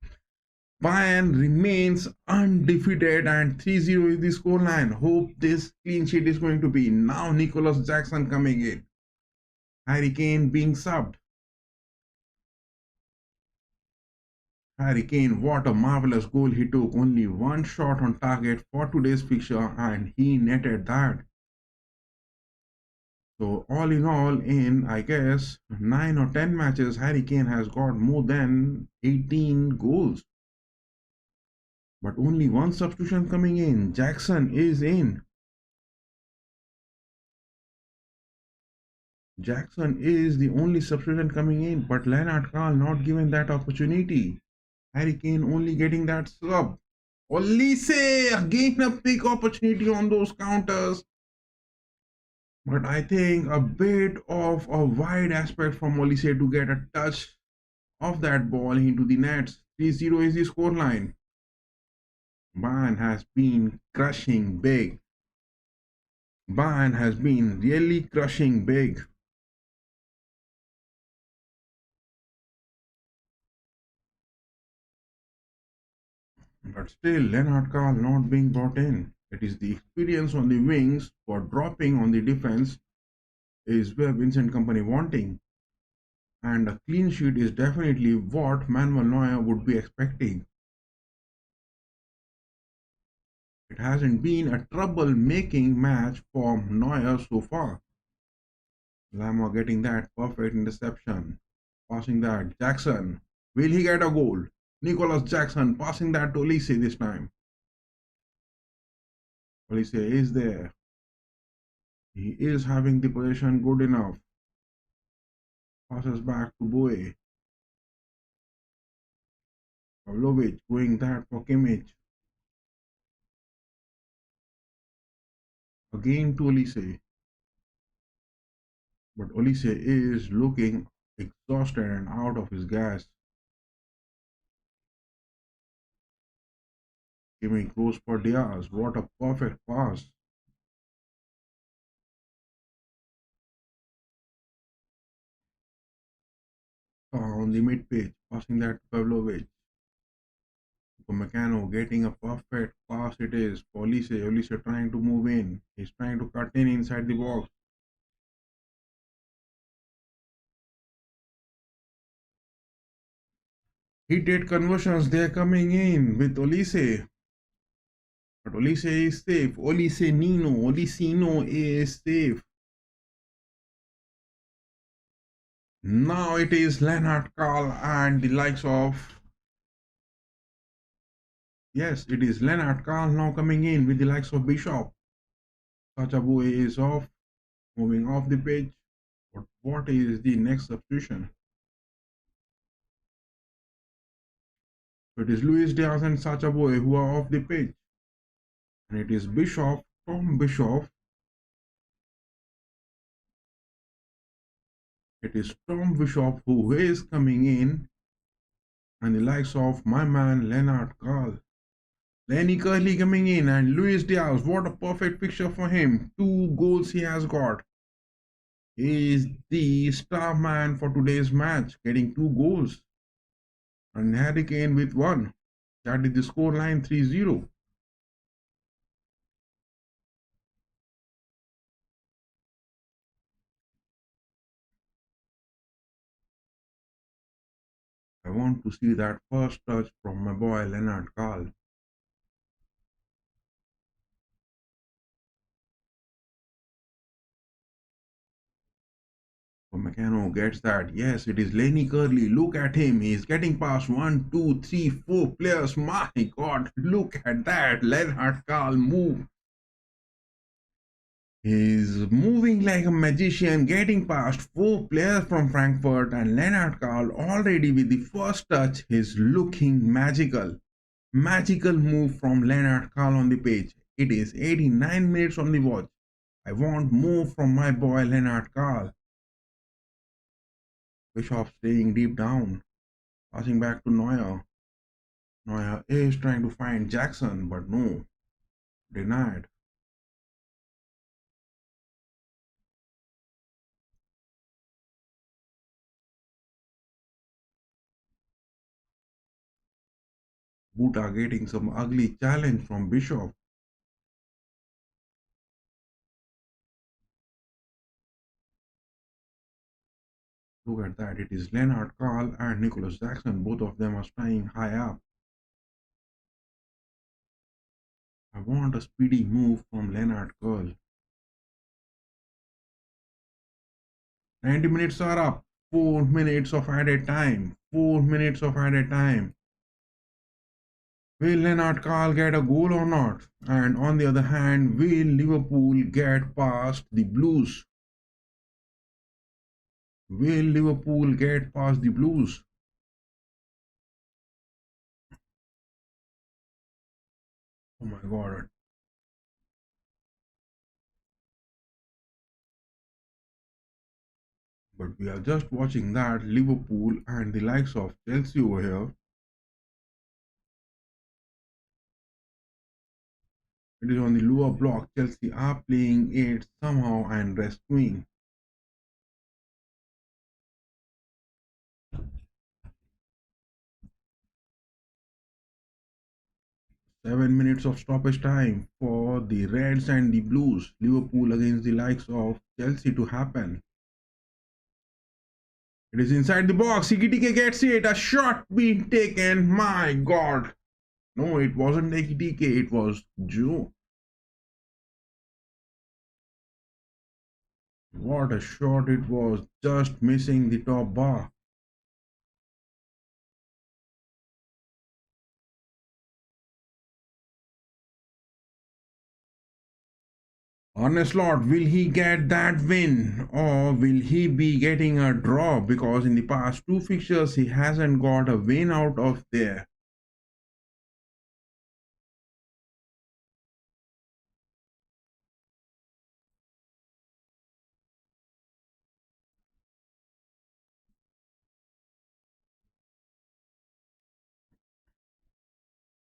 Bayern remains undefeated and 3-0 is the scoreline. Hope this clean sheet is going to be. Now Nicholas Jackson coming in. Harry Kane being subbed. Harry Kane, what a marvelous goal he took. Only one shot on target for today's fixture and he netted that. So all in all, in I guess 9 or 10 matches, Harry Kane has got more than 18 goals. But only one substitution coming in. Jackson is in. Jackson is the only substitution coming in, but Leonard Carl not given that opportunity. Harry Kane only getting that sub. Olise again a big opportunity on those counters. But I think a bit of a wide aspect from Olise to get a touch of that ball into the nets. 3-0 is the scoreline. Bayern has been crushing big. Bayern has been really crushing big. But still, Leonard Carl not being brought in. It is the experience on the wings for dropping on the defense is where Vincent Company wanting. And a clean sheet is definitely what Manuel Neuer would be expecting. It hasn't been a trouble-making match for Neuer so far. Lama getting that perfect interception. Passing that. Jackson. Will he get a goal? Nicholas Jackson passing that to Olise this time. Olise is there. He is having the possession good enough. Passes back to Boe. Pavlovic going that for Kimmich. Again to Olise. But Olise is looking exhausted and out of his gas. Kimmich goes for Diaz. What a perfect pass. On the mid pitch, passing that to Pavlovic. Upamecano getting a perfect pass it is. Olise trying to move in. He's trying to cut in inside the box. He did conversions. They're coming in with Olise. But Olise is safe. Olisino is safe. Now it is Leonard Carl and the likes of. Yes, it is Leonard Carl now coming in with the likes of Bishop. Sachabu is off, moving off the pitch. But what is the next substitution? So it is Luis Diaz and Sachaboy who are off the pitch. And it is Bishop, Tom Bishop. It is Tom Bishop who is coming in. And the likes of my man Leonard Carl. Lenny Curly coming in and Luis Diaz. What a perfect picture for him. 2 goals he has got. He is the star man for today's match, getting 2 goals. And Harry Kane with 1. That is the scoreline 3-0. I want to see that first touch from my boy Leonard Carl. Upamecano gets that. Yes, it is Lenny Curly. Look at him. He's getting past 1, 2, 3, 4 players. My God, look at that. Leonard Carl move. He's moving like a magician, getting past 4 players from Frankfurt, and Leonard Carl already with the first touch is looking magical. Magical move from Leonard Carl on the page. It is 89 minutes on the watch. I want more from my boy Leonard Carl. Bishop staying deep down, passing back to Neuer. Neuer is trying to find Jackson, but no, denied. Buta getting some ugly challenge from Bishop. Look at that, it is Leonard Carl and Nicholas Jackson. Both of them are staying high up. I want a speedy move from Leonard Carl. 90 minutes are up. 4 minutes of added time. 4 minutes of added time. Will Lennart Karl get a goal or not? And on the other hand, will Liverpool get past the Blues? Will Liverpool get past the Blues? Oh my god. But we are just watching that Liverpool and the likes of Chelsea over here. It is on the lower block. Chelsea are playing it somehow and rescuing. 7 minutes of stoppage time for the Reds and the Blues. Liverpool against the likes of Chelsea to happen. It is inside the box. Ekitike gets it. A shot being taken. My God. No, it wasn't Ekitike. It was Joe. What a shot it was. Just missing the top bar. Arne Slot, will he get that win or will he be getting a draw? Because in the past two fixtures, he hasn't got a win out of there.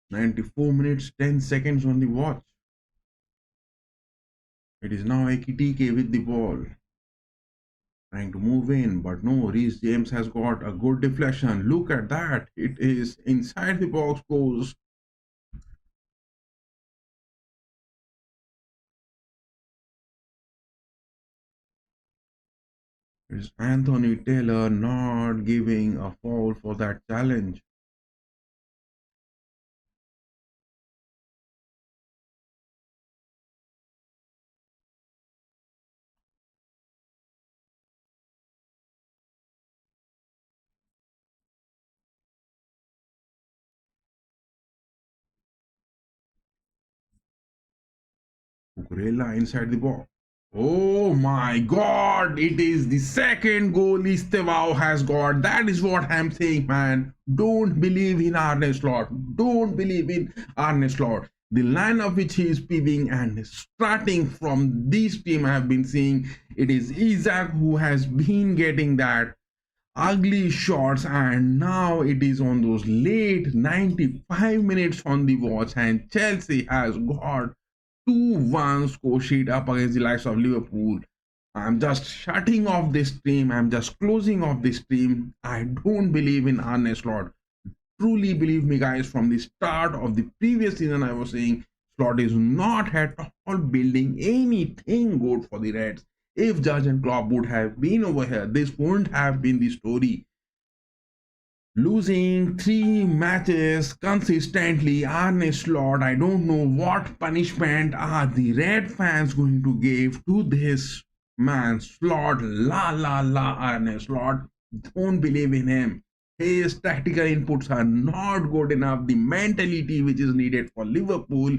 "94 minutes 10 seconds on the watch. It is now Ekitike with the ball. Trying to move in, but no, Reece James has got a good deflection. Look at that. It is inside the box goes. It's Anthony Taylor not giving a foul for that challenge. Cucurella inside the box. Oh my God! It is the second goal Estevao has got. That is what I'm saying, man. Don't believe in Arne Slot. Don't believe in Arne Slot. The lineup which he is picking and starting from this team I have been seeing, it is Isaac who has been getting that ugly shots, and now it is on those late 95 minutes on the watch, and Chelsea has got 2-1 score sheet up against the likes of Liverpool. I'm just shutting off this stream. I'm just closing off this stream. I don't believe in Arne Slot. Truly believe me, guys, from the start of the previous season, I was saying Slot is not at all building anything good for the Reds. If Jurgen Klopp would have been over here, this wouldn't have been the story. Losing 3 matches consistently, Arne Slot, I don't know what punishment are the Red fans going to give to this man. Slot, la la la, Arne Slot, don't believe in him. His tactical inputs are not good enough. The mentality which is needed for Liverpool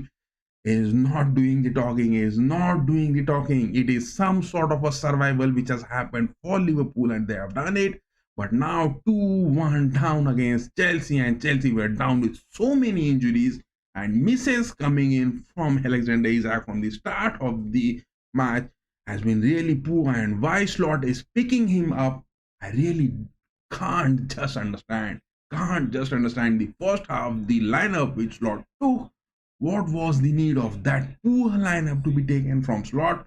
is not doing the talking, is not doing the talking. It is some sort of a survival which has happened for Liverpool and they have done it. But now 2-1 down against Chelsea, and Chelsea were down with so many injuries and misses coming in from Alexander Isak from the start of the match has been really poor, and why Slot is picking him up, I really can't just understand. Can't just understand the first half, the lineup which Slot took. What was the need of that poor lineup to be taken from Slot?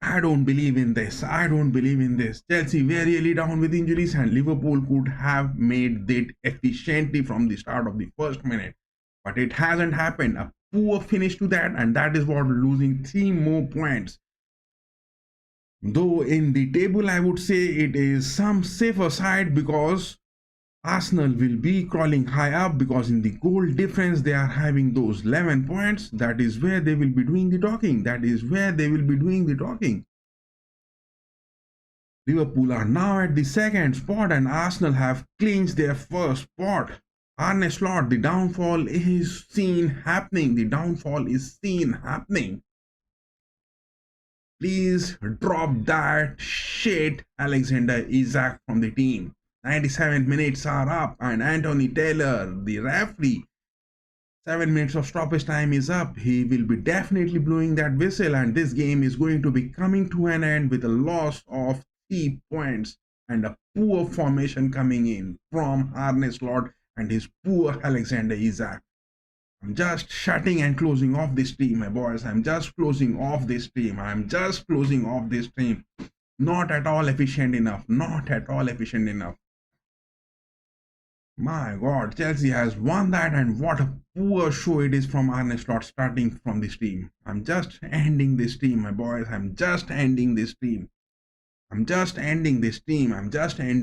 I don't believe in this. I don't believe in this. Chelsea were really down with injuries, and Liverpool could have made it efficiently from the start of the first minute. But it hasn't happened. A poor finish to that, and that is what losing 3 more points. Though in the table, I would say it is some safer side because Arsenal will be crawling high up, because in the goal difference they are having those 11 points. That is where they will be doing the talking. That is where they will be doing the talking. Liverpool are now at the second spot and Arsenal have clinched their first spot. Arne Slot, the downfall is seen happening. The downfall is seen happening. Please drop that shit Alexander Isak from the team. 97 minutes are up and Anthony Taylor, the referee, 7 minutes of stoppage time is up. He will be definitely blowing that whistle and this game is going to be coming to an end with a loss of 3 points and a poor formation coming in from Arne Slot and his poor Alexander Isak. I'm just shutting and closing off this stream, my boys. I'm just closing off this stream. I'm just closing off this stream. Not at all efficient enough. Not at all efficient enough. My God, Chelsea has won that, and what a poor show it is from Arne Slot starting from this team. I'm just ending this team, my boys. I'm just ending this team. I'm just ending this team. I'm just ending.